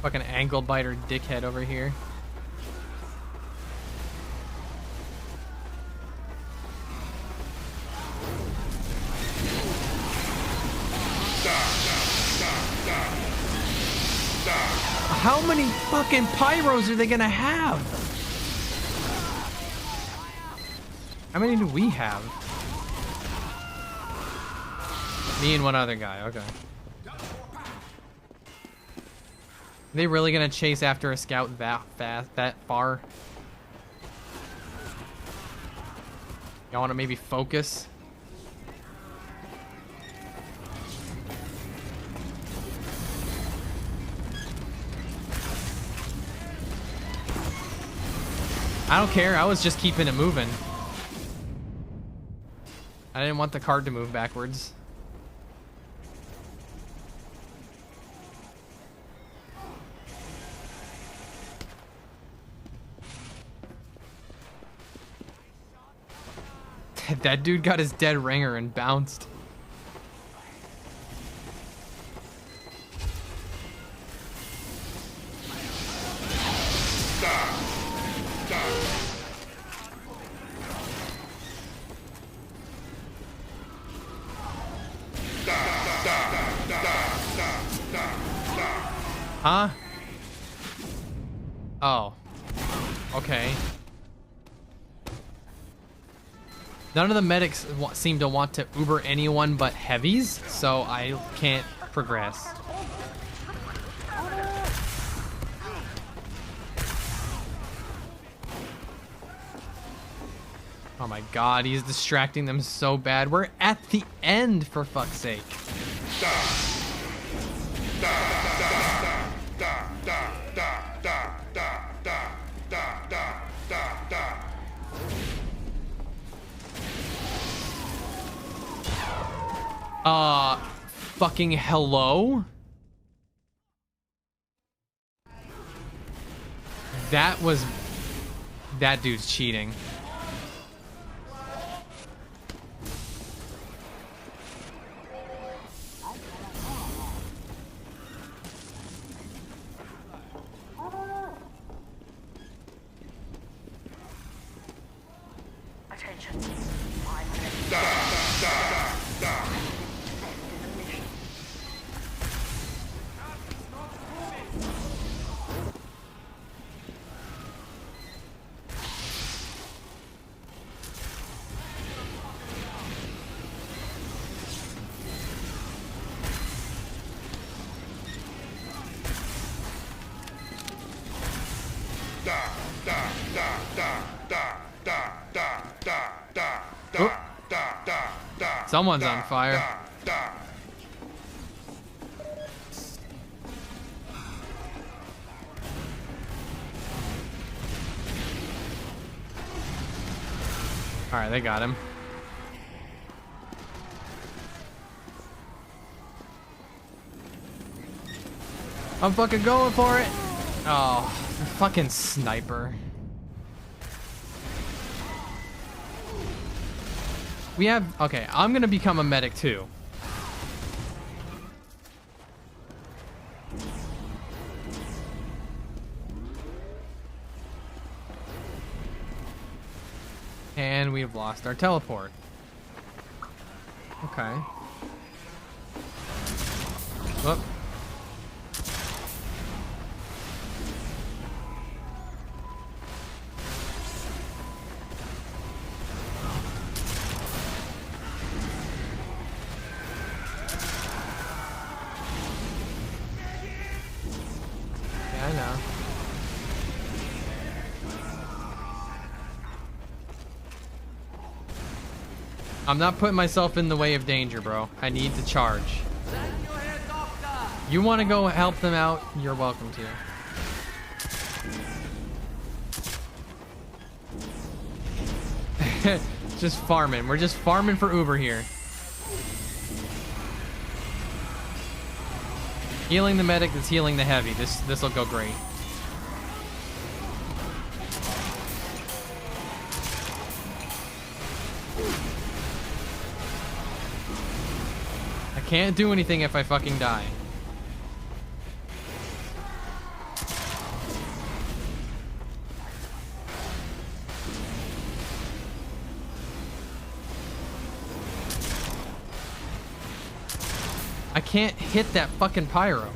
Fucking ankle biter dickhead over here. How many fucking pyros are they gonna have? How many do we have? Me and one other guy, okay. Are they really gonna chase after a scout that fast, that far? Y'all wanna maybe focus? I don't care, I was just keeping it moving. I didn't want the card to move backwards. That dude got his dead ringer and bounced. Huh? Oh. Okay. None of the medics seem to want to Uber anyone but heavies, so I can't progress. Oh my god, he's distracting them so bad. We're at the end, for fuck's sake. Fucking hello? That dude's cheating. Attention. 5 minutes. Someone's on fire. Alright, they got him. I'm fucking going for it. Oh, fucking sniper. We have... Okay, I'm gonna become a medic too. And we've lost our teleport. Okay. Whoop. Yeah, I know. I'm not putting myself in the way of danger, bro. I need to charge. You want to go help them out? You're welcome to. Just farming. We're just farming for Uber here. Healing the medic is healing the heavy. This'll go great. I can't do anything if I fucking die. I can't hit that fucking pyro.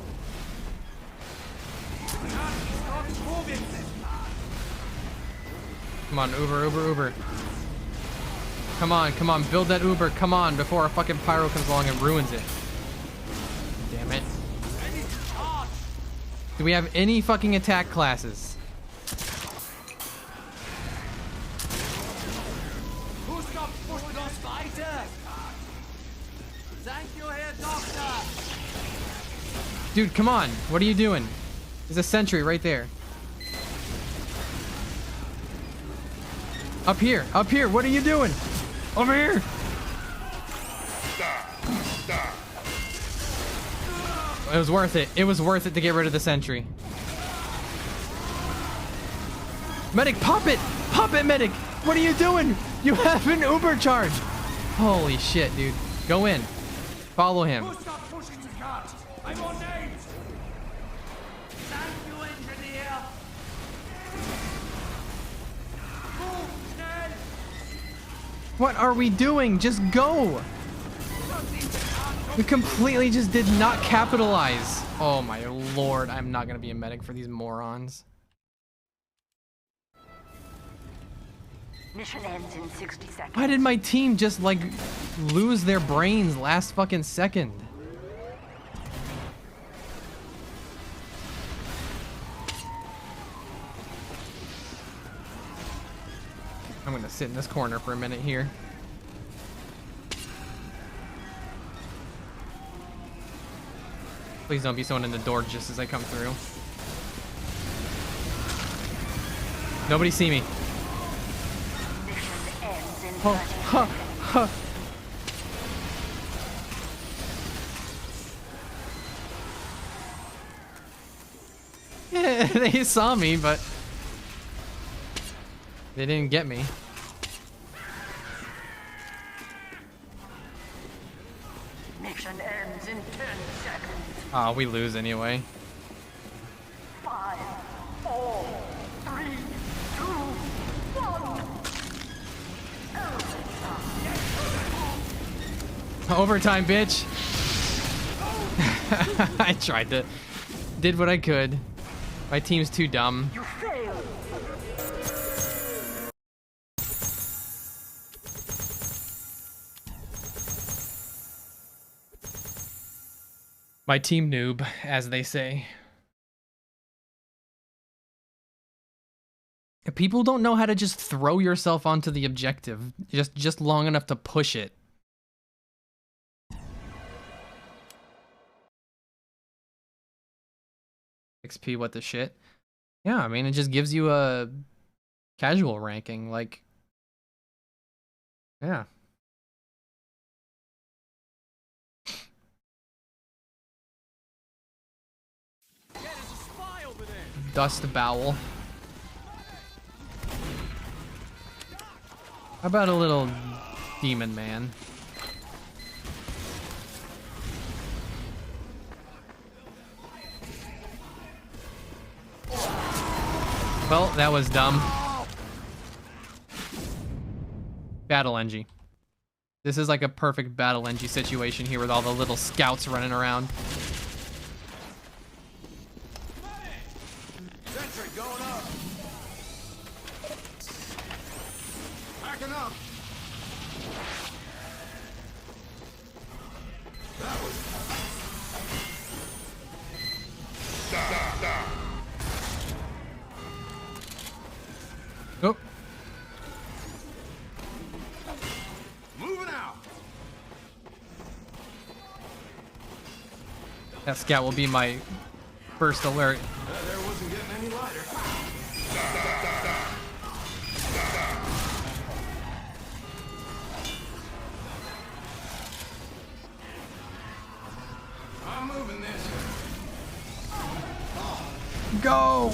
Come on, Uber. Come on, build that Uber. Come on, before a fucking pyro comes along and ruins it. Damn it. Do we have any fucking attack classes? Dude, come on. What are you doing? There's a sentry right there. Up here. What are you doing? Over here. It was worth it. It was worth it to get rid of the sentry. Medic, pop it! Pop it, medic! What are you doing? You have an Uber charge! Holy shit, dude. Go in. Follow him. What are we doing? Just go! We completely just did not capitalize. Oh my lord, I'm not gonna be a medic for these morons. Mission ends in 60 seconds. Why did my team just like lose their brains last fucking second? I'm gonna sit in this corner for a minute here. Please don't be someone in the door just as I come through. Nobody see me. Oh, huh, huh. Yeah, they saw me, but they didn't get me. Mission ends in 10 seconds. Oh, we lose anyway. 5, 4, 3, 2, 1. Overtime, bitch. I tried to. Did what I could. My team's too dumb. You failed. My team noob, as they say. People don't know how to just throw yourself onto the objective just long enough to push it. XP, what the shit? Yeah, I mean, it just gives you a casual ranking, like, yeah. Yeah, there's a spy over there. Dust Bowel. How about a little demon man? Well, that was dumb. Battle NG. This is like a perfect battle NG situation here with all the little scouts running around. Sentry going up. Backing up. That was. Oh. Moving out. That scout will be my first alert. That air wasn't getting any lighter. I'm moving this. Go!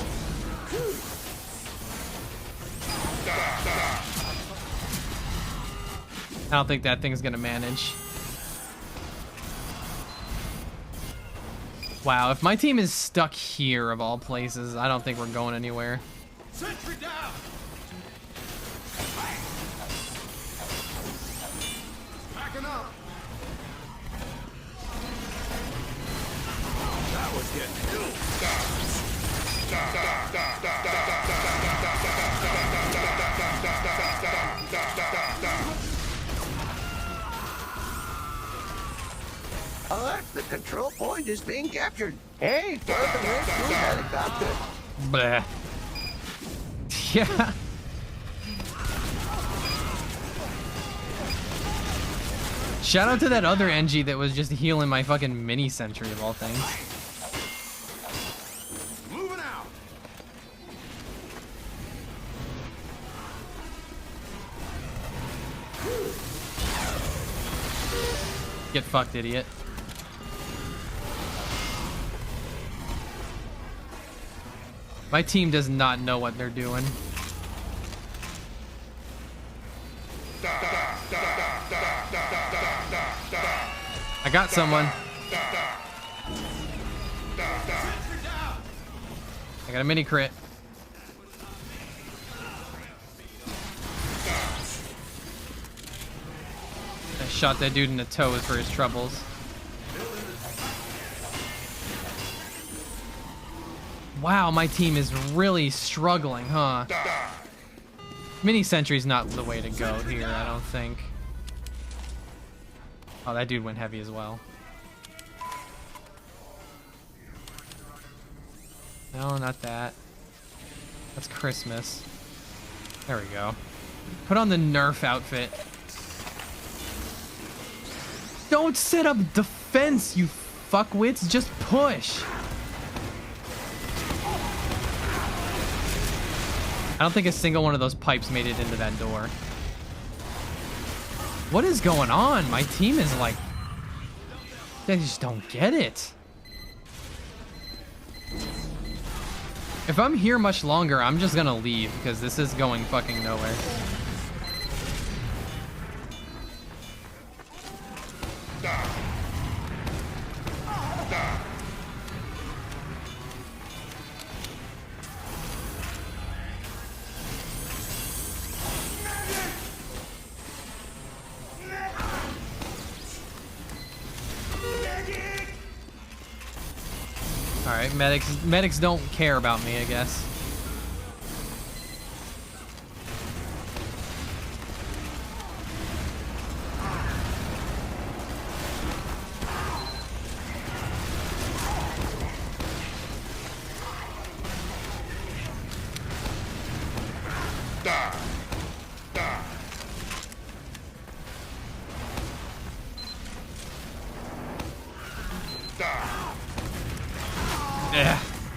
I don't think that thing's gonna manage. Wow, if my team is stuck here of all places, I don't think we're going anywhere. Sentry down. Backing up. That was getting. The control point is being captured. Hey, for the rescue helicopter. Bleh. Yeah. Shout out to that other NG that was just healing my fucking mini sentry of all things. Moving out. Get fucked, idiot. My team does not know what they're doing. I got someone. I got a mini crit. I shot that dude in the toes for his troubles. Wow, my team is really struggling, huh? Mini sentry's not the way to go here, I don't think. Oh, that dude went heavy as well. No, not that. That's Christmas. There we go. Put on the Nerf outfit. Don't set up defense, you fuckwits. Just push. I don't think a single one of those pipes made it into that door. What is going on? My team is like... They just don't get it. If I'm here much longer, I'm just gonna leave because this is going fucking nowhere. Alright, medics don't care about me, I guess.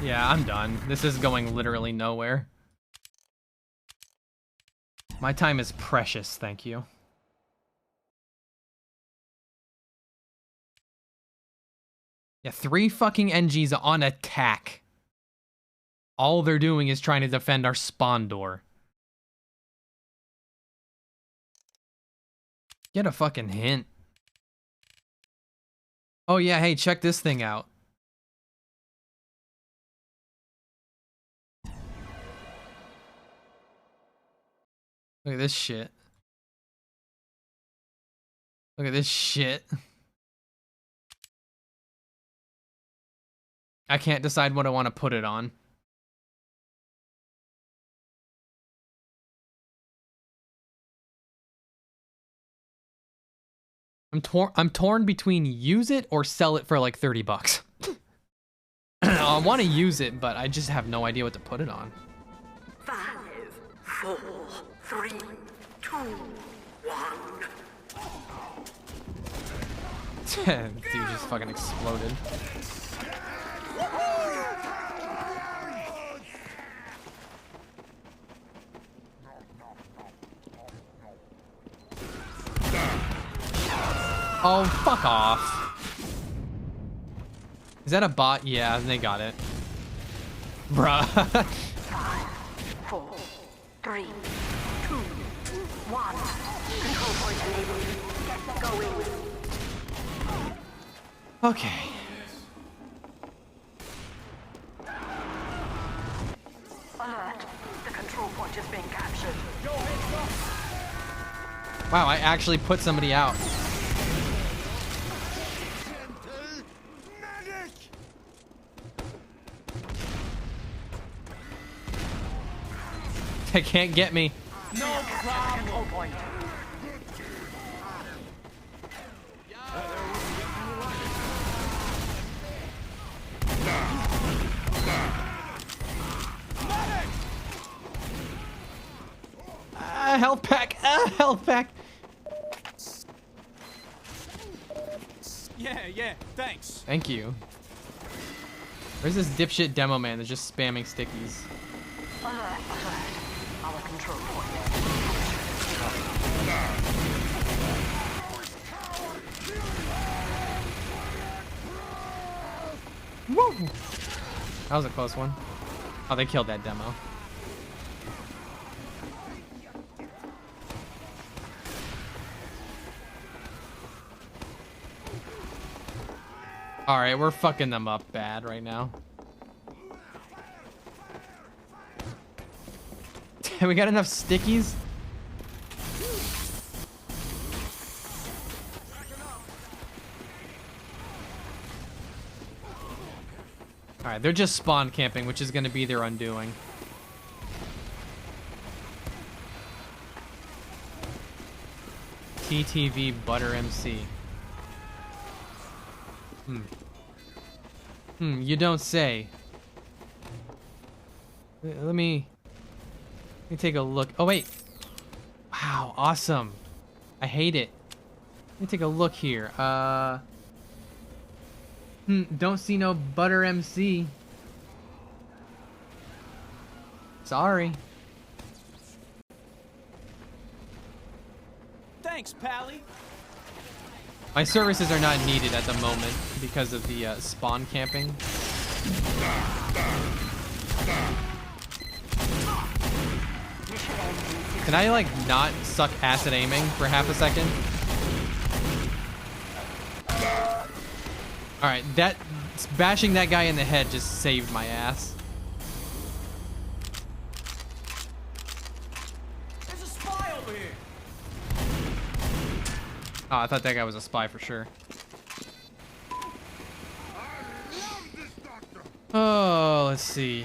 Yeah, I'm done. This is going literally nowhere. My time is precious, thank you. Yeah, 3 fucking NGs on attack. All they're doing is trying to defend our spawn door. Get a fucking hint. Oh yeah, hey, check this thing out. Look at this shit. Look at this shit. I can't decide what I want to put it on. I'm torn between use it or sell it for like 30 bucks. I want to use it, but I just have no idea what to put it on. 5, 4, 3, 2, 1. Dude just fucking exploded. Oh, fuck off. Is that a bot? Yeah, they got it. Bruh. 5, 4, 3, 2, 1. Control point enabled. Get going. Okay. Alert. The control point is being captured. Wow, I actually put somebody out. They can't get me. No problem. Control point. Health pack. Health pack. Yeah, thanks. Thank you. Where's this dipshit demo man that's just spamming stickies? Alert. Our control point. Woo! That was a close one. Oh, they killed that demo. Alright, we're fucking them up bad right now. We got enough stickies? Alright, they're just spawn camping, which is going to be their undoing. TTV Butter MC. You don't say. Let me take a look. Oh, wait. Wow, awesome. I hate it. Let me take a look here. Don't see no Butter MC. Sorry. Thanks, Pally. My services are not needed at the moment because of the spawn camping. Can I like not suck acid aiming for half a second? Alright, that bashing that guy in the head just saved my ass. There's a spy over here. Oh, I thought that guy was a spy for sure. Oh, let's see.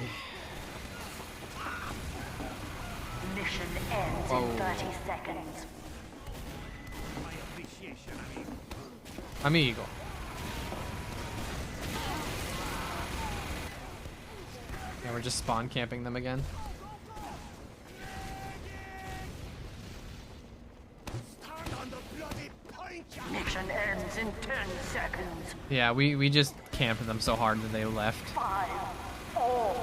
Mission ends in 30 seconds. Amigo. Yeah, we're just spawn camping them again. Mission ends in 10 seconds. Yeah, we just camped them so hard that they left. 5, 4,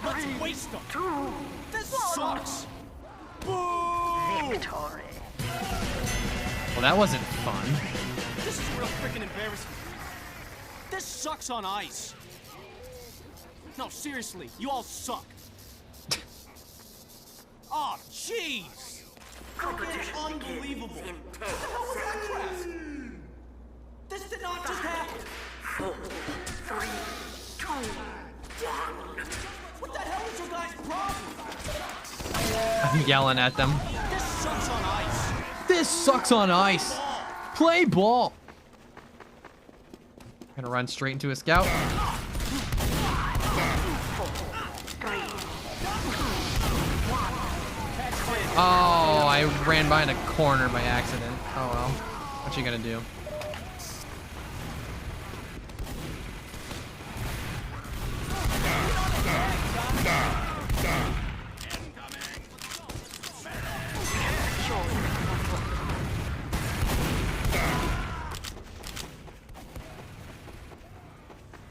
Let's waste them. 2, This sucks. victory. Well, that wasn't fun. This is a real freaking embarrassment. This sucks on ice. No, seriously, you all suck. Oh, jeez. Competition Unbelievable. begins in 10 What the hell was that crap? This did not just happen. 4, 3, 2, 1. What the hell is your guys' problem? I'm yelling at them. This sucks on ice. This sucks on ice. Play ball. Gonna run straight into a scout. 4, 3, 2, 1. Oh, I ran behind a corner by accident. Oh well. What you gonna do?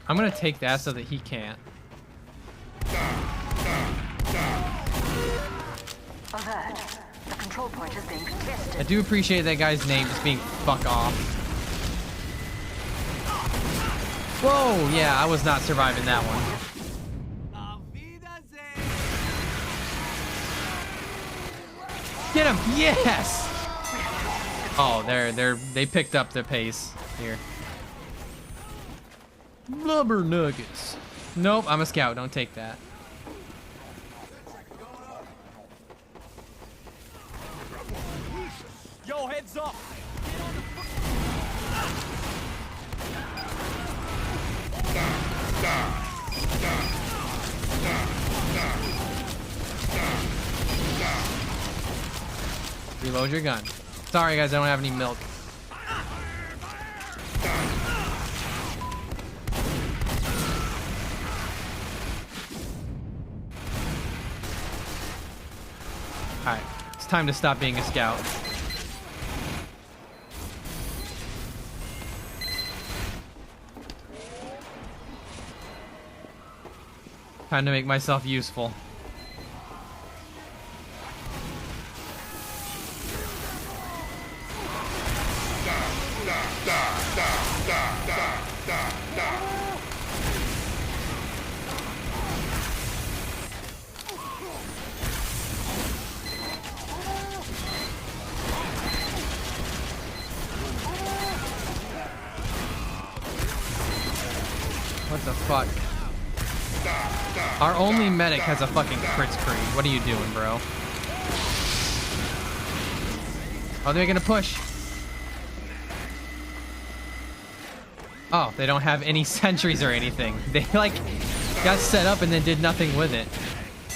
I'm gonna take that so that he can't. Alert. The control point is being contested. I do appreciate that guy's name just being fuck off. Whoa, yeah, I was not surviving that one. Get him! Yes! Oh, they picked up the pace here. Blubber nuggets. Nope, I'm a scout. Don't take that. Yo, heads up. Reload your gun. Sorry, guys, I don't have any milk. Alright, it's time to stop being a scout. Time to make myself useful. What the fuck? Our only medic has a fucking crit screen. What are you doing, bro? Oh, they're gonna push. Oh, they don't have any sentries or anything. They like got set up and then did nothing with it.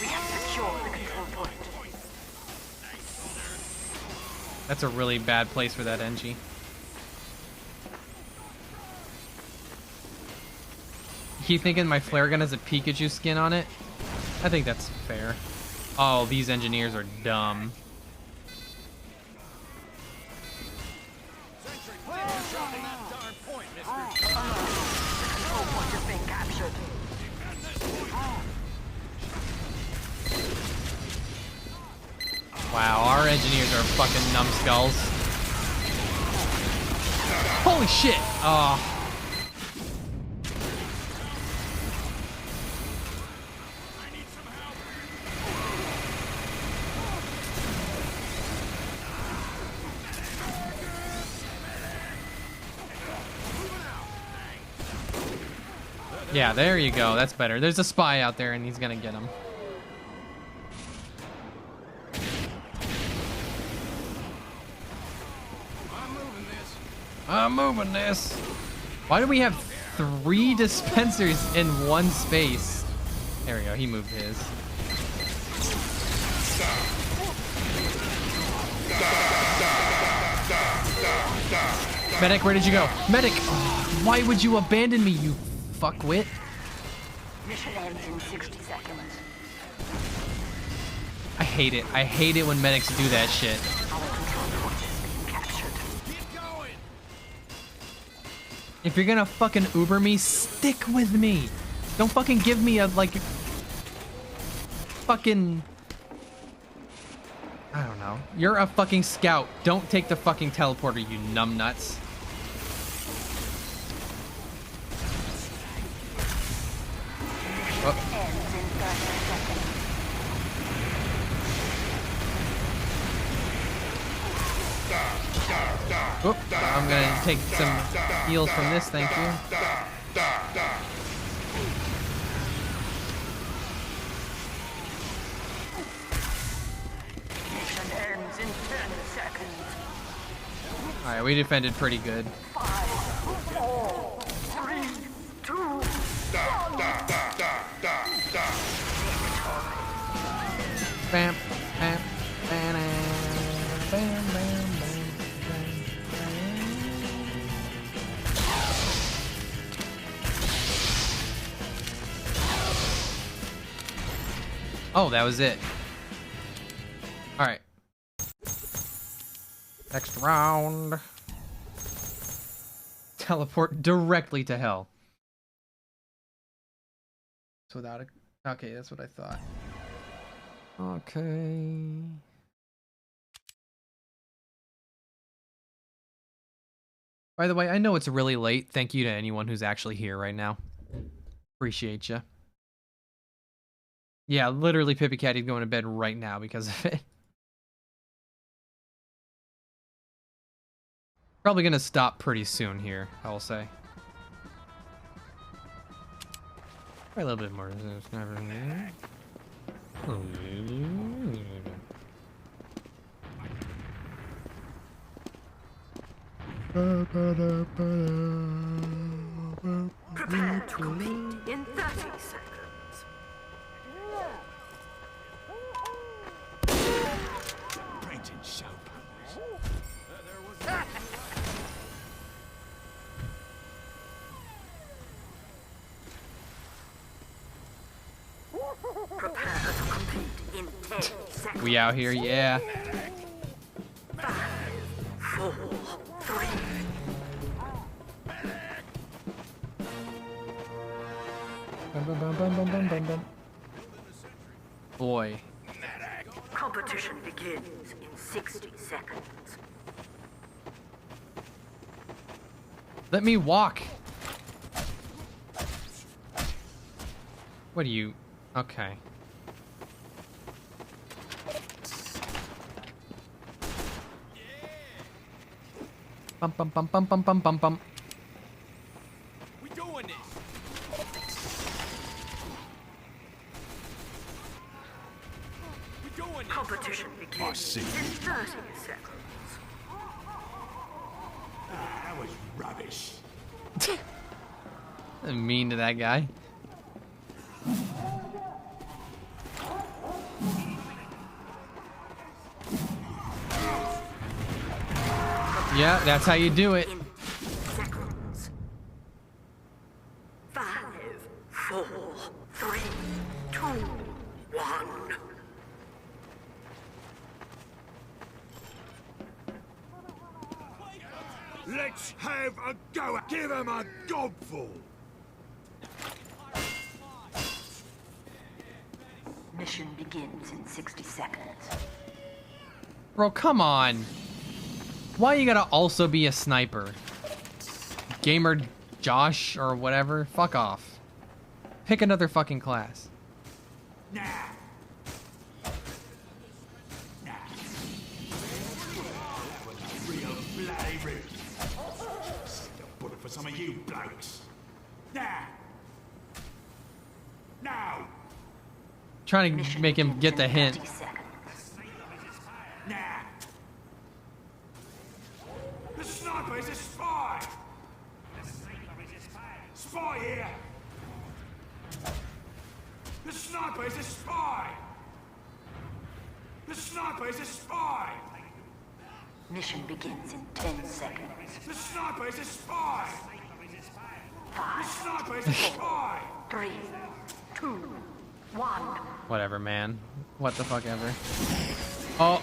We have secured the control point. That's a really bad place for that NG. Keep thinking my flare gun has a Pikachu skin on it? I think that's fair. Oh, these engineers are dumb. Wow, our engineers are fucking numbskulls. Holy shit! Oh. Yeah, there you go. That's better. There's a spy out there, and he's gonna get him. I'm moving this. Why do we have 3 dispensers in one space? There we go. He moved his. Medic, where did you go? Medic! Oh, why would you abandon me, you fuckwit? Mission ends in 60 seconds. I hate it. I hate it when medics do that shit. Our control point is being captured. If you're gonna fucking Uber me, stick with me. Don't fucking give me a, like, fucking... I don't know. You're a fucking scout. Don't take the fucking teleporter, you numbnuts. Oop, I'm gonna take some heals from this, thank you. Mission ends in 10 seconds. Alright, we defended pretty good. 5, 4, 3, 2, Bam, bam, bam, bam, bam, bam. Oh, that was it. Alright. Next round. Teleport directly to hell. So without a... Okay, that's what I thought. Okay. By the way, I know it's really late. Thank you to anyone who's actually here right now. Appreciate you. Yeah, literally Pippy Catty's going to bed right now because of it. Probably gonna stop pretty soon here, I will say. Probably a little bit more. prepare to compete in 30 seconds. Painting show. Prepare to compete in 10 seconds. We out here, yeah. 5, 4, 3. Boy. Competition begins in 60 seconds. Let me walk. What do you... Okay. Bum bum bum bum bum bum bum bum. We doing this. We doing this. Competition begins see. in 30 seconds. That was rubbish. I'm mean to that guy. Yeah, that's how you do it. In seconds. 5, 4, 3, 2, 1. Let's have a go. Give him a gobful. Mission begins in 60 seconds. Bro, come on. Why you gotta also be a sniper? Gamer Josh or whatever? Fuck off. Pick another fucking class. Nah. Nah. Real bloody rude. Still bullet for some of you blokes. Nah. Now. Trying to make him get the hint. Nah. The sniper is a spy. Spy here. The sniper is a spy. The sniper is a spy. Mission begins in 10 seconds. The sniper is a spy. The 5, sniper is a spy. 3, 2, 1. Whatever, man. What the fuck ever. Oh.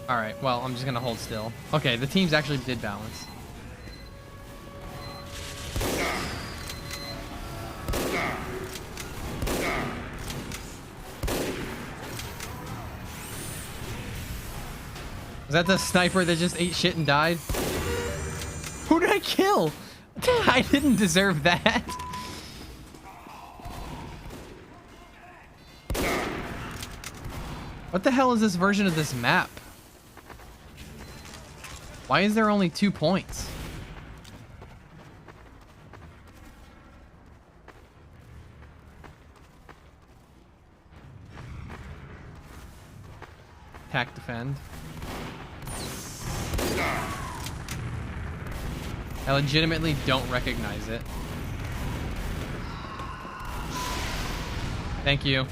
Alright, well, I'm just gonna hold still. Okay, the teams actually did balance. Was that the sniper that just ate shit and died? Who did I kill? I didn't deserve that. What the hell is this version of this map? Why is there only 2 points? Attack, defend. I legitimately don't recognize it. Thank you.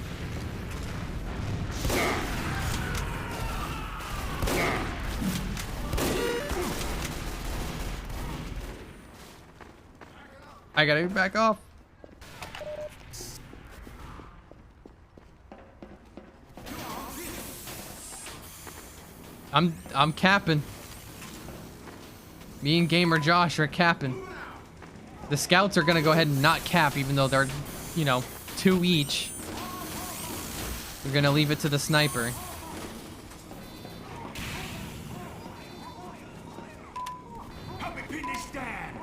I gotta back off. I'm capping. Me and Gamer Josh are capping. The scouts are gonna go ahead and not cap, even though they're, you know, 2 each. We're gonna leave it to the sniper. Help me pin this down.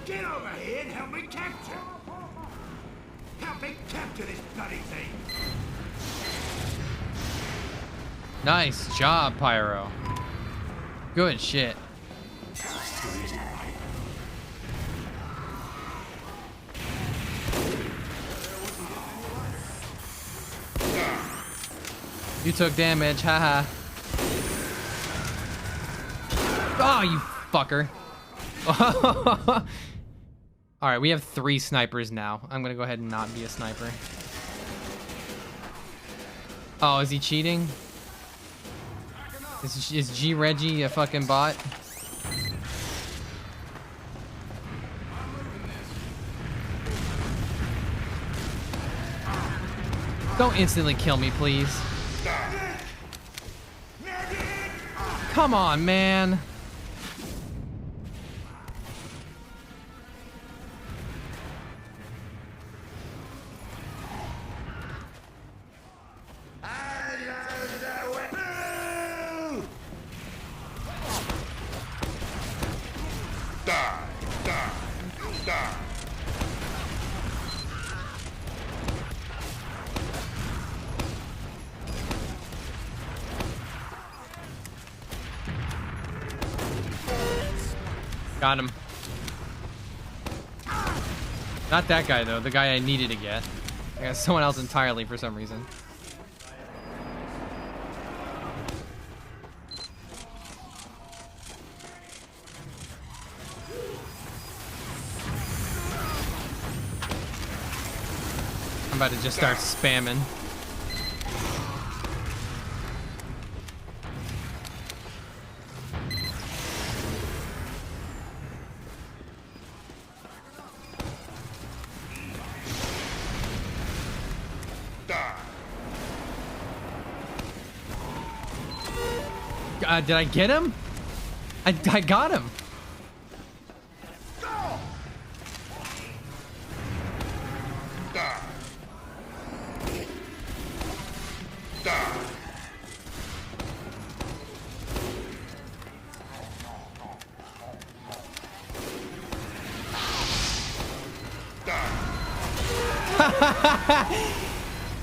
Get over here and help me capture. Help me capture this bloody thing. Nice job, Pyro. Good shit. You took damage, haha. Oh, you fucker. Alright, we have 3 snipers now. I'm gonna go ahead and not be a sniper. Oh, is he cheating? Is G Reggie a fucking bot? Don't instantly kill me, please. Come on, man. Got him. Not that guy, though. The guy I needed to get. I got someone else entirely for some reason. I'm about to just start spamming. Did I get him? I got him.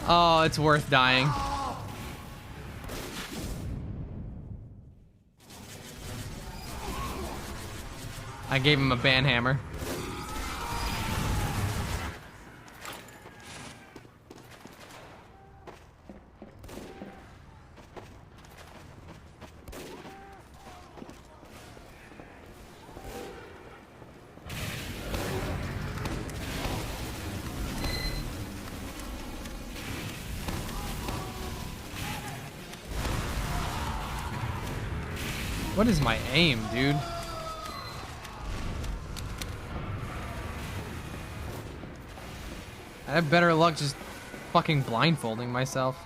Oh, it's worth dying. I gave him a banhammer. What is my aim, dude? I have better luck just fucking blindfolding myself.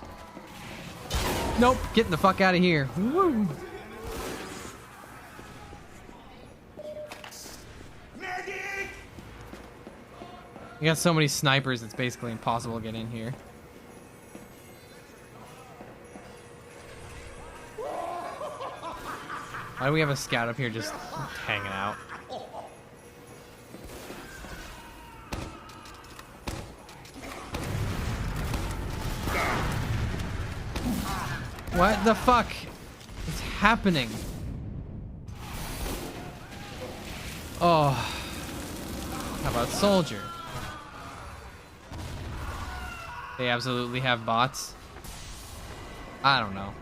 Nope, getting the fuck out of here. Woo. Medic! You got so many snipers, it's basically impossible to get in here. Why do we have a scout up here just hanging out? What the fuck is happening? Oh. How about soldier? They absolutely have bots. I don't know.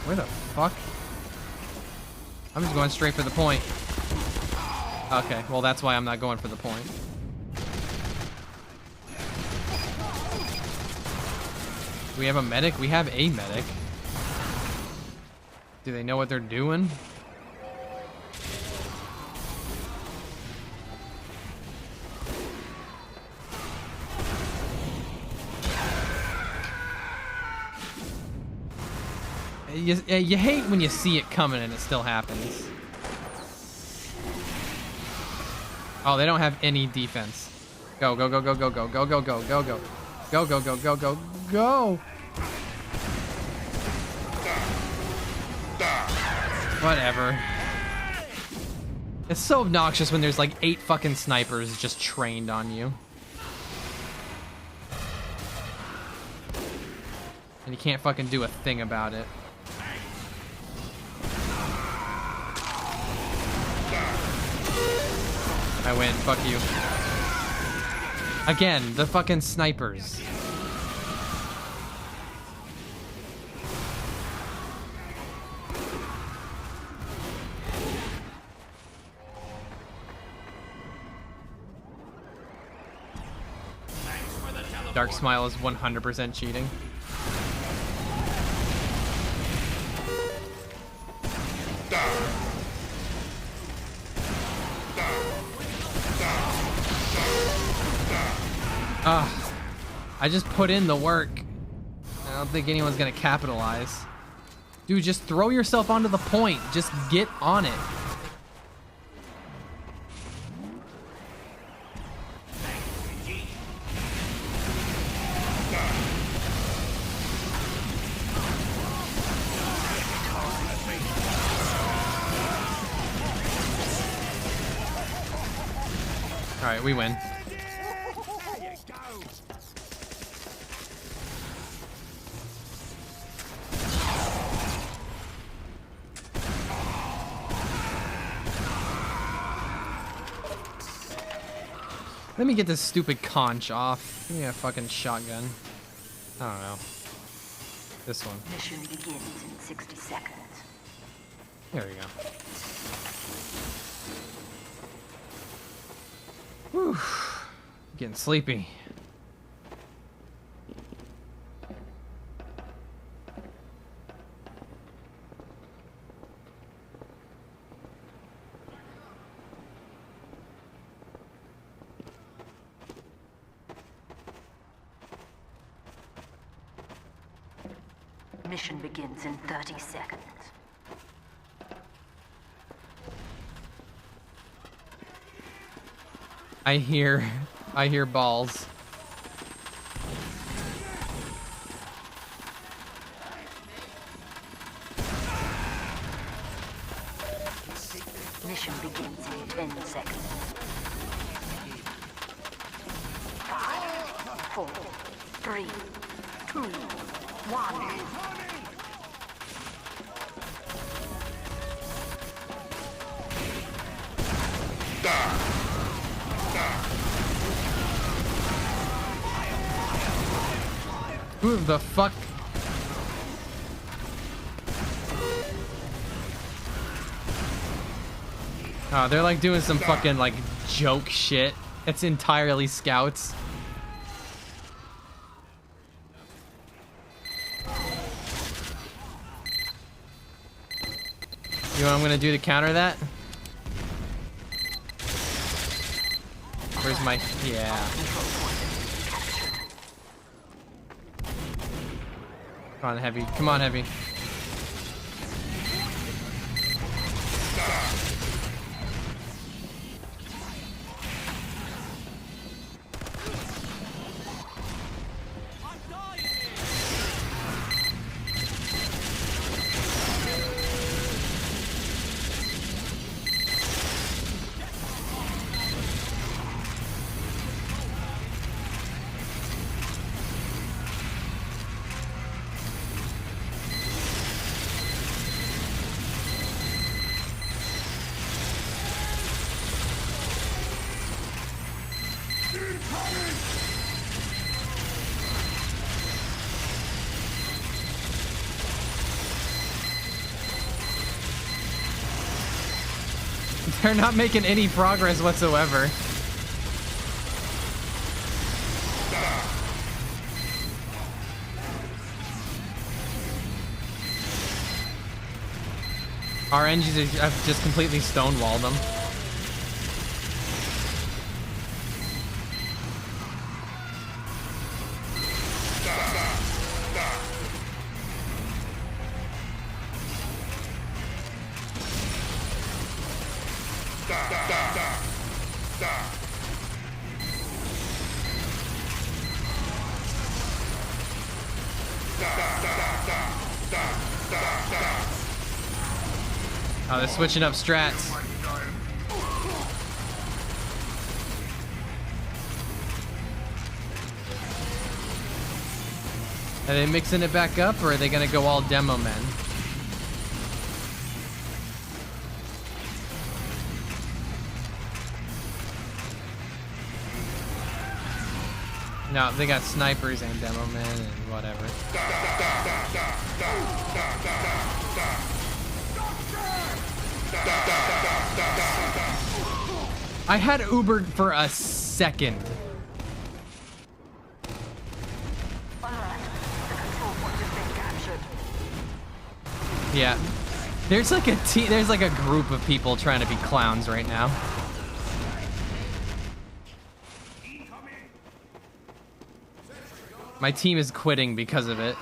Where the fuck? I'm just going straight for the point. Okay, well that's why I'm not going for the point. Do we have a medic? We have a medic. Do they know what they're doing? You hate when you see it coming and it still happens. Oh, they don't have any defense. Go, go, go, go, go, go, go, go, go, go, go. Go, go, go, go, go, go. Whatever. It's so obnoxious when there's like 8 fucking snipers just trained on you. And you can't fucking do a thing about it. I win, fuck you. Again, the fucking snipers. Dark Smile is 100% cheating. I just put in the work. I don't think anyone's gonna capitalize. Dude, just throw yourself onto the point. Just get on it. All right, we win. Let me get this stupid conch off. Give me a fucking shotgun. I don't know. This one. Mission begins in 60 seconds. There we go. Whew. Getting sleepy. Mission begins in 30 seconds. I hear balls. Mission begins in 10 seconds. 5, 4, 3, 2, 1. Who the fuck? Oh, they're like doing some fucking like joke shit. It's entirely scouts. You know what I'm gonna do to counter that? Where's my... yeah. Come on, Heavy. Come on, Heavy. They're not making any progress whatsoever. Our engines have just completely stonewalled them. Oh, they're switching up strats. Are they mixing it back up, or are they gonna go all demo men? No, they got snipers and demo men and whatever. I had Ubered for a second. Yeah. There's like a group of people trying to be clowns right now. My team is quitting because of it.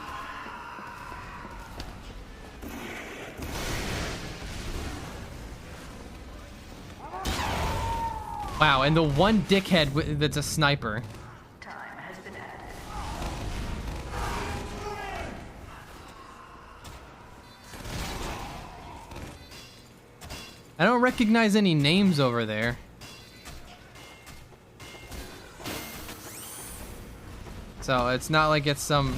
Wow, and the one dickhead that's a sniper. I don't recognize any names over there. So it's not like it's some...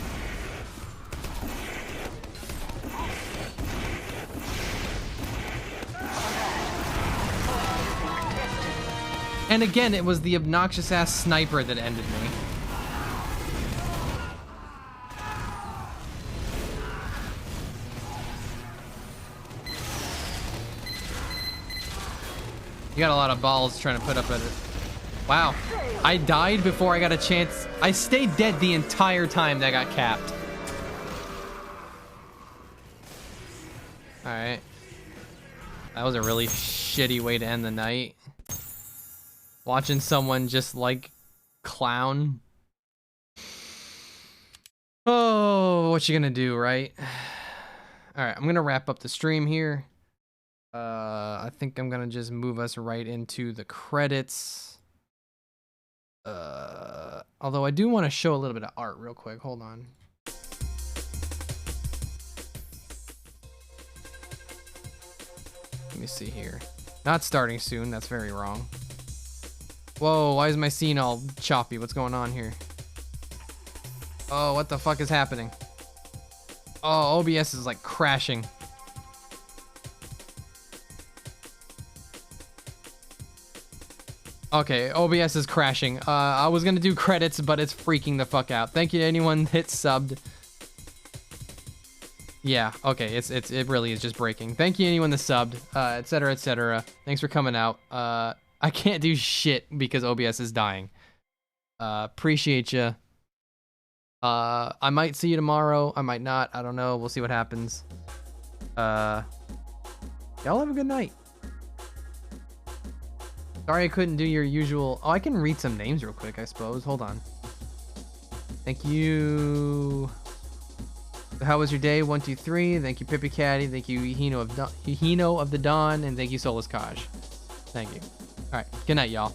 And again, it was the obnoxious ass sniper that ended me. You got a lot of balls trying to put up with it. Wow. I died before I got a chance. I stayed dead the entire time that got capped. Alright. That was a really shitty way to end the night. Watching someone just like clown. Oh, what you gonna do, right? Alright, I'm gonna wrap up the stream here. I think I'm gonna just move us right into the credits. Although I do want to show a little bit of art real quick. Hold on. Let me see here. Not starting soon. That's very wrong. Whoa, why is my scene all choppy? What's going on here? Oh, what the fuck is happening? Oh, OBS is like crashing. Okay, OBS is crashing. I was gonna do credits, but it's freaking the fuck out. Thank you to anyone hit subbed. Yeah, okay, it really is just breaking. Thank you to anyone that subbed, etc, etc. Thanks for coming out. I can't do shit because OBS is dying. Appreciate you. I might see you tomorrow. I might not. I don't know. We'll see what happens. Y'all have a good night. Sorry I couldn't do your usual... Oh, I can read some names real quick, I suppose. Hold on. Thank you. How was your day? 1, 2, 3. Thank you, Pippi Caddy. Thank you, Hino of the Dawn. And thank you, Solus Kaj. Thank you. All right. Good night, y'all.